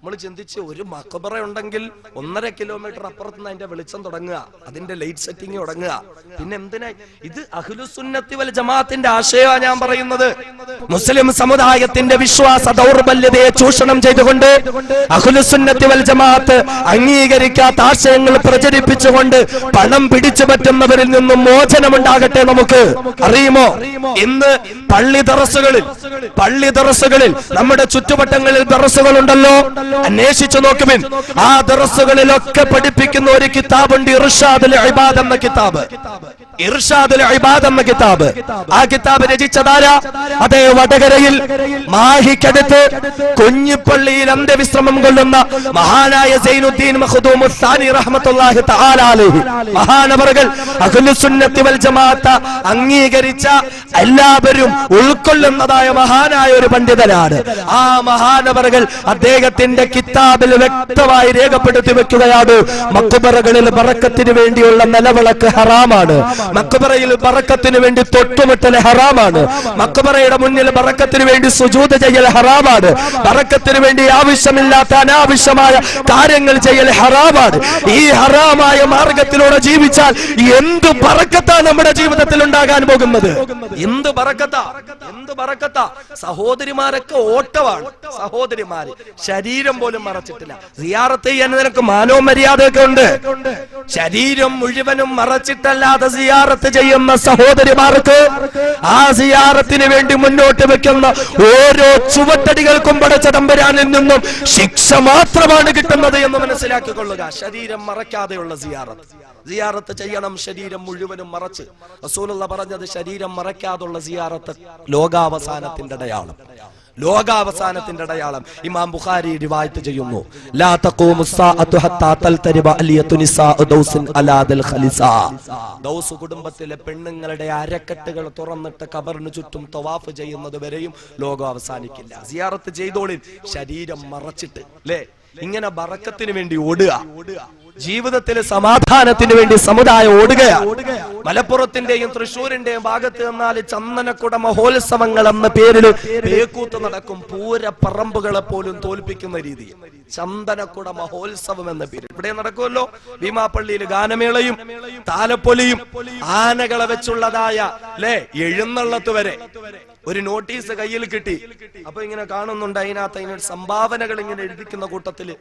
നമ്മൾ ചിന്തിച്ച്, ഒരു മക്ബറ ഉണ്ടെങ്കിൽ 1.5 കിലോമീറ്റർ അപ്പുറത്ത് നിന്ന് അതിന്റെ വെളിച്ചം തുടങ്ങുക, അതിന്റെ ലൈറ്റ് സെറ്റിംഗ് തുടങ്ങുക. പിന്നെ എന്തിനാ ഇത്? അഹ്ലുസുന്നത്തി വൽ ജമാഅത്തിന്റെ ആശയമാണ് ഞാൻ പറയുന്നത്. മുസ്ലിം സമുദായത്തിന്റെ വിശ്വാസ ദൗർബല്യതയെ ചൂഷണം ചെയ്തുകൊണ്ട് അഹ്ലുസുന്നത്തി വൽ ജമാഅത്ത് അംഗീകരിക്കാത്ത ആശയങ്ങൾ പ്രചരിപ്പിച്ചുകൊണ്ട് പണം പിടിച്ചു പറ്റുന്നവരിൽ നിന്നും മോചനമുണ്ടാകട്ടെ നമുക്ക്. അറിയുമോ, ഇന്ന് പള്ളി ദറസുകളിൽ നമ്മുടെ ചുറ്റുവട്ടങ്ങളിൽ ദറസുകൾ ഉണ്ടല്ലോ, അന്വേഷിച്ചു നോക്കുവിൻ. ആ ദറസുകളിലൊക്കെ പഠിപ്പിക്കുന്ന ഒരു കിതാബുണ്ട്, ഇർഷാദുൽ ഇബാദ് എന്ന കിതാബ്. ഇർഷാദുൽ ഇബാദ് എന്ന കിതാബ്. ആ കിതാബ് രചിച്ചതാരാ? അതേ വടകരയിൽ മാഹിക്കടുത്ത് കുഞ്ഞിപ്പള്ളിയിൽ അന്ത്യവിശ്രമം കൊള്ളുന്ന മഹാനായ സൈനുദ്ദീൻ മഖ്ദൂം സാനി റഹ്മത്തുള്ളാഹി തആല അലൈഹി. മഹാനവറുകൾ അഹ്ലുസുന്നത്തി വൽ ജമാഅത്ത് അംഗീകരിച്ച എല്ലാവരും ഉൾക്കൊള്ളുന്നതായ മഹാനായ ഒരു പണ്ഡിതനാണ്. ആ മഹാനവറുകൾ അദ്ദേഹത്തിന്റെ കിതാബിൽ വ്യക്തമായി രേഖപ്പെടുത്തി വെക്കുകയാണ്, മക്ബറകളിൽ ബറക്കത്തിന് വേണ്ടിയുള്ള നിലവിളക്ക് ഹറാമാണ്. മക്ബറയിൽ ബറക്കത്തിന് വേണ്ടി തൊട്ടുമുട്ടൽ ഹറാമാണ്. മക്ബറയുടെ മുന്നിൽ ബറക്കത്തിന് വേണ്ടി സുജൂദ് ചെയ്യൽ ഹറാമാണ്. ബറക്കത്തിന് വേണ്ടി ആവശ്യമില്ലാത്ത അനാവശ്യമായ കാര്യങ്ങൾ ചെയ്യൽ ഹറാമാണ്. ഈ ഹറാമായ മാർഗത്തിലൂടെ ജീവിച്ചാൽ എന്ത് ബറക്കത്താണ് നമ്മുടെ ജീവിതത്തിൽ ഉണ്ടാകാൻ പോകുന്നത്? എന്ത് ബറക്കത്താ, എന്ത് ബറക്കത്താ? സഹോദരിമാരൊക്കെ ഓട്ടമാണ്. സഹോദരിമാര് ശരീരം പോലും മറച്ചിട്ടില്ല. സിയാറത്ത് ചെയ്യാൻ നിനക്ക് മാനവും മര്യാദയൊക്കെ ഉണ്ട്. ശരീരം മുഴുവനും മറച്ചിട്ടല്ലാതെ സിയാറത്ത് സിയാറത്ത് ചെയ്യുന്ന സഹോദരിമാർക്ക് ആ സിയാറത്തിന് വേണ്ടി മുന്നോട്ട് വെക്കുന്ന ഓരോ ചുവട്ടടികൾക്കും പടച്ച തമ്പുരാനിൽ നിന്നും ശിക്ഷ മാത്രമാണ് കിട്ടുന്നത് എന്ന് മനസ്സിലാക്കിക്കൊള്ളുക. ശരീരം മറയ്ക്കാതെയുള്ള സിയാറത്ത് ചെയ്യണം, ശരീരം മുഴുവനും മറച്ച്. റസൂലുള്ള പറഞ്ഞത് ശരീരം മറയ്ക്കാതുള്ള സിയാറത്ത് ലോകാവസാനത്തിന്റെ അടയാളം. ഇമാം ബുഖാരി റിവായത്ത് ചെയ്യുന്നു, ലാ തഖൂമു സ്സാഅതു ഹത്താ തൽതരിബ അലിയതു നിസാഉ ദൗസിൻ അലാ ദൽ ഖലിസാ. ദൗസ് കുടുംബത്തിലെ പെണ്ണുങ്ങളുടെ അരക്കെട്ടുകൾ തുറന്നിട്ട് ഖബറിന് ചുറ്റും തവാഫ് ചെയ്യുന്നത് വരെയും ലോകം അവസാനിക്കില്ല. സിയാറത്ത് ചെയ്തോളിൻ, ശരീരം മറച്ചിട്ട്. അല്ലേ, ഇങ്ങനെ ബറക്കത്തിന് വേണ്ടി ഓടുക, ജീവിതത്തിലെ സമാധാനത്തിന് വേണ്ടി സമുദായം ഓടുകയാണ്. മലപ്പുറത്തിന്റെയും തൃശ്ശൂരിന്റെയും ഭാഗത്ത് നിന്നാൽ ചന്ദനക്കുട മഹോത്സവങ്ങൾ എന്ന പേരിൽ പേക്കൂത്ത് നടക്കും. പൂരപ്പറമ്പുകളെ പോലും തോൽപ്പിക്കുന്ന രീതിയിൽ ചന്ദനക്കുട മഹോത്സവം എന്ന പേരിൽ ഇവിടെ നടക്കുമല്ലോ. ഭീമാപ്പള്ളിയിൽ ഗാനമേളയും താലപ്പൊലിയും ആനകളെ വെച്ചുള്ളതായ എഴുന്നള്ളത്ത് വരെ ഒരു നോട്ടീസ് കയ്യിൽ കിട്ടി. അപ്പൊ ഇങ്ങനെ കാണുന്നുണ്ട്, അതിനകത്ത് സംഭാവനകൾ ഇങ്ങനെ എഴുതിക്കുന്ന കൂട്ടത്തില്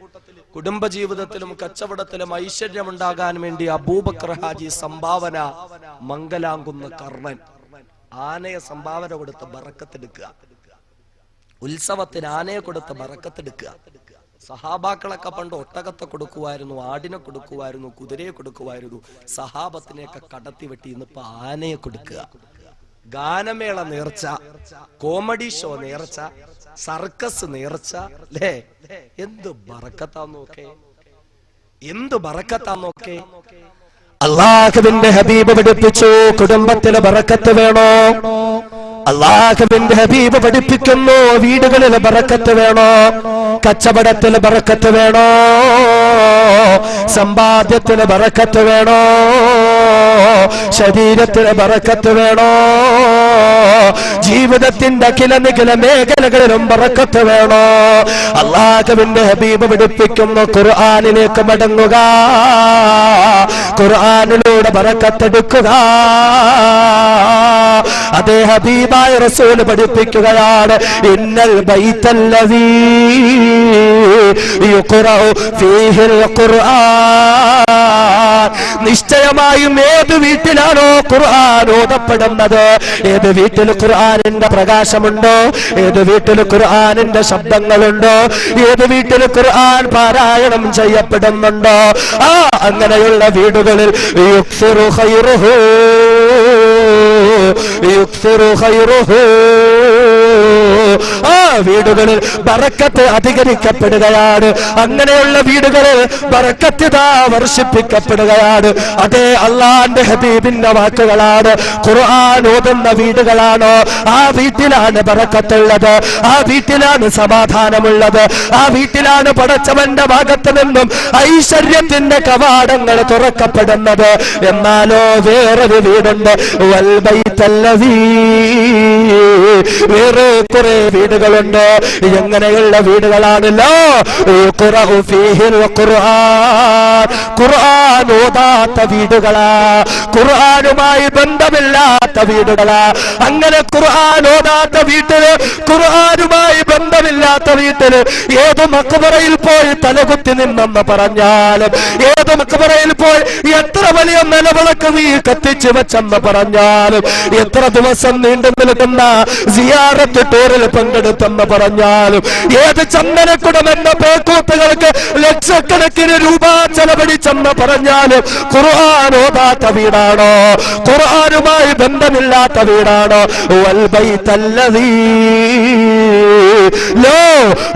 കുടുംബജീവിതത്തിലും കച്ചവടത്തിലും ഐശ്വര്യമുണ്ടാകാൻ വേണ്ടി അബൂബക്കർ ഹാജി സംഭാവന മംഗലാംകുന്ന കർണൻ ആനയെ സംഭാവന കൊടുത്ത് ബറക്കത്തെടുക്കുക. ഉത്സവത്തിന് ആനയെ കൊടുത്ത് ബറക്കത്തെടുക്കുക. സഹാബാക്കളൊക്കെ പണ്ട് ഒട്ടകത്തെ കൊടുക്കുമായിരുന്നു, ആടിനെ കൊടുക്കുമായിരുന്നു, കുതിരയെ കൊടുക്കുമായിരുന്നു. സഹാബത്തിനെയൊക്കെ കടത്തി വെട്ടി ഇന്നിപ്പോ ആനയെ കൊടുക്കുക. ഗാനമേള നേർച്ച, കോമഡി ഷോ നേർച്ച, സർക്കസ് നേർച്ച. അല്ലേ, എന്ത് ബറക്കത്താന്നോക്കെ, എന്ത് ബറക്കത്താന്നോക്കെ. അല്ലാഹുവിന്റെ ഹബീബ് പഠിപ്പിച്ചു, കുടുംബത്തിലെ ബറക്കത്ത് വേണോ? അല്ലാഹുവിന്റെ ഹബീബ് പഠിപ്പിക്കുന്നു, വീടുകളിൽ ബറക്കത്ത് വേണോ? കച്ചവടത്തിൽ ബറക്കത്ത് വേണോ? സമ്പാദ്യത്തിന് ബറക്കത്ത് വേണോ? ശരീരത്തിന് ബറക്കത്ത് വേണോ? ജീവിതത്തിന്റെ അഖില നിഖില മേഖലകളിലും ബറക്കത്ത് വേണോ? അല്ലാഹുവിന്റെ ഹബീബ് പഠിപ്പിക്കുന്നു, ഖുർആനിലേക്ക് മടങ്ങുക, ഖുർആനിലൂടെ ബറക്കത്തെടുക്കുക. അതേ ഹബീബായ റസൂൽ പഠിപ്പിക്കുകയാണ്, ഇന്നൽ ബൈത്തല്ലദീ യുഖറഉ ഫീഹിൽ ഖുർആൻ. നിശ്ചയമായും ഏത് വീട്ടിലാണോ ഖുർആൻ ഓതപ്പെടുന്നത്, ഏത് വീട്ടിൽ ഖുർആനിന്റെ പ്രകാശമുണ്ടോ, ഏത് വീട്ടിൽ ഖുർആനിന്റെ ശബ്ദങ്ങളുണ്ടോ, ഏത് വീട്ടിൽ ഖുർആൻ പാരായണം ചെയ്യപ്പെടുന്നുണ്ടോ, അങ്ങനെയുള്ള വീടുകളിൽ യുക്സിറു ഖൈറുഹു യുക്സിറു ഖൈറുഹു. വീടുകളിൽ ബറക്കത്ത് അധികരിക്കപ്പെടുകയാണ്. അങ്ങനെയുള്ള വീടുകളിൽ ബറക്കത്ത് വർഷിപ്പിക്കപ്പെടുകയാണ്. അതേ അല്ലാഹുവിന്റെ ഹബീബിന്റെ വാക്കുകളാണ്. ഖുർആൻ ഓതുന്ന വീടുകളാണോ, ആ വീട്ടിലാണ് ബറക്കത്തുള്ളത്, ആ വീട്ടിലാണ് സമാധാനമുള്ളത്, ആ വീട്ടിലാണ് പടച്ചവന്റെ ഭാഗത്ത് നിന്നും ഐശ്വര്യത്തിന്റെ കവാടങ്ങൾ തുറക്കപ്പെടുന്നത്. എന്നാലോ വേറൊരു വീടുണ്ട്, വൽ ബൈത്തല്ലദീ, വേറെ കുറെ വീടുകളുണ്ട്. എങ്ങനെയുള്ള വീടുകളാണല്ലോ, ഖുർആൻ ഫീഹിൽ ഖുർആൻ, ഖുർആൻ ഓതാത്ത വീടുകളാ, ഖുർആനുമായി ബന്ധമില്ലാത്ത വീടുകളാ. അങ്ങനെ ഖുർആൻ ഓതാത്ത വീട്ടില്, ഖുർആനുമായി ബന്ധമില്ലാത്ത വീട്ടില് ഏത് മഖ്ബറയിൽ പോയി തലകുത്തി നിന്നെന്ന് പറഞ്ഞാലും, ഏത് മഖ്ബറയിൽ പോയി എത്ര വലിയ നിലവിളക്ക് നീ കത്തിച്ചു വെച്ചെന്ന് പറഞ്ഞാലും, എത്ര ദിവസം നീണ്ടു നിൽക്കുന്ന സിയാറത്ത് ടൂറിൽ പങ്കെടുത്തെന്ന് പറഞ്ഞാലും, ഏത് ചന്ദനക്കുടം എന്ന പേക്കൂത്തുകൾക്ക് ലക്ഷക്കണക്കിന് രൂപ ചെലവഴിച്ചെന്ന് പറഞ്ഞാലും, ഖുർആൻ ഓതാത്ത വീടാണോ, ഖുർആനുമായി ബന്ധമില്ലാത്ത വീടാണോ, വൽ ബൈത്തല്ലദീ ലോ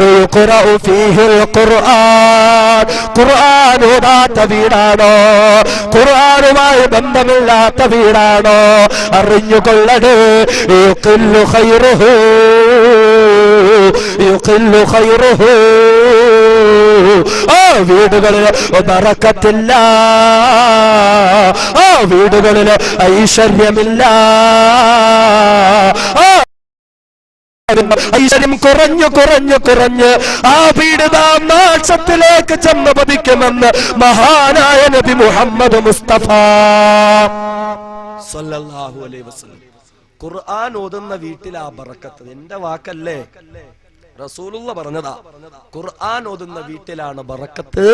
യുഖറഉ ഫീഹിൽ ഖുർആൻ, ഖുർആൻ ഓതാത്ത വീടാണോ, ഖുർആനുമായി ബന്ധമില്ലാത്ത വീടാണോ, അറിഞ്ഞുകൊള്ളടേ, യുഖില്ലു ഖൈറുഹു യുഖില്ലു ഖൈറുഹു. ആ വീടുകളിൽ ബറക്കത്തില്ല, ആ വീടുകളിൽ ഐശ്വര്യമില്ല, ഐശ്വര്യം കുറഞ്ഞു കുറഞ്ഞു കുറഞ്ഞ് ആ വീട് നാശത്തിലേക്ക് ചെന്ന് പതിക്കുമെന്ന് മഹാനായ നബി മുഹമ്മദ് മുസ്തഫ സല്ലല്ലാഹു അലൈഹി വസല്ലം. ഖുർആൻ ഓതുന്ന വീട്ടിൽ ആ ബറക്കത്ത്. എന്റെ വാക്കല്ലേ, റസൂലുള്ള പറഞ്ഞതാ, ഖുർആൻ ഓതുന്ന വീട്ടിലാണ് ബറക്കത്ത്,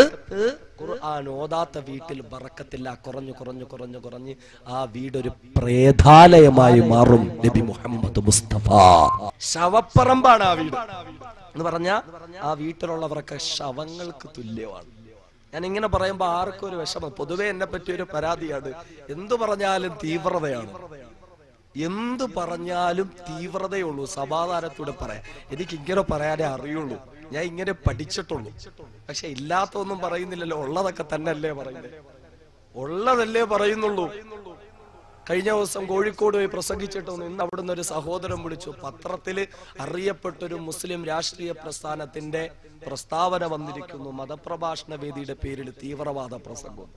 ഖുർആൻ ഓതാത്ത വീട്ടിൽ ബറക്കത്തില്ല. കുറഞ്ഞു കുറഞ്ഞു കുറഞ്ഞു കുറഞ്ഞ് ആ വീടൊരു പ്രേതാലയമായി മാറും. നബി മുഹമ്മദ് മുസ്തഫ. ശവപ്പറമ്പാണ് ആ വീട് എന്ന് പറഞ്ഞ ആ വീട്ടിലുള്ളവരൊക്കെ ശവങ്ങൾക്ക് തുല്യമാണ്. ഞാൻ ഇങ്ങനെ പറയുമ്പോ ആർക്കും ഒരു വിഷമം. പൊതുവെ എന്നെ പറ്റി ഒരു പരാതിയാണ്, എന്തു പറഞ്ഞാലും തീവ്രതയാണ്. എന്തു പറഞ്ഞാലും തീവ്രതയുള്ളൂ. സമാധാനത്തോടെ പറയാം. എനിക്ക് ഇങ്ങനെ പറയാനേ അറിയുള്ളൂ, ഞാൻ ഇങ്ങനെ പഠിച്ചിട്ടുള്ളൂ. പക്ഷെ ഇല്ലാത്തൊന്നും പറയുന്നില്ലല്ലോ, ഉള്ളതൊക്കെ തന്നെയല്ലേ പറയുന്നത്, ഉള്ളതല്ലേ പറയുന്നുള്ളൂ. കഴിഞ്ഞ ദിവസം കോഴിക്കോട് പോയി പ്രസംഗിച്ചിട്ട് ഇന്ന് അവിടുന്ന് ഒരു സഹോദരൻ വിളിച്ചു. പത്രത്തില് അറിയപ്പെട്ടൊരു മുസ്ലിം രാഷ്ട്രീയ പ്രസ്ഥാനത്തിന്റെ പ്രസ്താവന വന്നിരിക്കുന്നു, മതപ്രഭാഷണ വേദിയുടെ പേരിൽ തീവ്രവാദ പ്രസംഗം.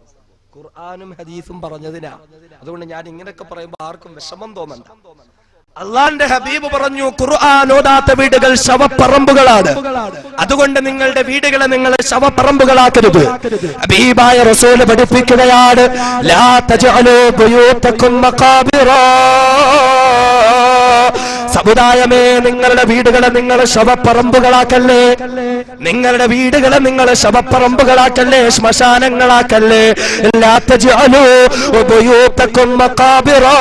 ഖുർആനും ഹദീസും പറഞ്ഞതിനാ. അതുകൊണ്ട് ഞാൻ ഇങ്ങനെയൊക്കെ പറയുമ്പോ ആർക്കും വിഷമം തോന്നണ്ട. അള്ളാന്റെ ഹബീബ് പറഞ്ഞു, ഖുർആൻ ഓതാത്ത വീടുകൾ ശവപ്പറമ്പുകളാണ്. അതുകൊണ്ട് നിങ്ങളുടെ വീടുകളെ നിങ്ങൾ ശവപ്പറമ്പുകളാക്കരുത്. ഹബീബായ റസൂല് പഠിപ്പിക്കുകയാണ്, ലാ തജ്അലൂ ബുയൂതകും മഖാബിറാ. സമുദായമേ, നിങ്ങളുടെ വീടുകളെ നിങ്ങൾ ശവപ്പറമ്പുകളാക്കല്ലേ. നിങ്ങളുടെ വീടുകളെ നിങ്ങൾ ശവപ്പറമ്പുകളാക്കല്ലേ, ശ്മശാനങ്ങളാക്കല്ലേ. ലാ തജ്അലൂ ബുയൂതകും മഖാബിറാ.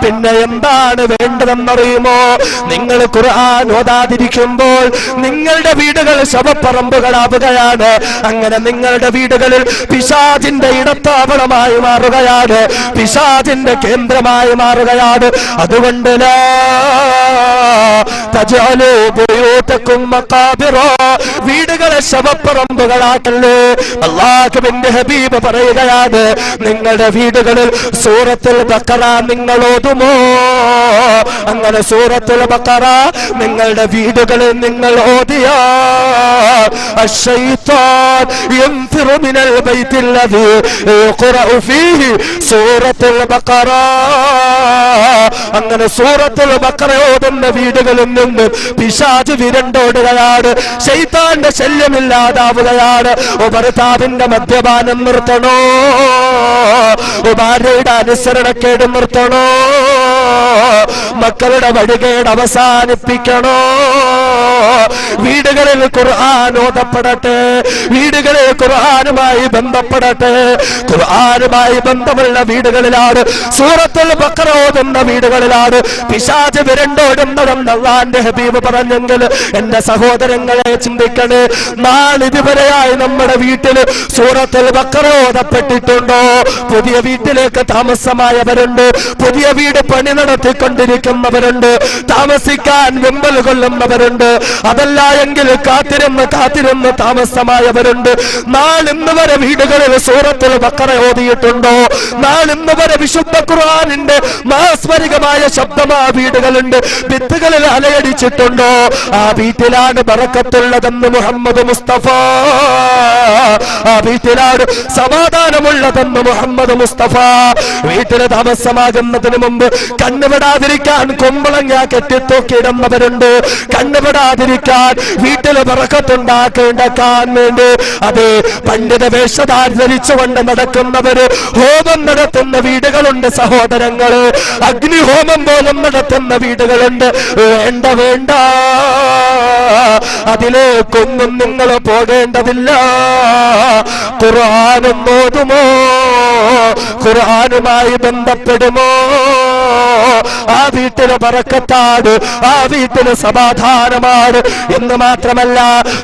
പിന്നെ എന്താണ് വേണ്ടതെന്നറിയുമോ? നിങ്ങൾ ഖുർആൻ ഓതാതിരിക്കുമ്പോൾ നിങ്ങളുടെ വീടുകൾ ശവപ്പറമ്പുകളാവുകയാണ്. അങ്ങനെ നിങ്ങളുടെ വീടുകളിൽ പിശാചിന്റെ ഇടത്താവളമായി മാറുകയാണ്, പിശാചിന്റെ കേന്ദ്രമായി മാറുകയാണ്. അതുകൊണ്ട് ലാ തജ്അലൂ ബുയൂതകും മഖാബിറാ. വീടുകളെ ശവപ്പറമ്പുകളാക്കല്ലേ. അല്ലാഹുവിന്റെ ഹബീബ് പറയുകയാണ്, നിങ്ങളുടെ വീടുകളിൽ സൂറത്തുൽ ബഖറ നിങ്ങൾ ഓതുമോ? അങ്ങനെ സൂറത്തുൽ ബഖറ നിങ്ങളുടെ വീടുകളിൽ നിങ്ങൾ ഓതിയാൽ അശ്ശൈത്താൻ യൻഫിറു മിനൽ ബൈത്തില്ലദീ യുഖറഉ ഫീഹി സൂറത്തുൽ ബഖറ. അങ്ങനെ സൂറത്തുൽ ബഖറ ഓതുന്ന വീടുകളിൽ നിന്ന് പിശാച് വിരണ്ടോടുകയാണ്, ശൈത്താന്റെ ശല്യമില്ലാതാവുകയാണ്. ഭർത്താവിന്റെ മദ്യപാനം നിർത്തണോ? ഭാര്യയുടെ അനുസരണക്കേട് നിർത്തണോ? മക്കളുടെ വഴികേട് അവസാനിപ്പിക്കണോ? വീടുകളിൽ ഖുർആൻ ഓതപ്പെടട്ടെ, വീടുകളിൽ ഖുർആനുമായി ബന്ധപ്പെടട്ടെ. ഖുർആനുമായി ബന്ധമുള്ള വീടുകളിലാണ്, സൂറത്തുൽ ബഖറ ഓതുന്ന വീടുകളിലാണ് പിശാച് വിരണ്ടോടുന്നതെന്ന് അല്ലാഹുവിന്റെ ഹബീബ് പറഞ്ഞെങ്കിൽ എന്റെ സഹോദരങ്ങളെ ചിന്തിക്കണേ. നാളിതുവരെയായി നമ്മുടെ വീട്ടിൽ സൂറത്തുൽ ബഖറ ഓതപ്പെട്ടിട്ടുണ്ടോ? പുതിയ വീട്ടിലേക്ക് താമസമായവരുണ്ട്, പുതിയ വീട് പണി നടത്തിക്കൊണ്ടിരിക്കുന്നവരുണ്ട്, താമസിക്കാൻ വെമ്പൽ കൊള്ളുന്നവരുണ്ട്. അതല്ല എങ്കിൽ കാത്തിരുന്ന് താമസമായവരുണ്ട്. നാളിന്ന് വരെ വീടുകളിൽ സൂറത്തുൽ ബഖറ ഓതിയിട്ടുണ്ടോ? നാളിന്ന് വരെ വിശുദ്ധ ഖുർആനിന്റെ മാസ്മരികമായ ശബ്ദം ആ വീടുകളുണ്ട്, ഭിത്തുകളിൽ അലയടിച്ചിട്ടുണ്ടോ? ആ വീട്ടിലാണ് ബറക്കത്തുള്ളതെന്ന് മുഹമ്മദ് മുസ്തഫ. ആ വീട്ടിലാണ് സമാധാനമുള്ളതെന്ന് മുഹമ്മദ് മുസ്തഫ. വീട്ടിൽ താമസമാകുന്നതിന് മുമ്പ് കണ്ണുപെടാതിരിക്കാൻ കുമ്പളങ്ങ കെട്ടിത്തൂക്കിയിടുന്നവരുണ്ട്. കണ്ണുപെടാതിരിക്കാൻ വീട്ടിൽ ബറക്കത്തുണ്ടാക്കാൻ വേണ്ടി അത് പണ്ഡിത വേഷധാരി ധരിച്ചുകൊണ്ട് നടക്കുന്നവര് ഹോമം നടത്തുന്ന വീടുകളുണ്ട് സഹോദരങ്ങള്. അഗ്നിഹോമം പോലും നടത്തുന്ന വീടുകളുണ്ട്. വേണ്ട വേണ്ട, അതിലേക്കൊന്നും നിങ്ങൾ പോകേണ്ടതില്ല. ഖുർആനും ഓതുമോ? ഖുർആനുമായി ബന്ധപ്പെടുമോ? ആ വീട്ടിന് ബറക്കത്താണ്, ആ വീട്ടിന് സമാധാനമാണ്. എന്ന് മാത്രമല്ല,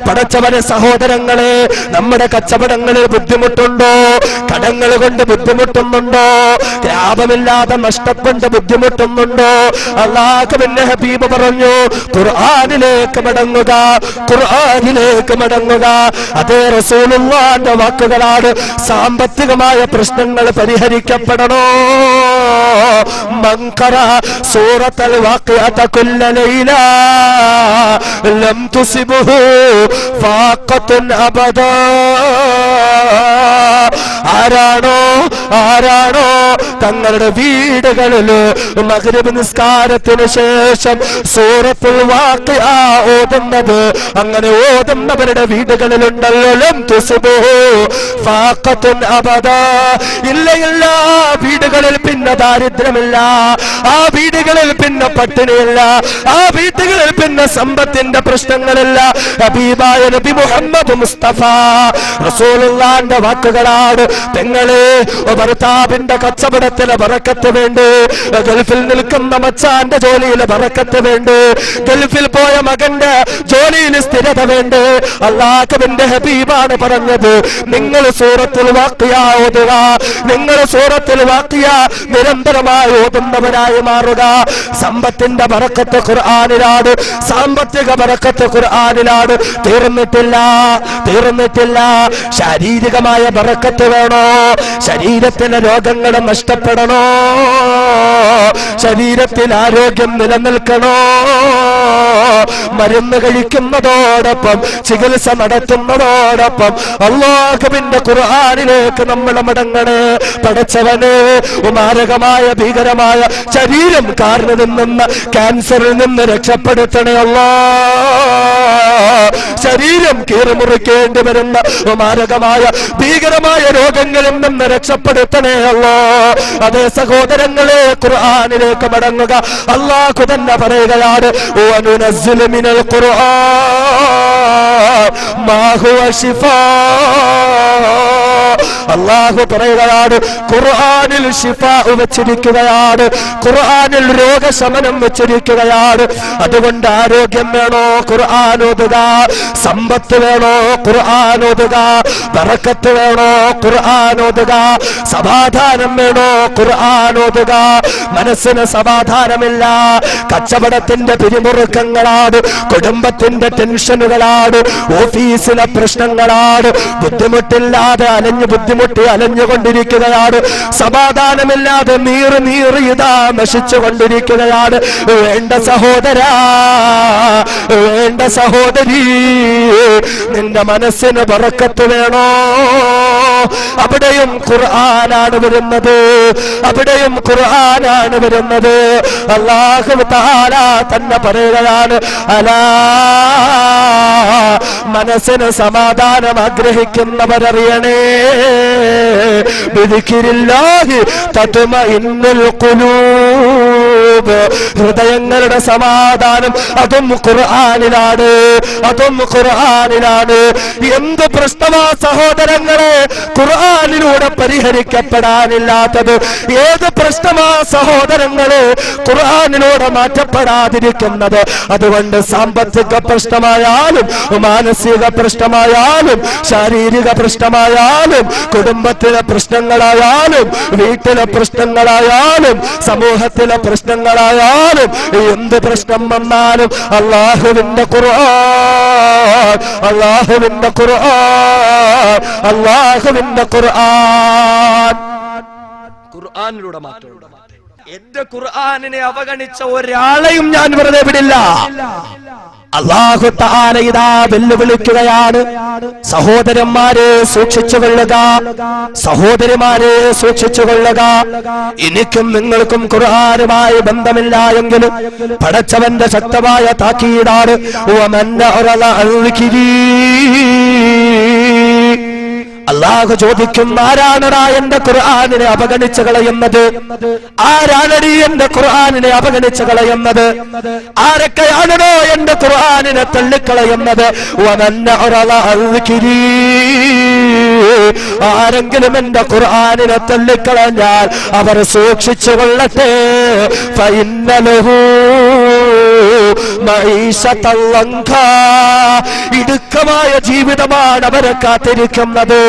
പടച്ചവനെ സഹോദരങ്ങളെ, നമ്മുടെ കച്ചവടങ്ങളിൽ ബുദ്ധിമുട്ടുണ്ടോ? കടങ്ങൾ കൊണ്ട് ബുദ്ധിമുട്ടുന്നുണ്ടോ? ലാഭമില്ലാതെ നഷ്ടപ്പെട്ട് ബുദ്ധിമുട്ടുന്നുണ്ടോ? അല്ലാഹുവിന്റെ ഹബീബ് പറഞ്ഞു, ഖുർആനിലേക്ക് മടങ്ങുക, ഖുർആനിലേക്ക് മടങ്ങുക. അതേ റസൂലുള്ളാഹിന്റെ വാക്കുകളാണ്. സാമ്പത്തികമായ പ്രശ്നങ്ങൾ പരിഹരിക്കപ്പെടണോ? മൻഖറ സൂറത്തുൽ വാഖിഅത കുല്ല ലൈല ലം തുസിബഹു ഫാഖത്തുൻ അബദാ. ആരാണോ തങ്ങളുടെ വീടുകളിൽ മഗ്രിബ് നിസ്കാരത്തിന് ശേഷം സൂറത്തുൽ വാഖിഅ ഓതുന്നത്, അങ്ങനെ ഓതുന്നവരുടെ വീടുകളിലുണ്ടല്ലോ ലം തുസിബഹു ഫാഖത്തുൻ അബദാ. ഇല്ല, വീടുകളിൽ പിന്നെ ദാരിദ്ര്യമില്ല, ആ വീടുകളിൽ പിന്നെ പട്ടിണിയില്ല, ആ വീടുകളിൽ പിന്നെ സമ്പത്തിന്റെ പ്രശ്നങ്ങളില്ല. ഹബീബായ നബി മുഹമ്മദ് മുസ്തഫ റസൂലുള്ളാഹിന്റെ വാക്കുകളാണ്. പെങ്ങളെ, ഭർത്താവിന്റെ കച്ചവടത്തിന് ബറക്കത്ത് വേണ്ടു, ഗൾഫിൽ നിൽക്കുന്ന മച്ചാന്റെ ജോലിയിൽ ബറക്കത്ത് വേണ്ടു, ഗൾഫിൽ പോയ മകന്റെ ജോലിയിൽ സ്ഥിരത വേണ്ടു. അല്ലാഹുവിന്റെ ഹബീബാണ് പറഞ്ഞത്, നിങ്ങൾ സൂറത്തുൽ വാഖിയ ഓതുക, നിങ്ങൾ സൂറത്തുൽ വാഖിയ നിരന്തരമായി ഓതുന്നവരായി മാറുക. സമ്പത്തിന്റെ ബറക്കത്ത് ഖുർആനിലാണ്, സാമ്പത്തിക ബറക്കത്ത് ഖുർആനിലാണ്. തീർന്നിട്ടില്ല. ശാരീരികമായ ബറക്കത്ത് വേണോ? ശരീരത്തിലെ രോഗങ്ങൾ നഷ്ടപ്പെടണോ? ശരീരത്തിൽ ആരോഗ്യം നിലനിൽക്കണോ? മരുന്ന് കഴിക്കുന്നതോടൊപ്പം ചികിത്സ നടത്തുന്നതോടൊപ്പം അല്ലാഹുവിന്റെ ഖുർആനിലേക്ക് നമ്മൾ മടങ്ങണേ. പടച്ചവനെ, മാരകമായ ഭീകരമായ ശരീരം കാരണത്തിൽ നിന്ന്, ക്യാൻസറിൽ നിന്ന് രക്ഷപ്പെടുത്തണേ അല്ലാഹ്. ശരീരം കീറിമുറിക്കേണ്ടി വരുന്ന മാരകമായ ഭീകരമായ രോഗങ്ങളിൽ നിന്ന് രക്ഷപ്പെടുത്തണേ അല്ലാഹ്. അതേ സഹോദരങ്ങളെ, ഖുർആനിലേക്ക് മടങ്ങുക. അല്ലാഹു തന്നെ പറയുകയാണ്, വനുനസ്സിലു മിനൽ ഖുർആൻ മാ ഹുവ ശിഫാ. അല്ലാഹു പറയുകയാണ്, ഖുർആനിൽ ശിഫാ വെച്ചിരിക്കുകയാണ്, ഖുർആനിൽ രോഗശമനം വെച്ചിരിക്കുകയാണ്. അതുകൊണ്ട് ആരോഗ്യം വേണോ? ഖുർആൻ ഓതുക. സമ്പത്ത് വേണോ? ഖുർആൻ ഓതുക. ബറക്കത്ത് വേണോ? ഖുർആൻ ഓതുക. സമാധാനം വേണോ? ഖുർആൻ ഓതുക. മനസ്സിന് സമാധാനമില്ല, കച്ചവടത്തിന്റെ പിരിമുറുക്കങ്ങളാണ്, കുടുംബത്തിന്റെ ടെൻഷനുകളാണ്, ഓഫീസിലെ പ്രശ്നങ്ങളാണ്, ബുദ്ധിമുട്ടില്ലാതെ അലഞ്ഞുകൊണ്ടിരിക്കുകയാണ്, സമാധാനമില്ലാതെ നീറി ഇതാ നശിച്ചുകൊണ്ടിരിക്കുകയാണ്. വേണ്ട സഹോദരാ, വേണ്ട സഹോദരി, നിന്റെ മനസ്സിന് ബറക്കത്ത് വേണോ? അവിടെയും ഖുർആനാണ് വരുന്നത്, അവിടെയും ഖുർആനാണ് വരുന്നത്. അല്ലാഹു തആല തന്നെ പറയുകയാണ്, അലാ, മനസ്സിന് സമാധാനം ആഗ്രഹിക്കുന്നവരറിയണേ, ബിദിക്രില്ലാഹി തത്മഇന്നുൽ ഖുലൂബ്. ഹൃദയങ്ങളുടെ സമാധാനം അതും ഖുർആനിലാണ്, അതും ഖുർആനിലാണ്. എന്ത് പ്രശ്നമാ സഹോദരങ്ങളെ ഖുർആനിലൂടെ പരിഹരിക്കപ്പെടാനില്ലാത്തത്? ഏത് പ്രശ്നമാ സഹോദരങ്ങളെ ഖുർആനിലൂടെ മാറ്റപ്പെടാതിരിക്കുന്നത്? അതുകൊണ്ട് സാമ്പത്തിക പ്രശ്നമായാലും, മാനസിക പ്രശ്നമായാലും, ശാരീരിക പ്രശ്നമായാലും, കുടുംബത്തിലെ പ്രശ്നങ്ങളായാലും, വീട്ടിലെ പ്രശ്നങ്ങളായാലും, സമൂഹത്തിലെ പ്രശ്നങ്ങളായാലും, എന്ത് പ്രശ്നം വന്നാലും അല്ലാഹുവിന്റെ ഖുർആൻ, അല്ലാഹുവിന്റെ ഖുർആൻ, അല്ലാഹുവിന്റെ ഖുർആൻ, ഖുർആനിലൂടെ മാറ്റം. എന്റെ ഖുർആനിനെ അവഗണിച്ച ഒരാളെയും ഞാൻ വെറുതെ വിടില്ല. അല്ലാഹു തആല ഇതാ വെല്ലുവിളിക്കുകയാണ്, സഹോദരന്മാരെ സൂക്ഷിച്ചുകൊള്ളുക, സഹോദരിമാരെ സൂക്ഷിച്ചുകൊള്ളുക. എനിക്കും നിങ്ങൾക്കും ഖുർആനുമായി ബന്ധമില്ല എങ്കിലും പടച്ചവന്റെ ശക്തമായ താക്കീതാണ്. അല്ലാഹു ചോദിക്കും, ആരാണടാ എന്റെ ഖുർആനിനെ അവഗണിച്ചു കളയുന്നത്? ആരാണടി എന്റെ ഖുർആനിനെ അവഗണിച്ചു കളയുന്നത്? ആരൊക്കെയാണോ എന്റെ ഖുർആനിനെ തള്ളിക്കളയുന്നത്? ആരെങ്കിലും എന്റെ ഖുർആനിനെ തള്ളിക്കളഞ്ഞാൽ അവർ സൂക്ഷിച്ചു കൊള്ളട്ടെ. ഇടുക്കമായ ജീവിതമാണ് അവരെ കാത്തിരിക്കുന്നത്,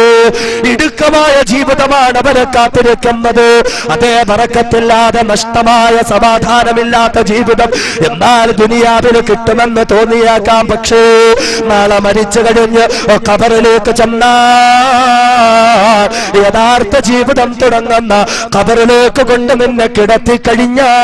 ഇടുക്കമായ ജീവിതമാണ് അവരെ കാത്തിരിക്കുന്നത്. അതേ ബറക്കത്തില്ലാതെ നഷ്ടമായ സമാധാനമില്ലാത്ത ജീവിതം എന്നാൽ ദുനിയാവിൽ കിട്ടുമെന്ന് തോന്നിയേക്കാം. പക്ഷേ നാളെ മരിച്ചു കഴിഞ്ഞ് ഖബറിലേക്ക് ചെന്നാൽ യഥാർത്ഥ ജീവിതം തുടങ്ങുന്ന ഖബറിലേക്ക് കൊണ്ട് നിന്നെ കിടത്തി കഴിഞ്ഞാൽ,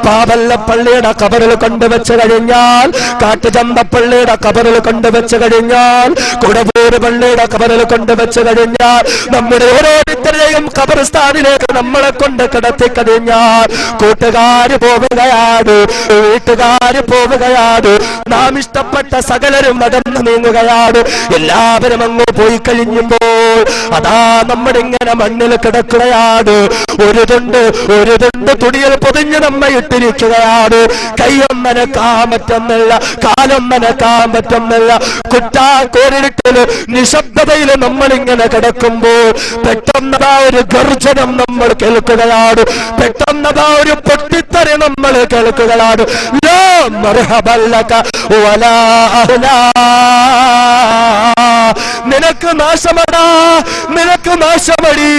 പാവല്ലപ്പള്ളിയുടെ ഖബറിൽ കൊണ്ടുവച്ച് കഴിഞ്ഞാൽ, കാട്ടുചന്തപ്പള്ളിയുടെ ഖബറിൽ കൊണ്ടുവച്ച് കഴിഞ്ഞാൽ, കുടവൂര് പള്ളിയുടെ ഖബറിൽ കൊണ്ടുവച്ച് കഴിഞ്ഞാൽ, നമ്മുടെ ഓരോരുത്തരുടെയും ഖബർസ്ഥാനിലേക്ക് നമ്മളെ കൊണ്ട് കിടത്തി കഴിഞ്ഞാൽ, കൂട്ടുകാര് പോവുകയാണ്, വീട്ടുകാര് പോവുകയാണ്, നാം ഇഷ്ടപ്പെട്ട സകലരും നടന്നു നീങ്ങുകയാണ്. എല്ലാവരും അങ്ങ് പോയി കഴിഞ്ഞുമ്പോൾ അതാ നമ്മളിങ്ങനെ മണ്ണിൽ കിടക്കുകയാണ്. ഒരു തുണ്ട് തുണിയിൽ പൊതിഞ്ഞ് നമ്മെ ഇട്ട് കൊണ്ടിരിക്കുകയാണ്. കൈയൊന്നനക്കാൻ പറ്റുന്നില്ല, കാലൊന്നനക്കാൻ പറ്റുന്നില്ല. കുറ്റാക്കോരിട്ടില് നിശബ്ദതയിൽ നമ്മളിങ്ങനെ കിടക്കുമ്പോൾ പെട്ടെന്നതാ ഒരു ഗർജനം നമ്മൾ കേൾക്കുകയാണ്. പെട്ടെന്നതാ ഒരു പൊട്ടിത്തെറി നമ്മൾ കേൾക്കുകയാണ്. ലാ മർഹബൻ ലക വലാ അഹ്ലാ, നിനക്ക് നാശമടാ, നിനക്ക് നാശമടി,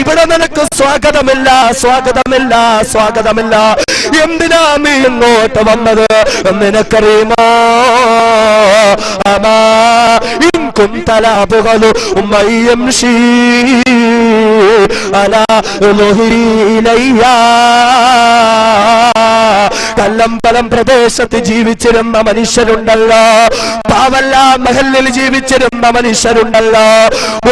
ഇവിടെ നിനക്ക് സ്വാഗതമില്ല, സ്വാഗതമില്ല, സ്വാഗതമില്ല. എന്തിനാ നീ ഇങ്ങോട്ട് വന്നത് നിനക്കറിയുമോ? അമാ ഇൻ കുന്ത ലഅബ്ഗലു മയ്യംശി അലാ ലുഹീലയ്യാ. കല്ലമ്പലം പ്രദേശത്ത് ജീവിച്ചിരുന്ന മനുഷ്യരുണ്ടല്ലോ, പാവല്ല മഹല്ലിൽ ജീവിച്ചിരുന്ന മനുഷ്യരുണ്ടല്ലോ,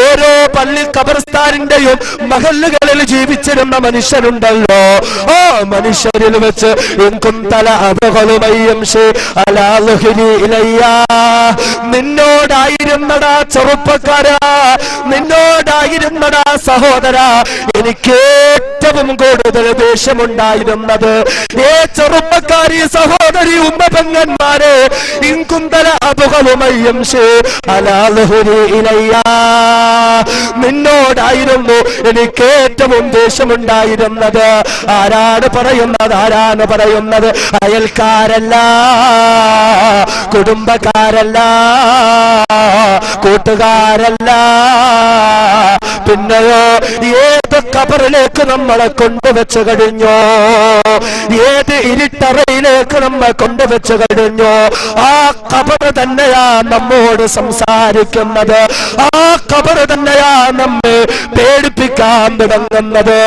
ഓരോ പള്ളി ഖബർസ്ഥാനിന്റെയും മഹല്ലുകളിൽ ജീവിച്ചിരുന്ന മനുഷ്യരുണ്ടല്ലോ. ആ മനുഷ്യരിൽ വെച്ച് നിന്നോടായിരുന്നടാ ചെറുപ്പക്കാരാ, നിന്നോടായിരുന്നടാ സഹോദരാ എനിക്ക് ഏറ്റവും കൂടുതൽ ദേഷ്യമുണ്ടായിരുന്നത്. ഏ ചെറുപ്പക്കാരി സഹോദരി ഉമ്മ പെങ്ങന്മാരെ, ഇൻകുന്തല അബുകളുമയ്യം നിന്നോടായിരുന്നു എനിക്ക് ഏറ്റവും ദേഷ്യമുണ്ടായിരുന്നത്. ആരാണ് പറയുന്നത്? ആരാണ് പറയുന്നത്? അയൽക്കാരല്ല, കുടുംബക്കാരല്ല, കൂട്ടുകാരല്ല, പിന്നെയോ ഏത് ഖബറിലേക്ക് നമ്മളെ കൊണ്ടുവച്ചു കഴിഞ്ഞോ, ഏത് ഇരുട്ടറയിലേക്ക് നമ്മെ കൊണ്ടുവച്ചു കഴിഞ്ഞോ, ആ ഖബർ തന്നെയാ നമ്മോട് സംസാരിക്കുന്നത്. ആ ഖബർ തന്നെയാ നമ്മെ പേടിപ്പിക്കാൻ തുടങ്ങുന്നത്.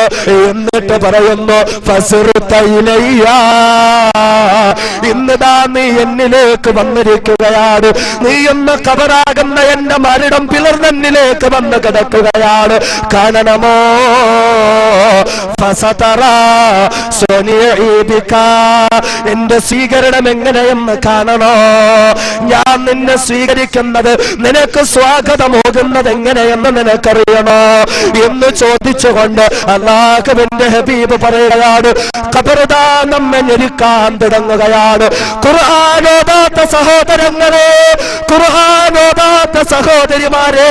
എന്നിട്ട് പറയുന്നു ഫസ്റുതൈലയ്യാ, ഇന്നതാ നീ എന്നിലേക്ക് വന്നിരിക്കുകയാണ്, നീ എന്ന് ഖബറാകുന്ന എന്റെ മരണം പിളർന്നെന്നിലേക്ക് വന്ന് കിടക്കുകയാണ്. കാണണമോ? ഫസതറാ സുനീഇ ബിക, എന്റെ സ്വീകരണം എങ്ങനെയെന്ന് കാണണോ? ഞാൻ നിന്നെ സ്വീകരിക്കുന്നത്, നിനക്ക് സ്വാഗതമോകുന്നത് എങ്ങനെയെന്ന് നിനക്കറിയണോ എന്ന് ചോദിച്ചുകൊണ്ട് അല്ലാഹുവിന്റെ ഹബീബ് പറയുകയാണ്. ഖബർദാ നമ്മെ ഞെരുക്കാൻ തുടങ്ങുകയാണ്. ഖുർആനോദാത്ത സഹോദരങ്ങളെ, ഖുർആനോദാത്ത സഹോദരിമാരെ,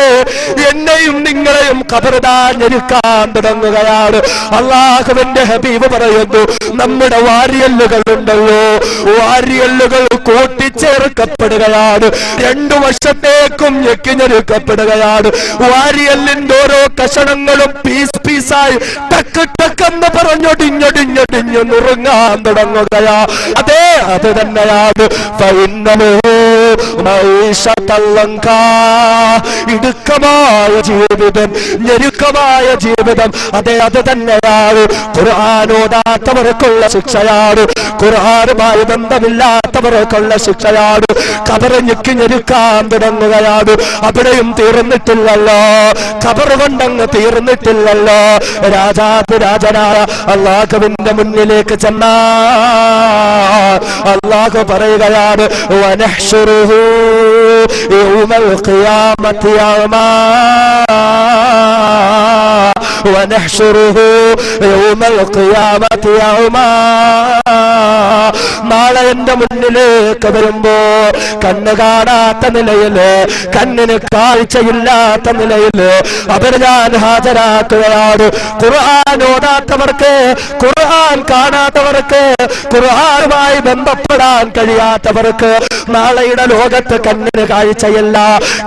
എന്നെയും നിങ്ങളെയും ഖബർദാ ഞെരുക്കാൻ തുടങ്ങുകയാണ്. അല്ലാഹുവിന്റെ ഹബീബ് പറയുന്നു, നമ്മുടെ വാരിയല്ലുകൾ ഉണ്ടല്ലോ, വാരിയല്ലുകൾ കൂട്ടിച്ചേർക്കപ്പെടുകയാണ്, രണ്ടു വശത്തേക്കും ഞെക്കിഞ്ഞെടുക്കപ്പെടുകയാണ്. വാരിയല്ലിന്റെ ഓരോ കഷണങ്ങളും പീസ് പീസായി ടക്ക് ടക്കെന്ന് പറഞ്ഞൊടിഞ്ഞൊടിഞ്ഞൊടിഞ്ഞു നുറുങ്ങാൻ തുടങ്ങുകയാ. അതെ, അത് തന്നെയാണ് ഇടുക്കമായ ജീവിതം, ഞെരുക്കമായ ജീവിതം. അതെ, അത് തന്നെയാണ്. ഖുർആനോദാത്തവർക്കുള്ള ശിക്ഷയാണ്, ഖുർആനുമായി ബന്ധമില്ലാത്തവർക്കുള്ള ശിക്ഷയാണ്. ഖബർ ഞെക്കി ഞെരുക്കാൻ തുടങ്ങുകയാണ്. അവിടെയും തീർന്നിട്ടില്ലല്ലോ, ഖബർ കൊണ്ടങ്ങ് തീർന്നിട്ടില്ലല്ലോ. രാജാതിരാജനായ അല്ലാഹുവിന്റെ മുന്നിലേക്ക് ചെന്നാ അല്ലാഹു പറയുകയാണ്, വനഹ്ശുറുഹു യൗമൽ ഖിയാമത്തി അഅമാ വനഹ്ശുറുഹു യൗമൽ ഖിയാമത്തി അഅമാ. നാളെ എന്റെ മുന്നിലേക്ക് വരുമ്പോ കണ്ണ് കാണാത്ത നിലയില്, കണ്ണിന് കാഴ്ചയില്ലാത്ത നിലയില് അവരെ ഞാൻ ഹാജരാക്കുകയാണ്. ഖുർആൻ ഓതാത്തവർക്ക്, ഖുർആൻ കാണാത്തവർക്ക്, ഖുർആനുമായി ബന്ധപ്പെടാൻ കഴിയാത്തവർക്ക് നാളെയുടെ ലോകത്ത് കണ്ണിന് കാഴ്ചയില്ല,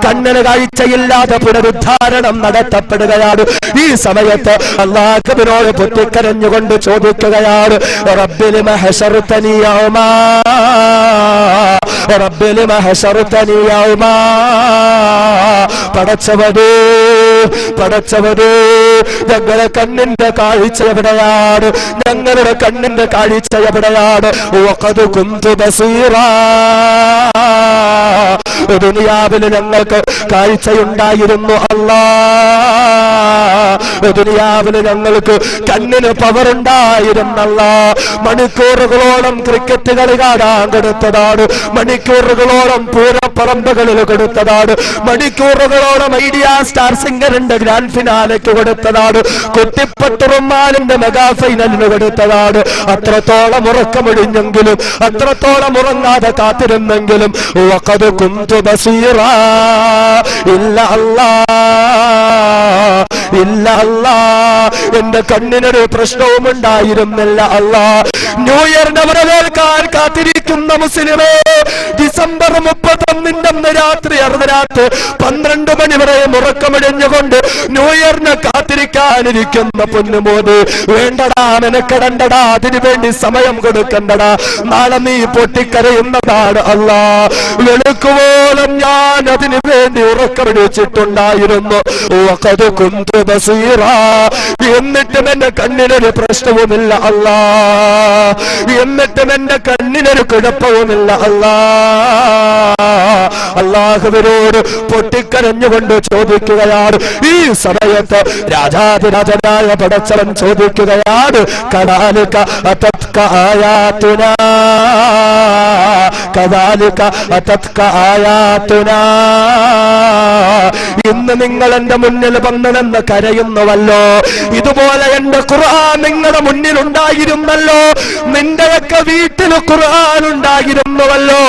കണ്ണിന് കാഴ്ചയില്ലാതെ പുനരുദ്ധാരണം നടത്തപ്പെടുകയാണ്. ഈ സമയത്ത് അല്ലാഹുവിനോട് പൊട്ടിക്കരഞ്ഞുകൊണ്ട് ചോദിക്കുകയാണ്, റബ്ബി ലിമ ഹശർതനി യൗമാ, റബ്ബി ലിമ ഹശർതനി യൗമാ. പടച്ചവനേ, പടച്ചവനേ, ഞങ്ങളുടെ കണ്ണിന്റെ കാഴ്ച എവിടെയാണ്? ഞങ്ങളുടെ കണ്ണിന്റെ കാഴ്ച എവിടെയാണ്? വഖദ് കുന്തു ബസീറാ, ദുനിയാവിൽ ഞങ്ങൾക്ക് കാഴ്ചയുണ്ടായിരുന്നു അല്ലാ, ദുനിയാവിൽ ഞങ്ങൾക്ക് കണ്ണിന് പവറുണ്ടായിരുന്നല്ല. മണിക്കൂറുകളോളം ക്രിക്കറ്റ് കളി കാണാൻ കൊടുത്തതാണ്, മണിക്കൂറുകളോളം പൂരപ്പറമ്പുകളിൽ കൊടുത്തതാണ്, മണിക്കൂറുകളോളം ഐഡിയ സ്റ്റാർ സിംഗറിന്റെ ഗ്രാൻഡ് ഫിനാലയ്ക്ക് കൊടുത്തതാണ്, കുട്ടിപ്പട്ടുറുമാലിന്റെ മെഗാ ഫൈനലിന് കൊടുത്തതാണ്. അത്രത്തോളം ഉറക്കമൊഴിഞ്ഞെങ്കിലും, അത്രത്തോളം ഉറങ്ങാതെ കാത്തിരുന്നെങ്കിലും വഖദ് കുന്തു ബസീറാ ഇല്ല അല്ലാ, ഇല്ല അല്ലാ, എന്റെ കണ്ണിനൊരു പ്രശ്നവും ഉണ്ടായിരുന്നില്ല അല്ലാ. ന്യൂ ഇയറിനെ വരവേൽക്കാൻ കാത്തിരിക്കുന്ന മുസ്ലിമേ, ഡിസംബർ 31 രാത്രി അർദ്ധരാത്രി 12 മണി വരെ ഉറക്കമിടിഞ്ഞുകൊണ്ട് ന്യൂ ഇയറിനെ കാത്തിരിക്കാനിരിക്കുന്ന പൊന്നുമോത്, വേണ്ടടാ, മെനക്കെടണ്ടടാ, അതിനു വേണ്ടി സമയം കൊടുക്കണ്ടടാ. നാളെ നീ പൊട്ടിക്കരയുന്നതാണ് അല്ലാ. വെളുക്കുവോളം ഞാൻ അതിനു വേണ്ടി ഉറക്കമിടിച്ചിട്ടുണ്ടായിരുന്നു. വഖദ് കുന്തു ബസീറാ, എന്നിട്ടും എന്റെ കണ്ണിനൊരു പ്രശ്നവുമില്ല അല്ലാ, എന്നിട്ടും എന്റെ കണ്ണിനൊരു കുഴപ്പവുമില്ല അല്ലാ. അല്ലാഹുവിനോട് പൊട്ടിക്കരഞ്ഞുകൊണ്ട് ചോദിക്കുകയാണ് ഈ സമയത്ത്. രാജാതിരാജനായ പടച്ചവൻ ചോദിക്കുകയാണ്, കദാലിക അതത്ക ആയാതുനാ, കദാലിക അതത്ക ആയാതുനാ, ഇന്ന് നിങ്ങൾ എന്റെ മുന്നിൽ വന്നെന്ന് കരയുന്നുവല്ലോ, ഇതുപോലെ എന്റെ ഖുർആൻ നിങ്ങളുടെ മുന്നിൽ ഉണ്ടായിരുന്നല്ലോ, നിന്റെയൊക്കെ വീട്ടിൽ ഖുർആൻ ഉണ്ടായിരുന്നുവല്ലോ,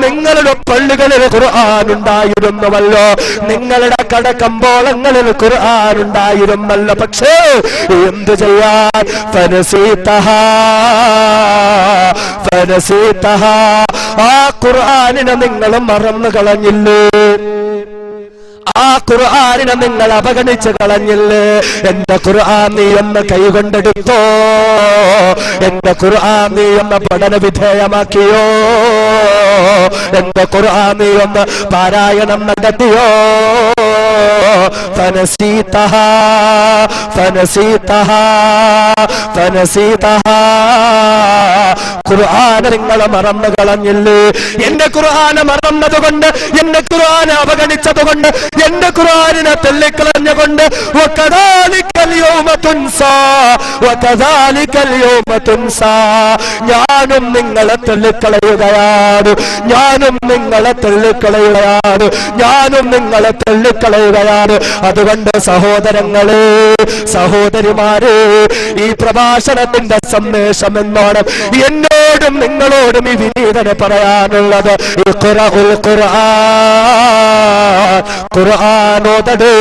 നിങ്ങളുടെ പള്ളികളിൽ ഖുർആൻ ഉണ്ടായിരുന്നുവല്ലോ, നിങ്ങളുടെ കടകമ്പോളങ്ങളിൽ ഖുർആൻ ഉണ്ടായിരുന്നല്ലോ. പക്ഷേ എന്തു ചെയ്യാൻ? ഫനസീതഹാ, ഫനസീതഹാ, ആ ഖുർആനിനെ നിങ്ങൾ മറന്നു കളഞ്ഞില്ലേ, ആ ഖുർആനിനെ നിങ്ങൾ അവഗണിച്ച് കളഞ്ഞില്ലേ? എന്റെ ഖുർആൻ നീ ഒന്ന് കൈകൊണ്ടെടുത്തോ, എന്റെ ഖുർആൻ നീ ഒന്ന് പഠന വിധേയമാക്കിയോ, എന്റെ ഖുർആൻ നീ ഒന്ന് പാരായണം നടത്തിയോ? ഫനസീതഹാ, ഫനസീതഹാ, ഫനസീതഹാ, ഖുർആനെ നിങ്ങൾ മറന്നു കളഞ്ഞില്ലേ? എന്റെ ഖുർആനെ മറന്നതുകൊണ്ട്, എന്റെ ഖുർആനെ അവഗണിച്ചതുകൊണ്ട്, എന്റെ ഖുർആനിനെ തള്ളിക്കളഞ്ഞുകൊണ്ട്, വകദാലികൽ യൗമ തുൻസാ, വകദാലികൽ യൗമ തുൻസാ, ഞാനും നിങ്ങളെ തള്ളിക്കളയുകയാണ്, ഞാനും നിങ്ങളെ തള്ളിക്കളയുകയാണ്, ഞാനും നിങ്ങളെ തള്ളിക്കളയുകയാണ്. അതുകൊണ്ട് സഹോദരങ്ങളെ, സഹോദരിമാരെ, ഈ പ്രഭാഷണത്തിന്റെ സന്ദേശം എന്നോണം എന്നോടും നിങ്ങളോടും ഈ വിനീതന പറയാനുള്ളത്, ഇഖ്റഉൽ ഖുർആൻ, ഖുർആൻ ഓതടേ,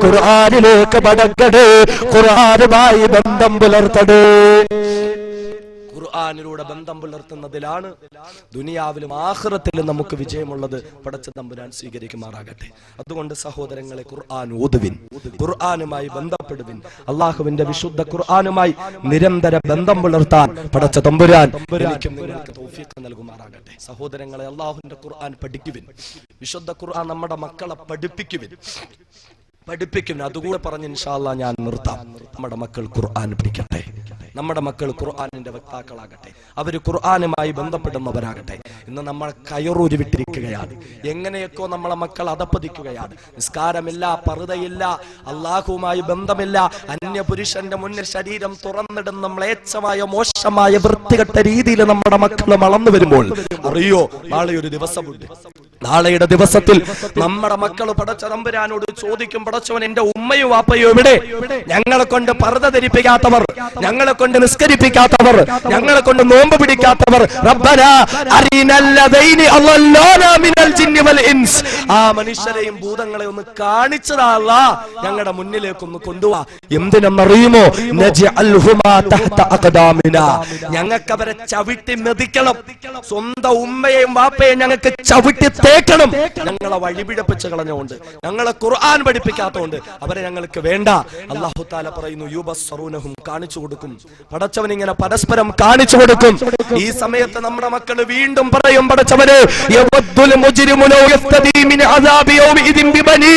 ഖുർആനിലേക്ക് മടങ്ങടേ, ഖുർആനുമായി ബന്ധം പുലർത്തടേ. ഖുർആനിലൂടെ ബന്ധം പുലർത്തുന്നതിലാണ് ദുനിയാവിലും ആഖിറത്തിലും നമുക്ക് വിജയമുള്ളത്. പടച്ച തമ്പുരാൻ സ്വീകരിക്കുമാറാകട്ടെ. അതുകൊണ്ട് സഹോദരങ്ങളെ, ഖുർആൻ ഓതുവിൻ, ഖുർആനുമായി ബന്ധപ്പെടുവിൻ, അള്ളാഹുവിന്റെ വിശുദ്ധ ഖുർആനുമായി നിരന്തര ബന്ധം പുലർത്താൻ പടച്ച തമ്പുരാൻ എനിക്കും നിങ്ങൾക്ക് തൗഫീഖ് നൽകുമാറാകട്ടെ. സഹോദരങ്ങളെ, അള്ളാഹുവിന്റെ ഖുർആൻ പഠിക്കുവിൻ, വിശുദ്ധ ഖുർആൻ നമ്മുടെ മക്കളെ പഠിപ്പിക്കുവിൻ. അതുകൂടെ പറഞ്ഞ് ഇൻഷാ അല്ലാഹ് ഞാൻ നിർത്താം. നമ്മുടെ മക്കൾ ഖുർആൻ പഠിക്കട്ടെ, നമ്മുടെ മക്കൾ ഖുർആനിന്റെ വക്താക്കളാകട്ടെ, അവർ ഖുർആനുമായി ബന്ധപ്പെടുന്നവരാകട്ടെ. ഇന്ന് നമ്മൾ കയറൂരി വിട്ടിരിക്കുകയാണ്, എങ്ങനെയൊക്കെ നമ്മളെ മക്കൾ അധപ്പതിക്കുകയാണ്. നിസ്കാരമില്ല, പർദയില്ല, അള്ളാഹുവുമായി ബന്ധമില്ല, അന്യപുരുഷന്റെ മുന്നിൽ ശരീരം തുറന്നിടുന്ന മ്ലേച്ഛമായ മോശമായ വൃത്തികെട്ട രീതിയിൽ നമ്മുടെ മക്കൾ വളർന്നു വരുമ്പോൾ അറിയോ, നാളെയൊരു ദിവസമുണ്ട്. നാളെയുടെ ദിവസത്തിൽ നമ്മുടെ മക്കൾ പടച്ച തമ്പുരാനോട് ചോദിക്കും, പടച്ചവൻ എന്റെ ഉമ്മയോ വാപ്പയോ എവിടെ? ഞങ്ങളെ കൊണ്ട് പർദ ധരിപ്പിക്കാത്തവർ, ഞങ്ങളെ കൊണ്ട് നിസ്കരിപ്പിക്കാത്തവർ, ഞങ്ങളെ കൊണ്ട് നോമ്പ് പിടിക്കാത്തവർ, റബ്ബനാ അരീനല്ലദൈനി അല്ലല്ലാനാ മിനൽ ജിന്നി വൽ ഇൻസ്, ആ മനുഷ്യരെയും ഭൂതങ്ങളെ ഒന്ന് കാണിച്ചതാ അല്ലാഹ്, ഞങ്ങളുടെ മുന്നിലേക്ക് ഒന്ന് കൊണ്ടുവാ. എന്തിനെന്നറിയുമോ? നജ്അൽഹുമാ തഹ്ത അഖദാമിനാ, ഞങ്ങൾക്ക് അവരെ ചവിട്ടി മെതിക്കണം. സ്വന്തം ഉമ്മയെയും വാപ്പയെയും ഞങ്ങൾക്ക് ചവിട്ടി തേക്കണം. ഞങ്ങളെ വഴിപിഴപ്പിച്ച് കളഞ്ഞുകൊണ്ട്, ഞങ്ങളെ ഖുർആൻ പഠിപ്പിക്കാത്തതുകൊണ്ട് അവരെ ഞങ്ങൾക്ക് വേണ്ട. അല്ലാഹു തആല പറയുന്നു, യുബസ്സറൂനഹും, കാണിച്ചു കൊടുക്കും. പടച്ചവൻ ഇങ്ങനെ പരസ്പരം കാണിച്ചു കൊടുക്കും. ഈ സമയത്ത് നമ്മുടെ മക്കൾ വീണ്ടും പറയും, പടച്ചവനെ യവദ്ദുൽ മുജ്രിമു ലൗ യഫ്തദി മിൻ അദാബി യൗമിഇദിൻ ബിബനി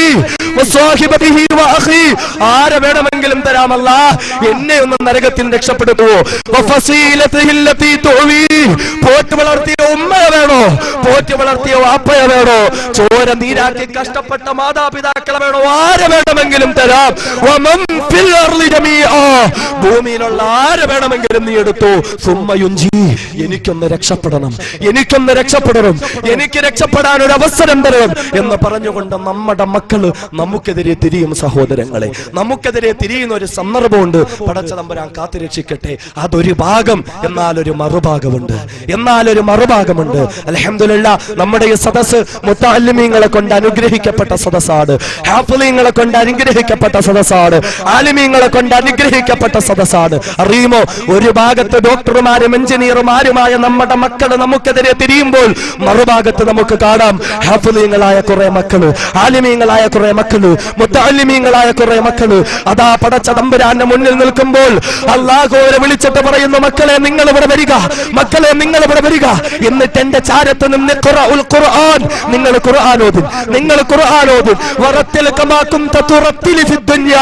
വസാഹിബതിഹി വഅഖി, ആരെ വേണമെങ്കിലും തരാം അല്ലാഹ്, എന്നെ ഒന്ന് നരകത്തിൽ രക്ഷപ്പെടുത്തുവോ. വഫസീലതിഹി അല്ലതി തുവി, പോറ്റ് വളർത്തിയ ഉമ്മ വേണോ? പോറ്റി വളർത്തിയ വാപ്പയെ വേണോ, ചോര നീരാക്കി കഷ്ടപ്പെട്ട മാതാപിതാക്കളെ വേണോ, ആരെ വേണമെങ്കിലും തരാം. ഭൂമിയിലുള്ള ആരെ വേണമെങ്കിലും നീ എടുത്തു. സുമ്മയുഞ്ചി, എനിക്കൊന്ന് രക്ഷപ്പെടണം, എനിക്കൊന്ന് രക്ഷപ്പെടണം, എനിക്ക് രക്ഷപ്പെടാൻ ഒരു അവസരം തരണം എന്ന് പറഞ്ഞുകൊണ്ട് നമ്മുടെ മക്കള് നമുക്കെതിരെ തിരിയും. സഹോദരങ്ങളെ, നമുക്കെതിരെ തിരിയുന്ന ഒരു സന്ദർഭമുണ്ട്. പടച്ച തമ്പുരാൻ കാത്തുരക്ഷിക്കട്ടെ. അതൊരു ഭാഗം. എന്നാലൊരു മറുഭാഗമുണ്ട്, എന്നാലൊരു മറുഭാഗമുണ്ട്. അൽഹംദുലില്ലാഹ്, നമ്മുടെ ഈ സദസ് മുത്തഅല്ലിമീങ്ങളെ കൊണ്ട് അനുഗ്രഹിക്കപ്പെട്ട സദസ്സാണ്, ഹാഫിളീങ്ങളെ കൊണ്ട് അനുഗ്രഹിക്കപ്പെട്ട സദസ്സാണ്, ആലിമീങ്ങളെ കൊണ്ട് അനുഗ്രഹിക്കപ്പെട്ട സദസ്സാണ്. അറിയുമോ, ഒരു ഭാഗത്ത് ഡോക്ടർമാരും എഞ്ചിനീയർമാരുമായ നമ്മുടെ മക്കള് നമുക്കെതിരെ തിരിയുമ്പോൾ മറുഭാഗത്ത് നമുക്ക് കാണാം ഹാഫിളീങ്ങളായ കുറെ മക്കള്, ആലിമീങ്ങളായ കുറെ മക്കള്, മുത്തഅല്ലിമീങ്ങളായ കുറെ മക്കള്. അതാ പടച്ച തമ്പുരാന്റെ മുന്നിൽ നിൽക്കുമ്പോൾ അല്ലാഹുവെ വിളിച്ചിട്ട് പറയുന്നു, മക്കളെ നിങ്ങൾ ഇവിടെ വരിക, മക്കളെ നിങ്ങൾ ഇവിടെ വരിക. എന്നിട്ട് എന്റെ ചാരത്ത് നിന്ന് ഖുർആൻ, നിങ്ങൾ ഖുർആൻ ഓതി, നിങ്ങൾ ഖുർആൻ ഓതി. വറത്തിൽ കമാക്കും തതുറത്തിൽ ഫി ദുനിയ,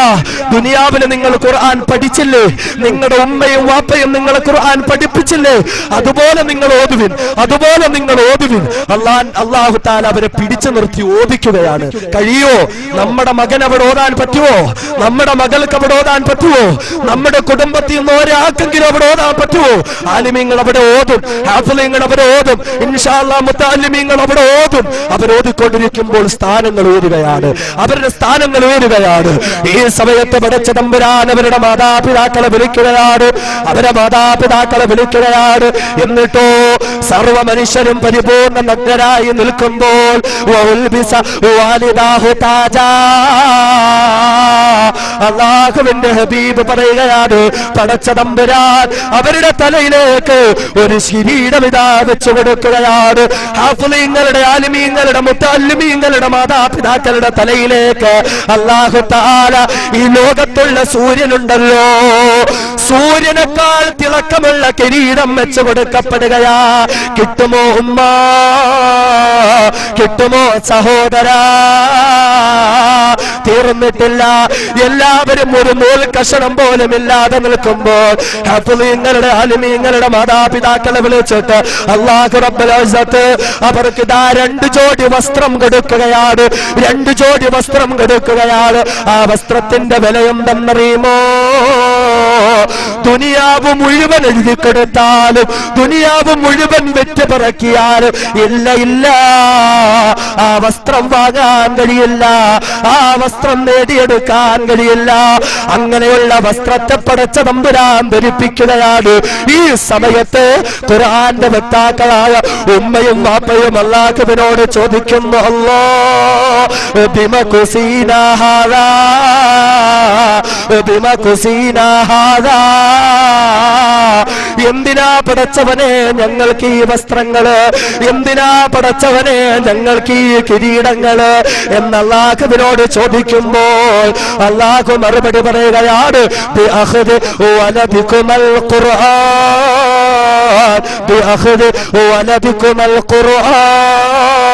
ദുനിയാവിൽ നിങ്ങൾ ഖുർആൻ പഠിച്ചില്ലേ? നിങ്ങളുടെ ഉമ്മയും വാപ്പയും നിങ്ങളെ ഖുർആൻ പഠിപ്പിച്ചില്ലേ? അതുപോലെ നിങ്ങൾ ഓതുവിൻ, അതുപോലെ നിങ്ങൾ ഓതുവിൻ. അല്ലാഹു തആല അവരെ പിടിച്ചു നിർത്തി ഓദിക്കുകയാണ്. കഴിയോ? നമ്മുടെ മകൻ അവിടെ ഓതാൻ പറ്റുമോ? നമ്മുടെ മകൾക്ക് അവിടെ ഓതാൻ പറ്റുമോ? നമ്മുടെ കുടുംബത്തിൽ നിന്ന് ഒരാൾക്കെങ്കിലും അവിടെ ഓതാൻ പറ്റുമോ? ആലിമീങ്ങൾ അവിടെ ഓതും, ഹാഫിളീങ്ങൾ അവിടെ ഓതും, ഇൻഷാ അല്ലാഹ് മുത്തഅല്ലിമീങ്ങൾ അവിടെ ഓതും. അവരോദിക്കൊണ്ടിരിക്കുമ്പോൾ സ്ഥാനങ്ങൾ ഉയരുകയാണ്, അവരുടെ സ്ഥാനങ്ങൾ ഉയരുകയാണ്. ഈ സമയത്ത് പടച്ച തമ്പുരാൻ അവരുടെ മാതാപിതാക്കളെ വിളിക്കുകയാണ്, അവരുടെ മാതാപിതാക്കളെ വിളിക്കുകയാണ്. എന്നിട്ടോ സർവ മനുഷ്യരും പരിപൂർണ്ണ നഗ്നരായി നിൽക്കുമ്പോൾ അല്ലാഹുവിന്റെ ഹബീബ് പറയുകയാണ്, പടച്ച തമ്പുരാൻ അവരുടെ തലയിലേക്ക് ഒരു കിരീടം ഇതാ വെച്ചു കൊടുക്കുകയാണ്. ഹാഫിളീങ്ങളുടെ, ആലിമീങ്ങളുടെ, മുത്തഅല്ലിമീങ്ങളുടെ മാതാപിതാക്കളുടെ തലയിലേക്ക് അല്ലാഹു തആല ഈ ലോകത്തുള്ള സൂര്യനുണ്ടല്ലോ, സൂര്യനേക്കാൾ തിളക്കമുള്ള കിരീടം വെച്ചു കൊടുക്കപ്പെടുകയാ. കിട്ടുമോ ഉമ്മ, കിട്ടുമോ സഹോദരാ? തീർന്നിട്ടില്ല. എല്ലാവരും ഒരു നൂൽ കഷണം പോലും ഇല്ലാതെ നിൽക്കുമ്പോൾ ഹാഫിളീങ്ങളുടെ, ആലിമീങ്ങളുടെ മാതാപിതാക്കളെ വിളിച്ചിട്ട് അല്ലാഹു റബ്ബുൽ ഇസ്സത്ത് അവർക്ക് ദാ 2 ജോഡി വസ്ത്രം കൊടുക്കുകയാണ്, 2 ജോഡി വസ്ത്രം കൊടുക്കുകയാണ്. ആ വസ്ത്രത്തിന്റെ വില എന്തെന്നറിയുമോ? ദുനിയാവ് മുഴുവൻ എഴുതി കൊടുത്താലും, ദുനിയാവ് മുഴുവൻ വെറ്റ് പറക്കിയാലും ഇല്ല, ഇല്ല, ആ വസ്ത്രം വാങ്ങാൻ കഴിയില്ല, ആ വസ്ത്രം നേടിയെടുക്കാൻ കഴിയില്ല. അങ്ങനെയുള്ള വസ്ത്രത്തെ പടച്ച തമ്പുരാൻ ധരിപ്പിക്കുകയാണ്. ഈ സമയത്ത് ഖുർആന്റെ വക്താക്കളായ ഉമ്മയും വാപ്പയും അല്ലാഹുവിനോട് ചോദിക്കുന്നു, അല്ലാഹ് ബിമ കുസീനാ ഹാദാ, ബിമ കുസീനാ ഹാദാ, എന്തിനാ പടച്ചവനെ ഞങ്ങൾക്ക് ഈ വസ്ത്രങ്ങള്, എന്തിനാ പടച്ചവനെ ഞങ്ങൾക്ക് ഈ കിരീടങ്ങള് എന്ന് അല്ലാഹുവിനോട് ചോദിക്കുമ്പോൾ അല്ലാഹു മറുപടി പറയുകയാണ്, ബിഅഖദി വലദികുമൽ ഖുർആൻ, ബിഅഖദി വലദികുമൽ ഖുർആൻ.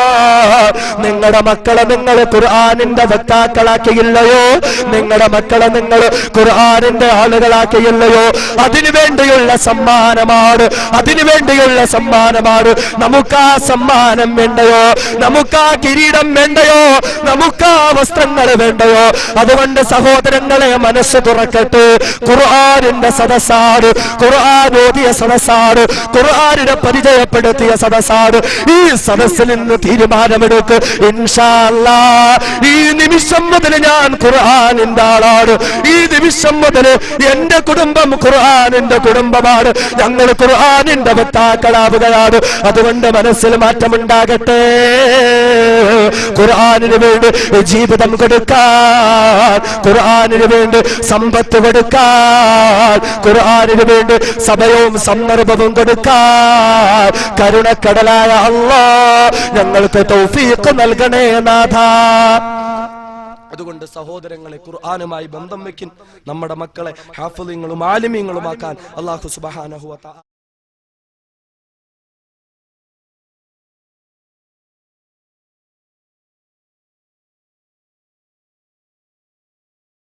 നിങ്ങളുടെ മക്കളെ നിങ്ങൾ ഖുർആനിന്റെ വക്താക്കളാക്കിയില്ലയോ? നിങ്ങളുടെ മക്കളെ നിങ്ങൾ ഖുർആനിന്റെ ആളുകളാക്കിയില്ലയോ? അതിനുവേണ്ടിയുള്ള സമ്മാനമാണ്, അതിനുവേണ്ടിയുള്ള സമ്മാനമാണ്. നമുക്ക് ആ സമ്മാനം വേണ്ടയോ? നമുക്ക് ആ കിരീടം വേണ്ടയോ? നമുക്ക് ആ വസ്ത്രങ്ങൾ വേണ്ടയോ? അതുകൊണ്ട് സഹോദരങ്ങളെ, മനസ്സ് തുറക്കട്ടെ. ഖുർആനിന്റെ സദസ്സാണ്, ഖുർആൻ ഓതിയ സദസ്സാണ്, ഖുർആനിനെ പരിചയപ്പെടുത്തിയ സദസ്സാണ്. ഈ സദസ്സിൽ നിന്ന് തീരുമാനമെടുക്ക്, ഇൻഷാ അല്ലാഹ് ഈ നിമിഷം മുതൽ ഞാൻ ഖുർആനിന്റെ ആളാണ്. ഈ നിമിഷം മുതൽ എന്റെ കുടുംബം ഖുർആനിന്റെ കുടുംബമാണ്. ഞങ്ങൾ ഖുർആനിന്റെ വക്താക്കളാവുകയാണ്. അതുകൊണ്ട് മനസ്സിൽ മാറ്റമുണ്ടാകട്ടെ. ഖുർആനിന് വേണ്ടി ജീവിതം കൊടുക്കാൻ, ഖുർആനിന് വേണ്ടി സമ്പത്ത് കൊടുക്കാൻ, ഖുർആനിന് വേണ്ടി സമയവും സന്ദർഭവും കൊടുക്കാൻ കരുണക്കടലായ അല്ലാഹ് ഞങ്ങൾക്ക് തൗഫീഖ് നൽകണേ നാഥാ. അതുകൊണ്ട് സഹോദരങ്ങളെ, ഖുർആനുമായി ബന്ധം വെക്കിൻ. നമ്മുടെ മക്കളെ ഹാഫിളീങ്ങളും ആലിമീങ്ങളുമാക്കാൻ അല്ലാഹു സുബ്ഹാനഹു വ തആല